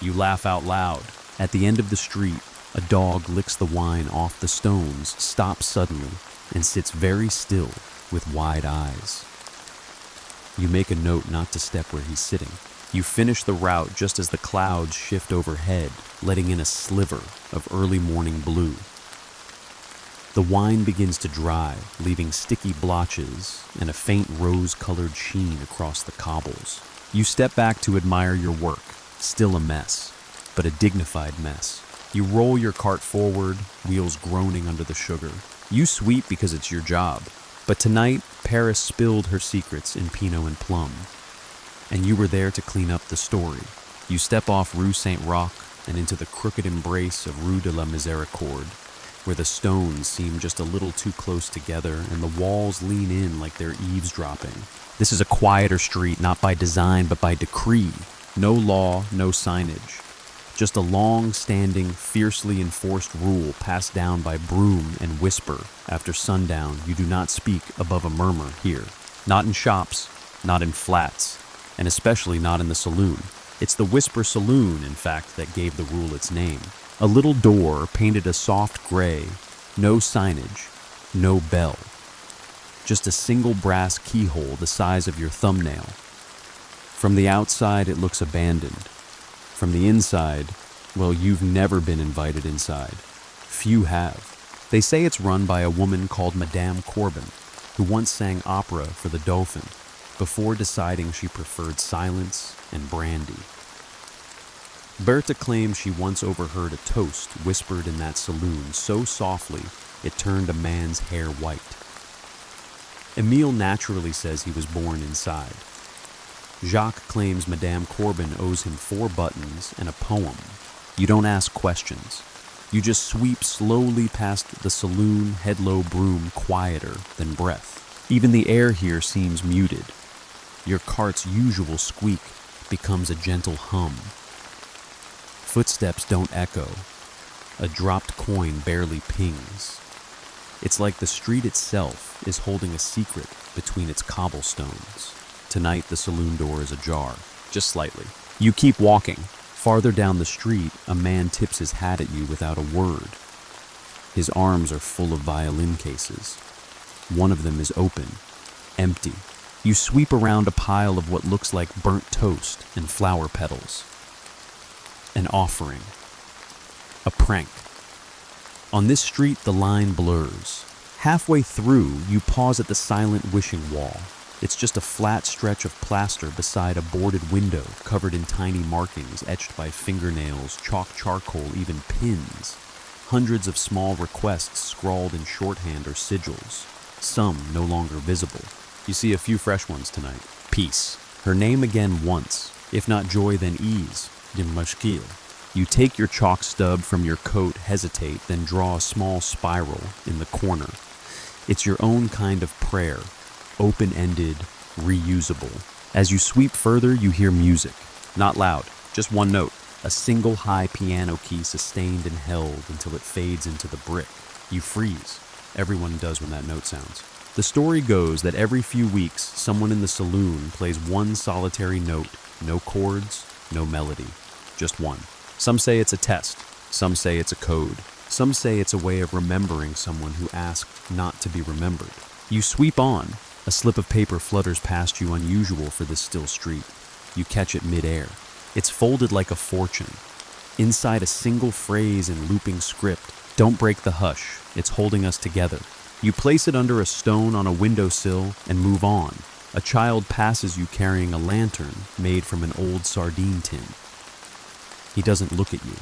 You laugh out loud. At the end of the street, a dog licks the wine off the stones, stops suddenly, and sits very still with wide eyes. You make a note not to step where he's sitting. You finish the route just as the clouds shift overhead, letting in a sliver of early morning blue. The wine begins to dry, leaving sticky blotches and a faint rose-colored sheen across the cobbles. You step back to admire your work, still a mess, but a dignified mess. You roll your cart forward, wheels groaning under the sugar. You sweep because it's your job. But tonight, Paris spilled her secrets in Pinot and plum. And you were there to clean up the story. You step off Rue St. Roch and into the crooked embrace of Rue de la Miséricorde, where the stones seem just a little too close together and the walls lean in like they're eavesdropping. This is a quieter street, not by design but by decree. No law, no signage. Just a long-standing, fiercely enforced rule passed down by broom and whisper. After sundown, you do not speak above a murmur here. Not in shops, not in flats, and especially not in the saloon. It's the Whisper Saloon, in fact, that gave the rule its name. A little door painted a soft gray, no signage, no bell. Just a single brass keyhole the size of your thumbnail. From the outside, it looks abandoned. From the inside, well, you've never been invited inside. Few have. They say it's run by a woman called Madame Corbin, who once sang opera for the Dauphin, before deciding she preferred silence and brandy. Bertha claims she once overheard a toast whispered in that saloon so softly it turned a man's hair white. Emile naturally says he was born inside. Jacques claims Madame Corbin owes him 4 buttons and a poem. You don't ask questions. You just sweep slowly past the saloon head-low broom, quieter than breath. Even the air here seems muted. Your cart's usual squeak becomes a gentle hum. Footsteps don't echo. A dropped coin barely pings. It's like the street itself is holding a secret between its cobblestones. Tonight, the saloon door is ajar, just slightly. You keep walking. Farther down the street, a man tips his hat at you without a word. His arms are full of violin cases. One of them is open, empty. You sweep around a pile of what looks like burnt toast and flower petals. An offering. A prank. On this street, the line blurs. Halfway through, you pause at the silent wishing wall. It's just a flat stretch of plaster beside a boarded window covered in tiny markings etched by fingernails, chalk charcoal, even pins. hundreds of small requests scrawled in shorthand or sigils, some no longer visible. You see a few fresh ones tonight. Peace. Her name again once. If not joy, then ease. Dimashkil. You take your chalk stub from your coat, hesitate, then draw a small spiral in the corner. It's your own kind of prayer, open-ended, reusable. As you sweep further, you hear music. Not loud, just one note. A single high piano key sustained and held until it fades into the brick. You freeze. Everyone does when that note sounds. The story goes that every few weeks, someone in the saloon plays one solitary note, no chords, no melody, just one. Some say it's a test. Some say it's a code. Some say it's a way of remembering someone who asked not to be remembered. You sweep on. A slip of paper flutters past you, unusual for this still street. You catch it midair. It's folded like a fortune. Inside a single phrase in looping script, "Don't break the hush, it's holding us together." You place it under a stone on a windowsill and move on. A child passes you carrying a lantern made from an old sardine tin. He doesn't look at you,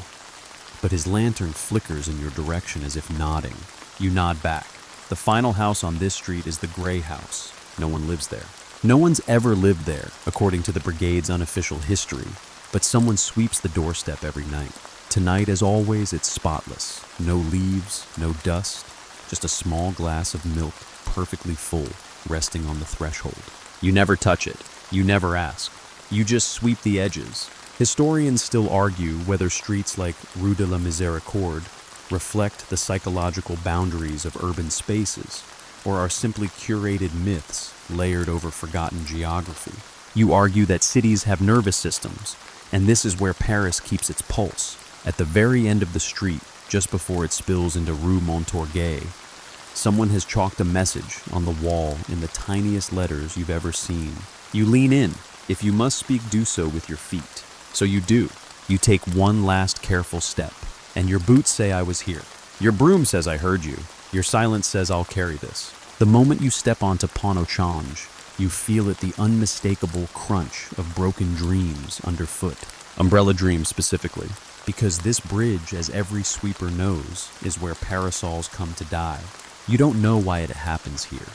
but his lantern flickers in your direction as if nodding. You nod back. The final house on this street is the Gray House. No one lives there. No one's ever lived there, according to the brigade's unofficial history, but someone sweeps the doorstep every night. Tonight, as always, it's spotless. No leaves, no dust, just a small glass of milk, perfectly full, resting on the threshold. You never touch it. You never ask. You just sweep the edges. Historians still argue whether streets like Rue de la Miséricorde reflect the psychological boundaries of urban spaces, or are simply curated myths layered over forgotten geography. You argue that cities have nervous systems, and this is where Paris keeps its pulse. At the very end of the street, just before it spills into Rue Montorgueil, someone has chalked a message on the wall in the tiniest letters you've ever seen. You lean in. If you must speak, do so with your feet. So you do. You take one last careful step, and your boots say, "I was here." Your broom says, "I heard you." Your silence says, "I'll carry this." The moment you step onto Pont au Change, you feel it, the unmistakable crunch of broken dreams underfoot. Umbrella dreams specifically, because this bridge, as every sweeper knows, is where parasols come to die. You don't know why it happens here.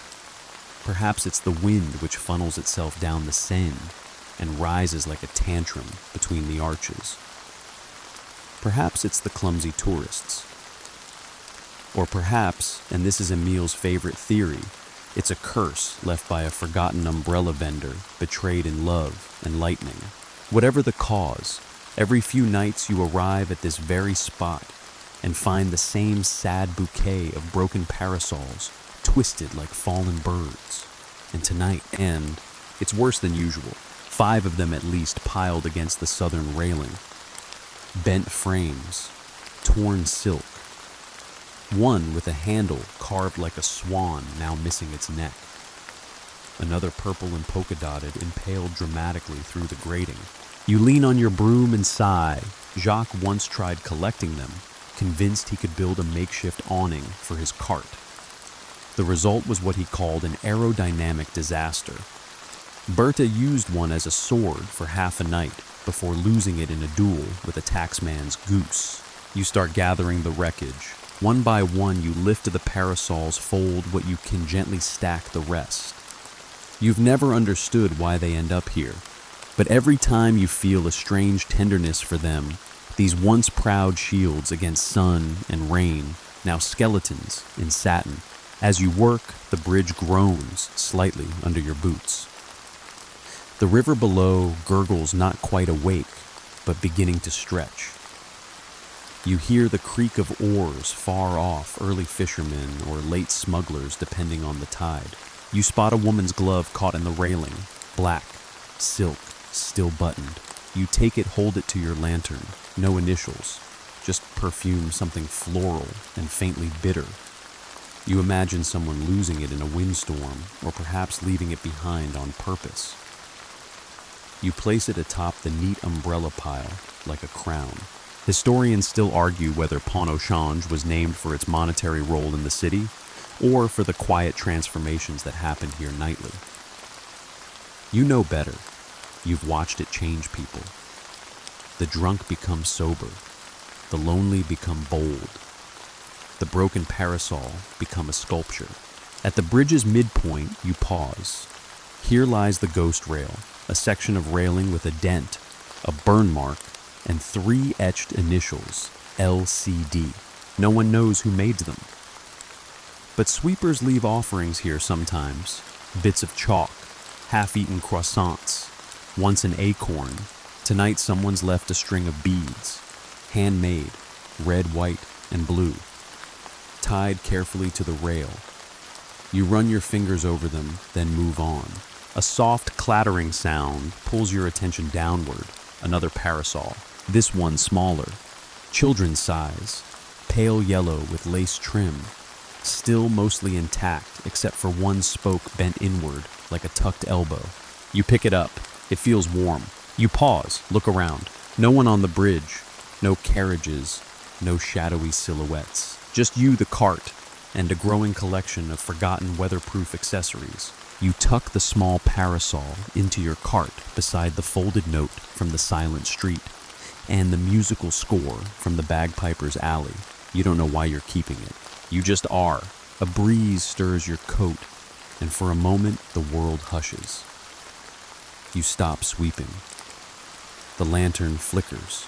Perhaps it's the wind which funnels itself down the Seine and rises like a tantrum between the arches. Perhaps it's the clumsy tourists. Or perhaps, and this is Emile's favorite theory, it's a curse left by a forgotten umbrella vendor betrayed in love and lightning. Whatever the cause, every few nights you arrive at this very spot and find the same sad bouquet of broken parasols twisted like fallen birds. And tonight, it's worse than usual. 5 of them at least piled against the southern railing. Bent frames, torn silk. One with a handle carved like a swan, now missing its neck. Another purple and polka-dotted, impaled dramatically through the grating. You lean on your broom and sigh. Jacques once tried collecting them, convinced he could build a makeshift awning for his cart. The result was what he called an aerodynamic disaster. Bertha used one as a sword for half a night before losing it in a duel with a taxman's goose. You start gathering the wreckage. One by one, you lift the parasols, fold what you can, gently stack the rest. You've never understood why they end up here, but every time you feel a strange tenderness for them, these once proud shields against sun and rain, now skeletons in satin. As you work, the bridge groans slightly under your boots. The river below gurgles, not quite awake, but beginning to stretch. You hear the creak of oars far off, early fishermen or late smugglers depending on the tide. You spot a woman's glove caught in the railing, black, silk, still buttoned. You take it, hold it to your lantern. No initials, just perfume, something floral and faintly bitter. You imagine someone losing it in a windstorm, or perhaps leaving it behind on purpose. You place it atop the neat umbrella pile, like a crown. Historians still argue whether Pont au Change was named for its monetary role in the city, or for the quiet transformations that happened here nightly. You know better. You've watched it change people. The drunk become sober. The lonely become bold. the broken parasol become a sculpture. At the bridge's midpoint, you pause. Here lies the ghost rail, a section of railing with a dent, a burn mark, and 3 etched initials, LCD. No one knows who made them. But sweepers leave offerings here sometimes. Bits of chalk, half-eaten croissants, once an acorn. Tonight someone's left a string of beads, handmade, red, white, and blue, tied carefully to the rail. You run your fingers over them, then move on. A soft clattering sound pulls your attention downward. Another parasol, this one smaller, children's size, pale yellow with lace trim, still mostly intact except for one spoke bent inward like a tucked elbow. You pick it up. It feels warm. You pause, look around. No one on the bridge, no carriages, no shadowy silhouettes. Just you, the cart, and a growing collection of forgotten weatherproof accessories. You tuck the small parasol into your cart beside the folded note from the silent street and the musical score from the bagpiper's alley. You don't know why you're keeping it. You just are. A breeze stirs your coat, and for a moment the world hushes. You stop sweeping. The lantern flickers.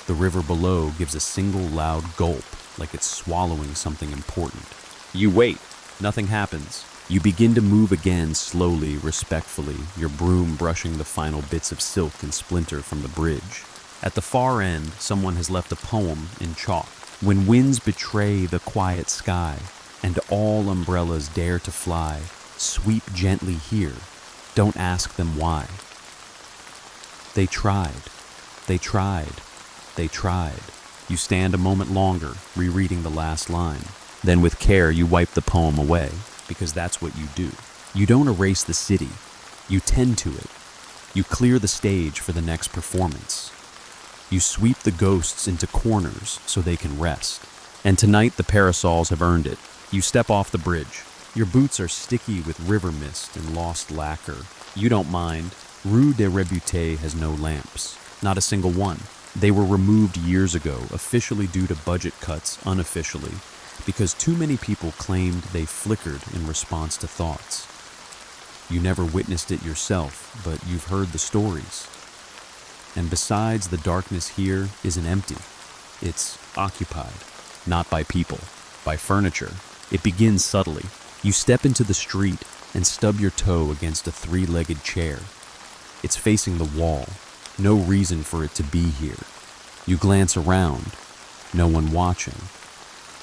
The river below gives a single loud gulp, like it's swallowing something important. You wait. Nothing happens. You begin to move again slowly, respectfully, your broom brushing the final bits of silk and splinter from the bridge. At the far end, someone has left a poem in chalk. When winds betray the quiet sky, and all umbrellas dare to fly, sweep gently here. Don't ask them why. They tried. They tried. They tried. You stand a moment longer, rereading the last line. Then with care, you wipe the poem away, because that's what you do. You don't erase the city. You tend to it. You clear the stage for the next performance. You sweep the ghosts into corners so they can rest. And tonight, the parasols have earned it. You step off the bridge. Your boots are sticky with river mist and lost lacquer. You don't mind. Rue des Rebutes has no lamps. Not a single one. They were removed years ago, officially due to budget cuts, unofficially, because too many people claimed they flickered in response to thoughts. You never witnessed it yourself, but you've heard the stories. And besides, the darkness here isn't empty. It's occupied, not by people, by furniture. It begins subtly. You step into the street and stub your toe against a 3-legged chair. It's facing the wall. No reason for it to be here. You glance around. No one watching.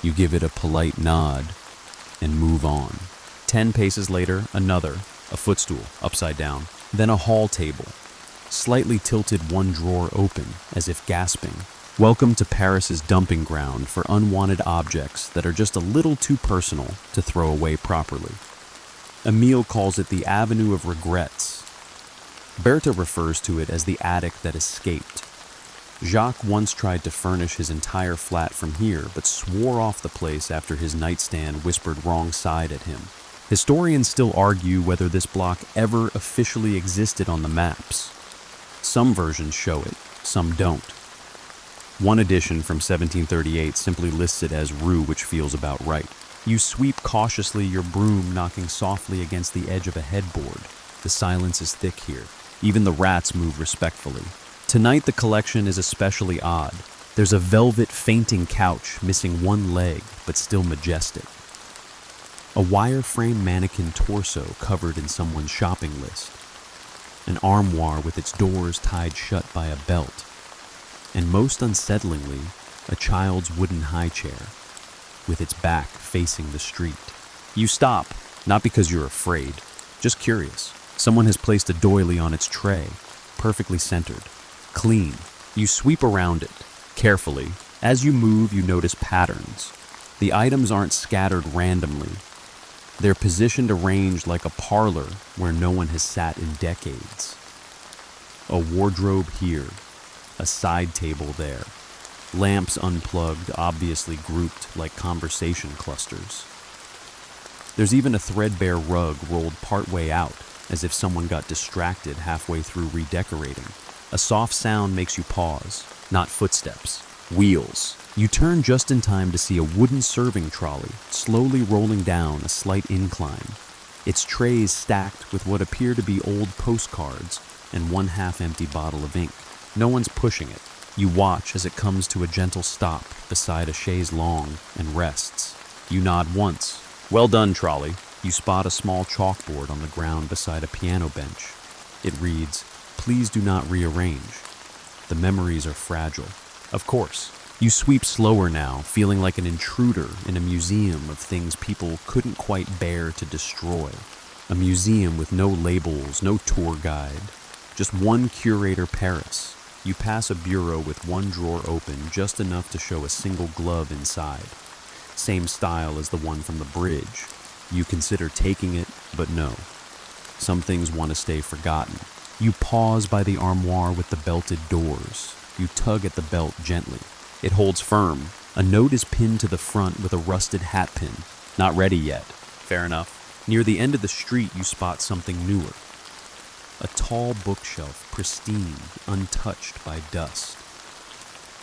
You give it a polite nod and move on. 10 paces later, another, a footstool, upside down. Then a hall table, slightly tilted, one drawer open, as if gasping. Welcome to Paris's dumping ground for unwanted objects that are just a little too personal to throw away properly. Emile calls it the Avenue of Regrets. Bertha refers to it as the attic that escaped. Jacques once tried to furnish his entire flat from here, but swore off the place after his nightstand whispered wrong side at him. Historians still argue whether this block ever officially existed on the maps. Some versions show it, some don't. One edition from 1738 simply lists it as Rue, which feels about right. You sweep cautiously, your broom knocking softly against the edge of a headboard. The silence is thick here. Even the rats move respectfully. Tonight the collection is especially odd. There's a velvet fainting couch missing one leg, but still majestic. A wireframe mannequin torso covered in someone's shopping list. An armoire with its doors tied shut by a belt. And most unsettlingly, a child's wooden high chair, with its back facing the street. You stop, not because you're afraid, just curious. Someone has placed a doily on its tray, perfectly centered, clean. You sweep around it, carefully. As you move, you notice patterns. The items aren't scattered randomly. They're positioned arranged like a parlor where no one has sat in decades. A wardrobe here, a side table there. Lamps unplugged, obviously grouped like conversation clusters. There's even a threadbare rug rolled partway out, as if someone got distracted halfway through redecorating. A soft sound makes you pause, not footsteps, Wheels. You turn just in time to see a wooden serving trolley slowly rolling down a slight incline. Its trays stacked with what appear to be old postcards and one half-empty bottle of ink. No one's pushing it. You watch as it comes to a gentle stop beside a chaise longue and rests. You nod once. Well done, trolley. You spot a small chalkboard on the ground beside a piano bench. It reads, "Please do not rearrange. The memories are fragile." Of course. You sweep slower now, feeling like an intruder in a museum of things people couldn't quite bear to destroy. A museum with no labels, no tour guide, just one curator Paris. You pass a bureau with one drawer open, just enough to show a single glove inside. Same style as the one from the bridge. You consider taking it, but no. Some things want to stay forgotten. You pause by the armoire with the belted doors. You tug at the belt gently. It holds firm. A note is pinned to the front with a rusted hat pin. Not ready yet. Fair enough. Near the end of the street, you spot something newer. A tall bookshelf, pristine, untouched by dust.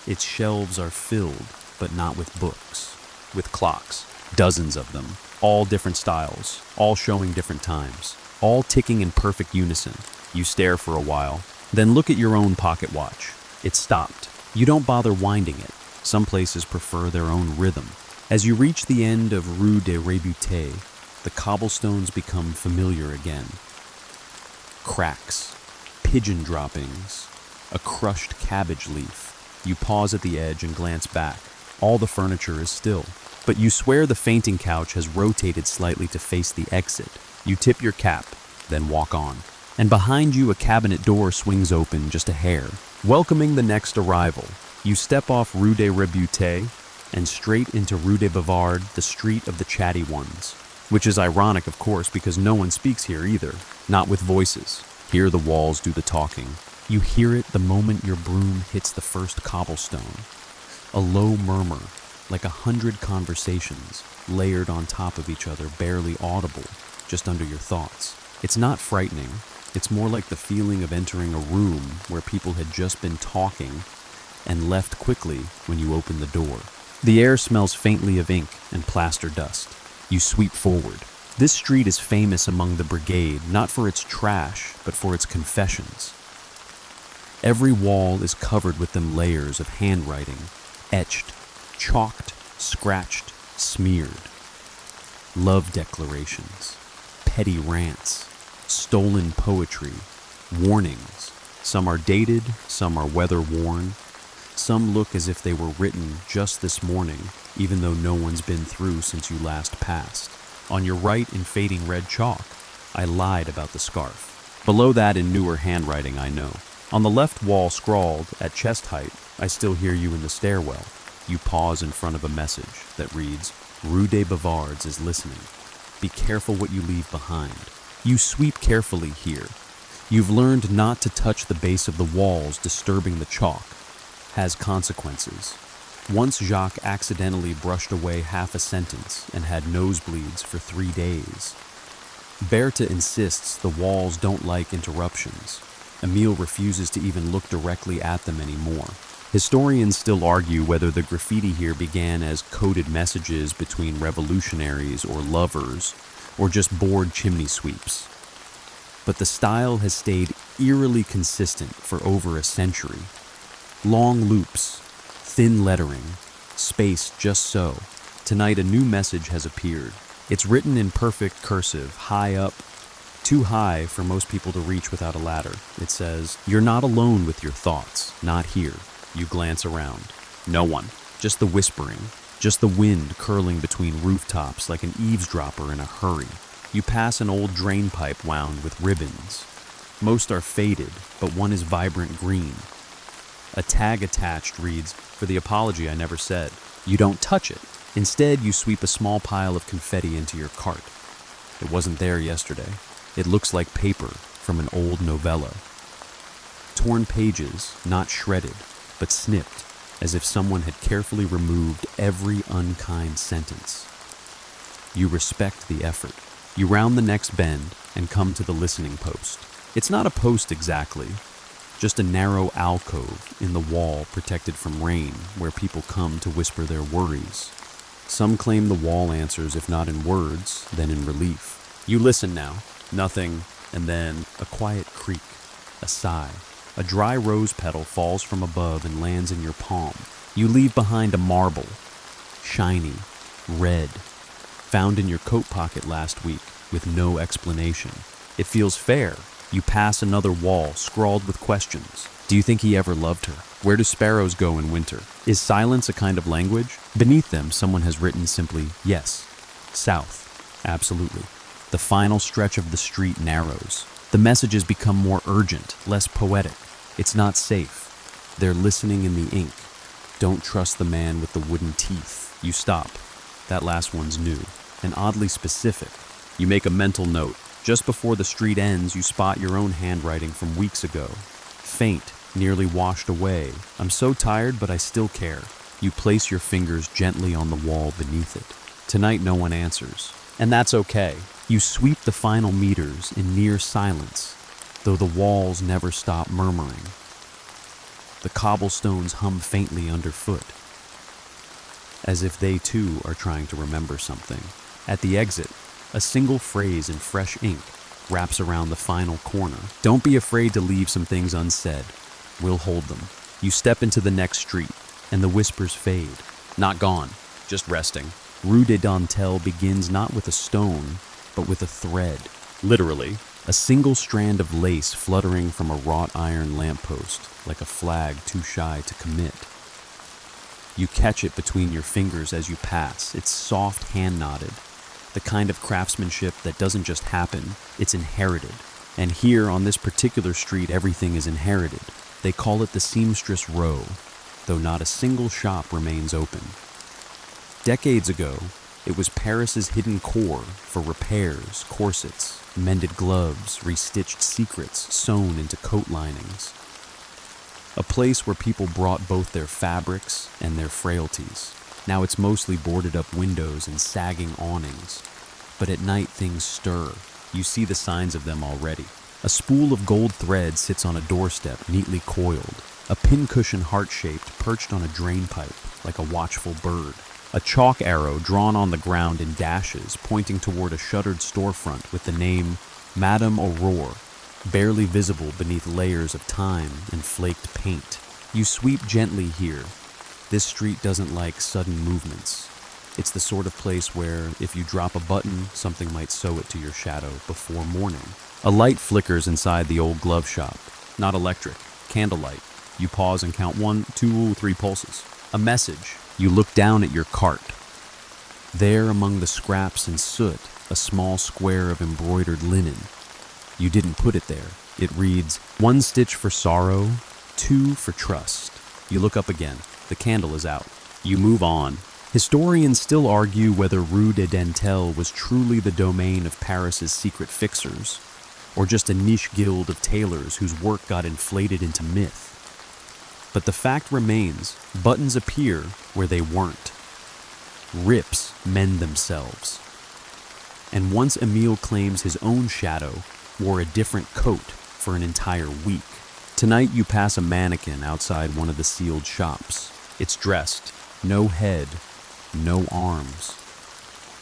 Its shelves are filled, but not with books. With clocks. Dozens of them. All different styles. All showing different times. All ticking in perfect unison. You stare for a while. Then look at your own pocket watch. It's stopped. You don't bother winding it. Some places prefer their own rhythm. As you reach the end of Rue des Rebutets, the cobblestones become familiar again. Cracks, pigeon droppings, a crushed cabbage leaf. You pause at the edge and glance back. All the furniture is still, but you swear the fainting couch has rotated slightly to face the exit. You tip your cap, then walk on. And behind you, a cabinet door swings open just a hair, welcoming the next arrival. You step off Rue des Rebutets and straight into Rue des Bavards, the street of the chatty ones. Which is ironic, of course, because no one speaks here either. Not with voices. Here the walls do the talking. You hear it the moment your broom hits the first cobblestone. A low murmur, like 100 conversations, layered on top of each other, barely audible, just under your thoughts. It's not frightening. It's more like the feeling of entering a room where people had just been talking and left quickly when you open the door. The air smells faintly of ink and plaster dust. You sweep forward. This street is famous among the brigade, not for its trash, but for its confessions. Every wall is covered with them layers of handwriting, etched, chalked, scratched, smeared. Love declarations, petty rants, stolen poetry, warnings. Some are dated, some are weather-worn. Some look as if they were written just this morning, even though no one's been through since you last passed. On your right, in fading red chalk, I lied about the scarf. Below that, in newer handwriting, I know. On the left wall, scrawled, at chest height, I still hear you in the stairwell. You pause in front of a message that reads, "Rue des Bavards is listening. Be careful what you leave behind." You sweep carefully here. You've learned not to touch the base of the walls, disturbing the chalk. Has consequences. Once Jacques accidentally brushed away half a sentence and had nosebleeds for 3 days. Bertha insists the walls don't like interruptions. Emile refuses to even look directly at them anymore. Historians still argue whether the graffiti here began as coded messages between revolutionaries or lovers, or just bored chimney sweeps. But the style has stayed eerily consistent for over a century. Long loops, thin lettering, spaced just so. Tonight a new message has appeared. It's written in perfect cursive, high up, too high for most people to reach without a ladder. It says, "You're not alone with your thoughts, not here." You glance around. No one. Just the whispering. Just the wind curling between rooftops like an eavesdropper in a hurry. You pass an old drain pipe wound with ribbons. Most are faded, but one is vibrant green. A tag attached reads, "For the apology I never said." You don't touch it. Instead, you sweep a small pile of confetti into your cart. It wasn't there yesterday. It looks like paper from an old novella. Torn pages, not shredded, but snipped, as if someone had carefully removed every unkind sentence. You respect the effort. You round the next bend and come to the listening post. It's not a post exactly. just a narrow alcove in the wall protected from rain where people come to whisper their worries. Some claim the wall answers, if not in words, then in relief. You listen now. Nothing, and then a quiet creak, a sigh. A dry rose petal falls from above and lands in your palm. You leave behind a marble, shiny, red, found in your coat pocket last week with no explanation. It feels fair. You pass another wall scrawled with questions. Do you think he ever loved her? Where do sparrows go in winter? Is silence a kind of language? Beneath them, someone has written simply, yes, south, absolutely. The final stretch of the street narrows. The messages become more urgent, less poetic. It's not safe. They're listening in the ink. Don't trust the man with the wooden teeth. You stop. That last one's new and oddly specific. You make a mental note. Just before the street ends, you spot your own handwriting from weeks ago. Faint, nearly washed away. I'm so tired, but I still care. You place your fingers gently on the wall beneath it. Tonight, no one answers. And that's okay. You sweep the final meters in near silence, though the walls never stop murmuring. The cobblestones hum faintly underfoot, as if they too are trying to remember something. At the exit, a single phrase in fresh ink wraps around the final corner. Don't be afraid to leave some things unsaid. We'll hold them. You step into the next street, and the whispers fade. Not gone, just resting. Rue des Dentelles begins not with a stone, but with a thread. Literally, a single strand of lace fluttering from a wrought iron lamppost, like a flag too shy to commit. You catch it between your fingers as you pass. It's soft, hand-knotted. The kind of craftsmanship that doesn't just happen, it's inherited. And here, on this particular street, everything is inherited. They call it the Seamstress Row, though not a single shop remains open. Decades ago, it was Paris's hidden core for repairs, corsets, mended gloves, restitched secrets sewn into coat linings. A place where people brought both their fabrics and their frailties. Now it's mostly boarded up windows and sagging awnings. But at night things stir. You see the signs of them already. A spool of gold thread sits on a doorstep, neatly coiled. A pincushion heart-shaped perched on a drainpipe, like a watchful bird. A chalk arrow drawn on the ground in dashes, pointing toward a shuttered storefront with the name Madame Aurore, barely visible beneath layers of time and flaked paint. You sweep gently here. This street doesn't like sudden movements. It's the sort of place where, if you drop a button, something might sew it to your shadow before morning. A light flickers inside the old glove shop. Not electric, candlelight. You pause and count 1, 2, 3 pulses. A message. You look down at your cart. There, among the scraps and soot, a small square of embroidered linen. You didn't put it there. It reads, 1 stitch for sorrow, 2 for trust. You look up again. The candle is out. You move on. Historians still argue whether Rue des Dentelles was truly the domain of Paris's secret fixers, or just a niche guild of tailors whose work got inflated into myth. But the fact remains, buttons appear where they weren't. Rips mend themselves. And once Emile claims his own shadow wore a different coat for an entire week. Tonight you pass a mannequin outside one of the sealed shops. It's dressed, no head, no arms.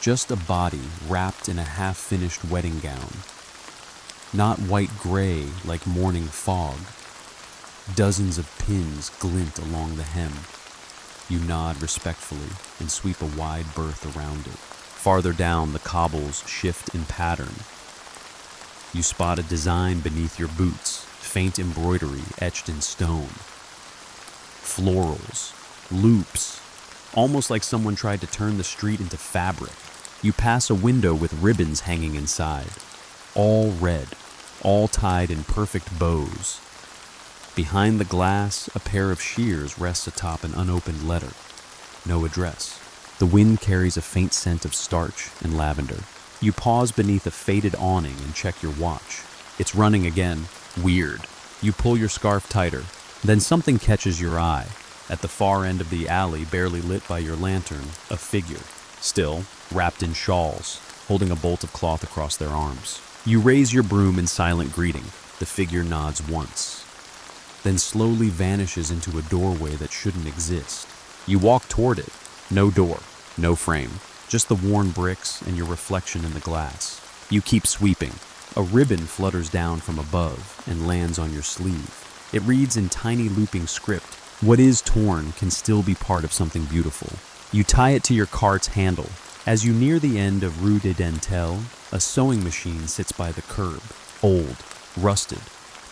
Just a body wrapped in a half-finished wedding gown. Not white-gray like morning fog. Dozens of pins glint along the hem. You nod respectfully and sweep a wide berth around it. Farther down, the cobbles shift in pattern. You spot a design beneath your boots, faint embroidery etched in stone. Florals, loops, almost like someone tried to turn the street into fabric. You pass a window with ribbons hanging inside, all red, all tied in perfect bows. Behind the glass, a pair of shears rests atop an unopened letter. No address. The wind carries a faint scent of starch and lavender. You pause beneath a faded awning and check your watch. It's running again. Weird. You pull your scarf tighter. Then something catches your eye. At the far end of the alley, barely lit by your lantern, a figure. Still, wrapped in shawls, holding a bolt of cloth across their arms. You raise your broom in silent greeting. The figure nods once. then slowly vanishes into a doorway that shouldn't exist. You walk toward it. No door, no frame, just the worn bricks and your reflection in the glass. You keep sweeping. A ribbon flutters down from above and lands on your sleeve. It reads in tiny looping script, "What is torn can still be part of something beautiful." You tie it to your cart's handle. As you near the end of Rue des Dentelles, a sewing machine sits by the curb, old, rusted,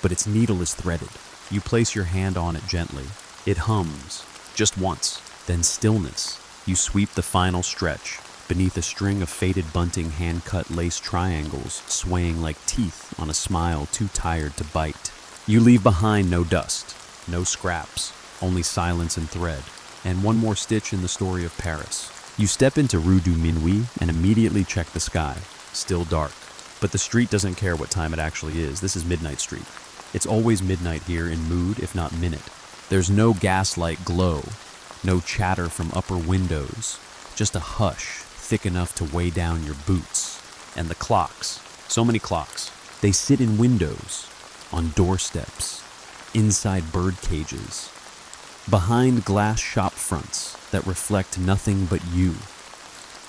but its needle is threaded. You place your hand on it gently. It hums, just once, then stillness. You sweep the final stretch, beneath a string of faded bunting hand-cut lace triangles swaying like teeth on a smile too tired to bite. You leave behind no dust, no scraps, only silence and thread, and one more stitch in the story of Paris. You step into Rue du Minuit and immediately check the sky. Still dark. But the street doesn't care what time it actually is. This is Midnight Street. It's always midnight here in mood, if not minute. There's no gaslight glow, no chatter from upper windows, just a hush thick enough to weigh down your boots. And the clocks, so many clocks, they sit in windows, on doorsteps, inside bird cages, behind glass shop fronts that reflect nothing but you.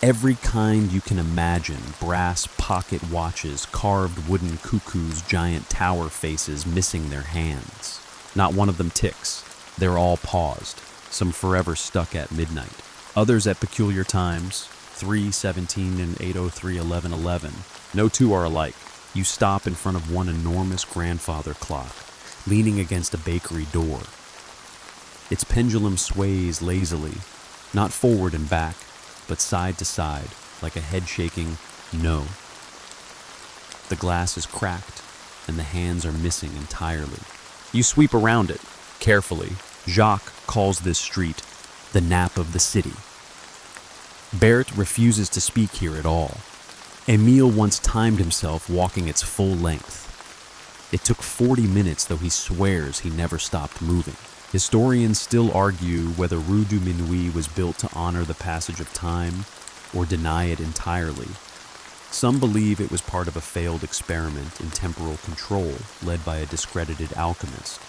Every kind you can imagine, brass pocket watches, carved wooden cuckoos, giant tower faces missing their hands. Not one of them ticks. They're all paused, some forever stuck at midnight. Others at peculiar times, 3:17 and 8:03, 11:11. No two are alike. You stop in front of one enormous grandfather clock, leaning against a bakery door. Its pendulum sways lazily, not forward and back, but side to side, like a head-shaking no. The glass is cracked, and the hands are missing entirely. You sweep around it, carefully. Jacques calls this street the nap of the city. Berthe refuses to speak here at all. Émile once timed himself walking its full length. It took 40 minutes, though he swears he never stopped moving. Historians still argue whether Rue du Minuit was built to honor the passage of time or deny it entirely. Some believe it was part of a failed experiment in temporal control led by a discredited alchemist.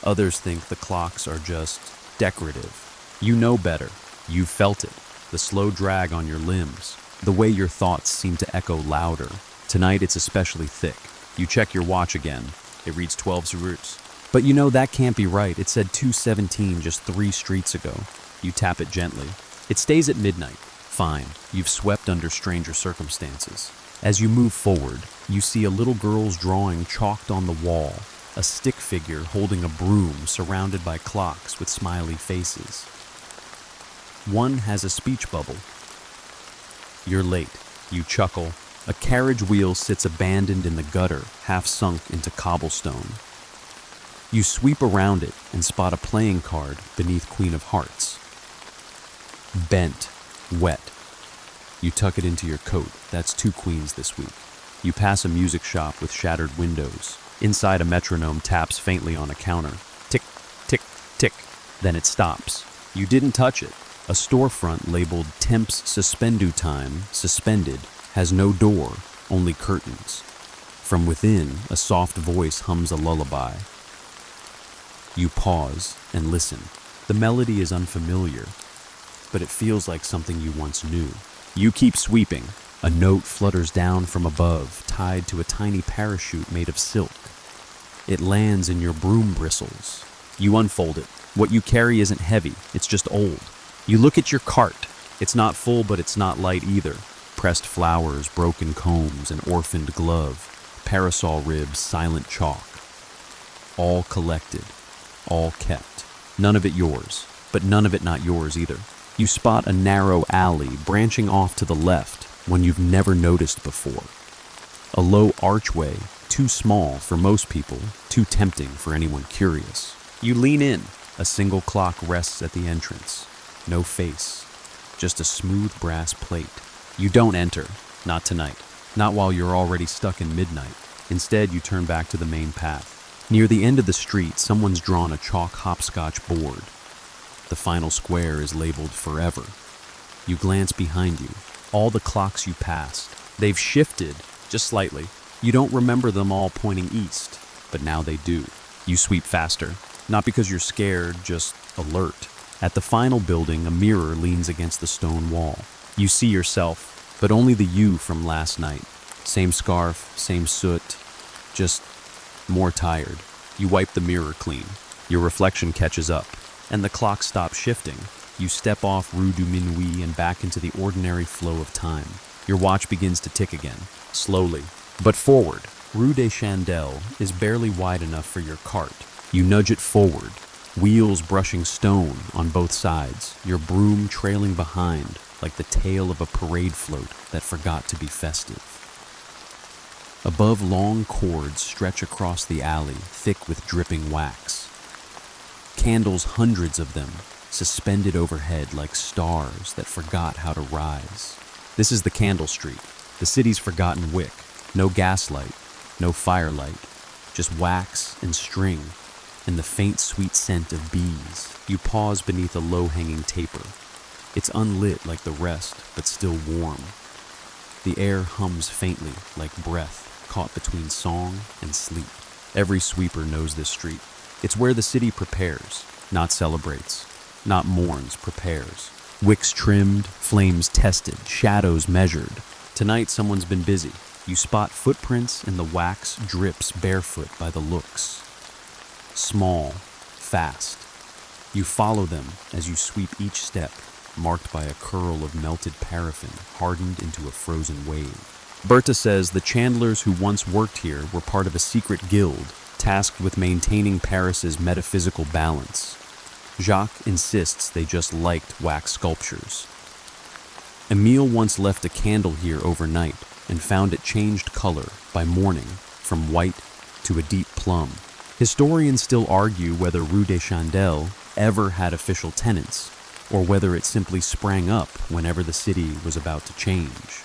Others think the clocks are just decorative. You know better. You felt it. The slow drag on your limbs. The way your thoughts seem to echo louder. Tonight it's especially thick. You check your watch again. It reads 12 heures. But you know that can't be right. It said 2:17 just 3 streets ago. You tap it gently. It stays at midnight. Fine. You've swept under stranger circumstances. As you move forward, you see a little girl's drawing chalked on the wall. A stick figure holding a broom surrounded by clocks with smiley faces. One has a speech bubble. You're late. You chuckle. A carriage wheel sits abandoned in the gutter, half sunk into cobblestone. You sweep around it and spot a playing card beneath Queen of Hearts. Bent, wet. You tuck it into your coat. That's 2 queens this week. You pass a music shop with shattered windows. Inside, a metronome taps faintly on a counter. Tick, tick, tick. Then it stops. You didn't touch it. A storefront labeled Temps Suspendu Time, suspended, has no door, only curtains. From within, a soft voice hums a lullaby. You pause and listen. The melody is unfamiliar, but it feels like something you once knew. You keep sweeping. A note flutters down from above, tied to a tiny parachute made of silk. It lands in your broom bristles. You unfold it. What you carry isn't heavy, it's just old. You look at your cart. It's not full, but it's not light either. Pressed flowers, broken combs, an orphaned glove, parasol ribs, silent chalk. All collected, all kept. None of it yours, but none of it not yours either. You spot a narrow alley branching off to the left, one you've never noticed before. A low archway, too small for most people, too tempting for anyone curious. You lean in. A single clock rests at the entrance. No face, just a smooth brass plate. You don't enter, not tonight, not while you're already stuck in midnight. Instead, you turn back to the main path. Near the end of the street, someone's drawn a chalk hopscotch board. The final square is labeled forever. You glance behind you. All the clocks you passed, they've shifted, just slightly. You don't remember them all pointing east, but now they do. You sweep faster, not because you're scared, just alert. At the final building, a mirror leans against the stone wall. You see yourself, but only the you from last night. Same scarf, same soot, just more tired. You wipe the mirror clean. Your reflection catches up, and the clock stops shifting. You step off Rue du Minuit and back into the ordinary flow of time. Your watch begins to tick again, slowly, but forward. Rue des Chandelles is barely wide enough for your cart. You nudge it forward, wheels brushing stone on both sides, your broom trailing behind like the tail of a parade float that forgot to be festive. Above, long cords stretch across the alley, thick with dripping wax. Candles, hundreds of them, suspended overhead like stars that forgot how to rise. This is the candle street, the city's forgotten wick. No gaslight, no firelight, just wax and string and the faint sweet scent of bees. You pause beneath a low-hanging taper. It's unlit like the rest, but still warm. The air hums faintly like breath caught between song and sleep. Every sweeper knows this street. It's where the city prepares, not celebrates, not mourns, prepares. Wicks trimmed, flames tested, shadows measured. Tonight someone's been busy. You spot footprints and the wax drips barefoot by the looks. Small, fast. You follow them as you sweep each step, marked by a curl of melted paraffin hardened into a frozen wave. Berta says the chandlers who once worked here were part of a secret guild tasked with maintaining Paris's metaphysical balance. Jacques insists they just liked wax sculptures. Emile once left a candle here overnight and found it changed color by morning from white to a deep plum. Historians still argue whether Rue des Chandelles ever had official tenants, or whether it simply sprang up whenever the city was about to change.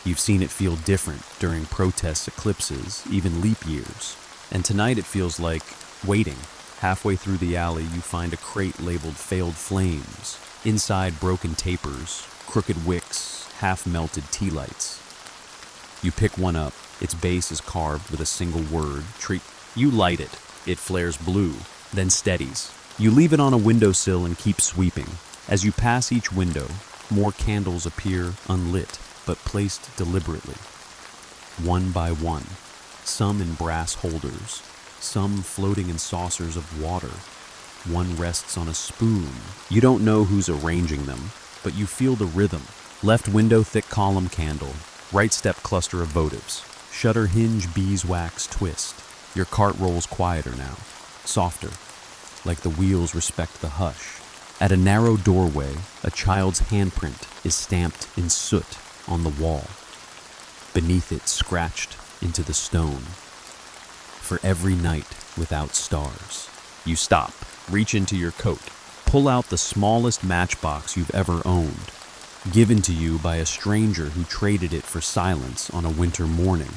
You've seen it feel different during protests, eclipses, even leap years. And tonight it feels like waiting. Halfway through the alley, you find a crate labeled Failed Flames. Inside, broken tapers, crooked wicks, half-melted tea lights. You pick one up. Its base is carved with a single word, treat. You light it. It flares blue, then steadies. You leave it on a windowsill and keep sweeping. As you pass each window, more candles appear unlit, but placed deliberately. One by one, some in brass holders, some floating in saucers of water. One rests on a spoon. You don't know who's arranging them, but you feel the rhythm. Left window, thick column candle. Right step, cluster of votives. Shutter hinge, beeswax twist. Your cart rolls quieter now, softer, like the wheels respect the hush. At a narrow doorway, a child's handprint is stamped in soot on the wall. Beneath it, scratched into the stone. For every night without stars. You stop, reach into your coat, pull out the smallest matchbox you've ever owned, given to you by a stranger who traded it for silence on a winter morning.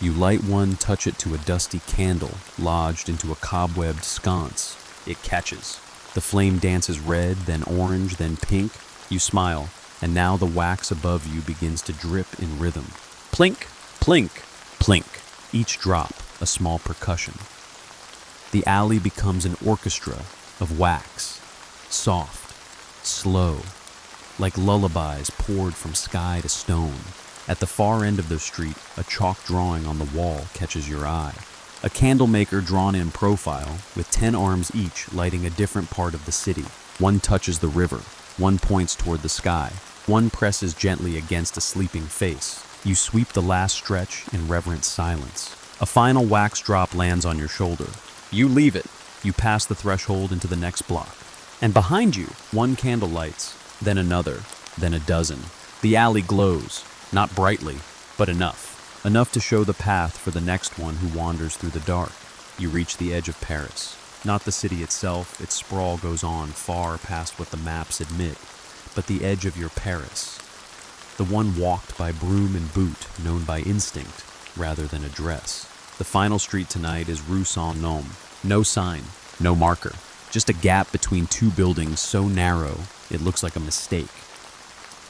You light one, touch it to a dusty candle lodged into a cobwebbed sconce. It catches. The flame dances red, then orange, then pink. You smile, and now the wax above you begins to drip in rhythm. Plink, plink, plink. Each drop, a small percussion. The alley becomes an orchestra of wax, soft, slow, like lullabies poured from sky to stone. At the far end of the street, a chalk drawing on the wall catches your eye. A candle maker drawn in profile, with 10 arms each lighting a different part of the city. One touches the river, one points toward the sky, one presses gently against a sleeping face. You sweep the last stretch in reverent silence. A final wax drop lands on your shoulder. You leave it. You pass the threshold into the next block. And behind you, one candle lights, then another, then a dozen. The alley glows, not brightly, but enough. Enough to show the path for the next one who wanders through the dark. You reach the edge of Paris. Not the city itself, its sprawl goes on far past what the maps admit, but the edge of your Paris. The one walked by broom and boot, known by instinct rather than address. The final street tonight is Rue Saint-Nom. No sign, no marker. Just a gap between two buildings so narrow it looks like a mistake.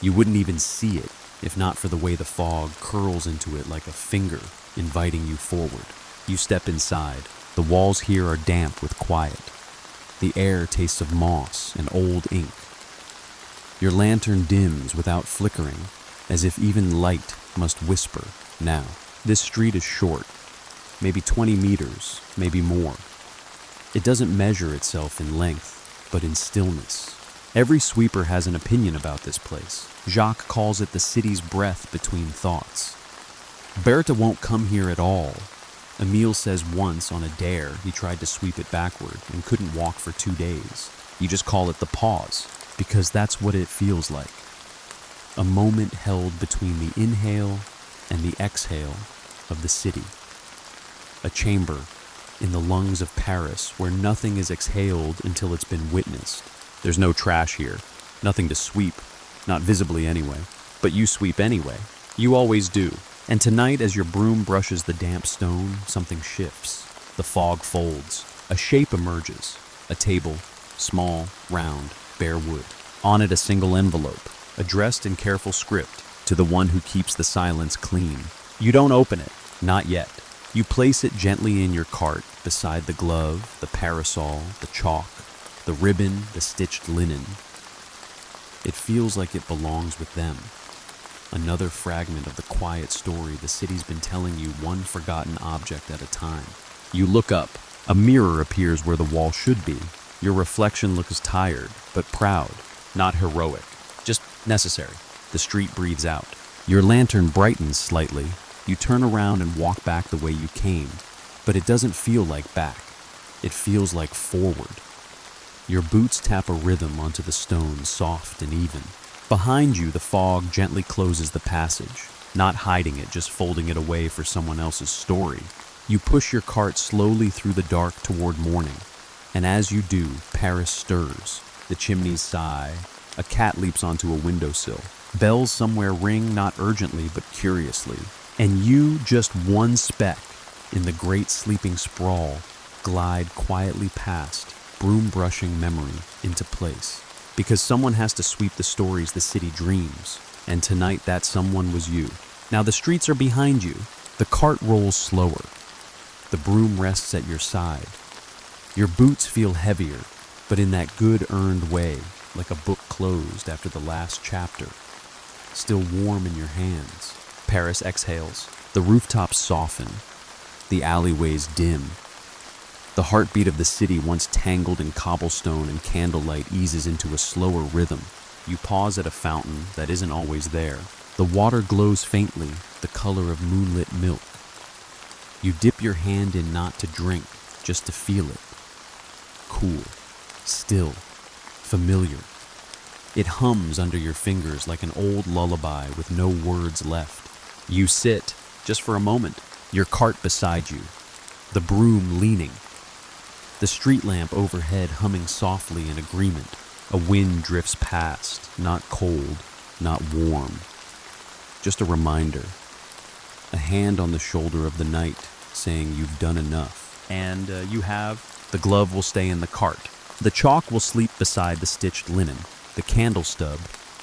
You wouldn't even see it if not for the way the fog curls into it like a finger, inviting you forward. You step inside. The walls here are damp with quiet. The air tastes of moss and old ink. Your lantern dims without flickering, as if even light must whisper now. This street is short, maybe 20 meters, maybe more. It doesn't measure itself in length, but in stillness. Every sweeper has an opinion about this place. Jacques calls it the city's breath between thoughts. Bertha won't come here at all. Emile says once on a dare he tried to sweep it backward and couldn't walk for 2 days. You just call it the pause, because that's what it feels like. A moment held between the inhale and the exhale of the city. A chamber in the lungs of Paris where nothing is exhaled until it's been witnessed. There's no trash here, nothing to sweep, not visibly anyway. But you sweep anyway. You always do. And tonight, as your broom brushes the damp stone, something shifts. The fog folds. A shape emerges. A table, small, round, bare wood. On it a single envelope, addressed in careful script to the one who keeps the silence clean. You don't open it, not yet. You place it gently in your cart beside the glove, the parasol, the chalk, the ribbon, the stitched linen. It feels like it belongs with them. Another fragment of the quiet story the city's been telling you, one forgotten object at a time. You look up. A mirror appears where the wall should be. Your reflection looks tired, but proud, not heroic, just necessary. The street breathes out. Your lantern brightens slightly. You turn around and walk back the way you came, but it doesn't feel like back. It feels like forward. Your boots tap a rhythm onto the stone, soft and even. Behind you, the fog gently closes the passage, not hiding it, just folding it away for someone else's story. You push your cart slowly through the dark toward morning, and as you do, Paris stirs. The chimneys sigh. A cat leaps onto a windowsill. Bells somewhere ring, not urgently, but curiously. And you, just one speck in the great sleeping sprawl, glide quietly past, broom brushing memory into place. Because someone has to sweep the stories the city dreams, and tonight that someone was you. Now the streets are behind you. The cart rolls slower. The broom rests at your side. Your boots feel heavier, but in that good earned way, like a book closed after the last chapter. Still warm in your hands. Paris exhales. The rooftops soften. The alleyways dim. The heartbeat of the city, once tangled in cobblestone and candlelight, eases into a slower rhythm. You pause at a fountain that isn't always there. The water glows faintly, the color of moonlit milk. You dip your hand in not to drink, just to feel it. Cool, still, familiar. It hums under your fingers like an old lullaby with no words left. You sit, just for a moment, your cart beside you, the broom leaning. The street lamp overhead humming softly in agreement. A wind drifts past, not cold, not warm. Just a reminder. A hand on the shoulder of the night saying you've done enough. And you have. The glove will stay in the cart. The chalk will sleep beside the stitched linen. The candle stub,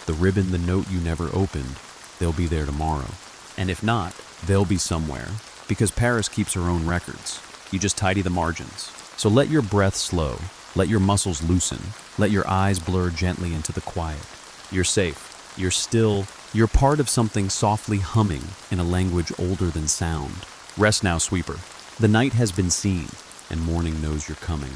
the ribbon, the note you never opened, they'll be there tomorrow. And if not, they'll be somewhere. Because Paris keeps her own records. You just tidy the margins. So let your breath slow, let your muscles loosen, let your eyes blur gently into the quiet. You're safe, you're still, you're part of something softly humming in a language older than sound. Rest now, sweeper. The night has been seen, and morning knows you're coming.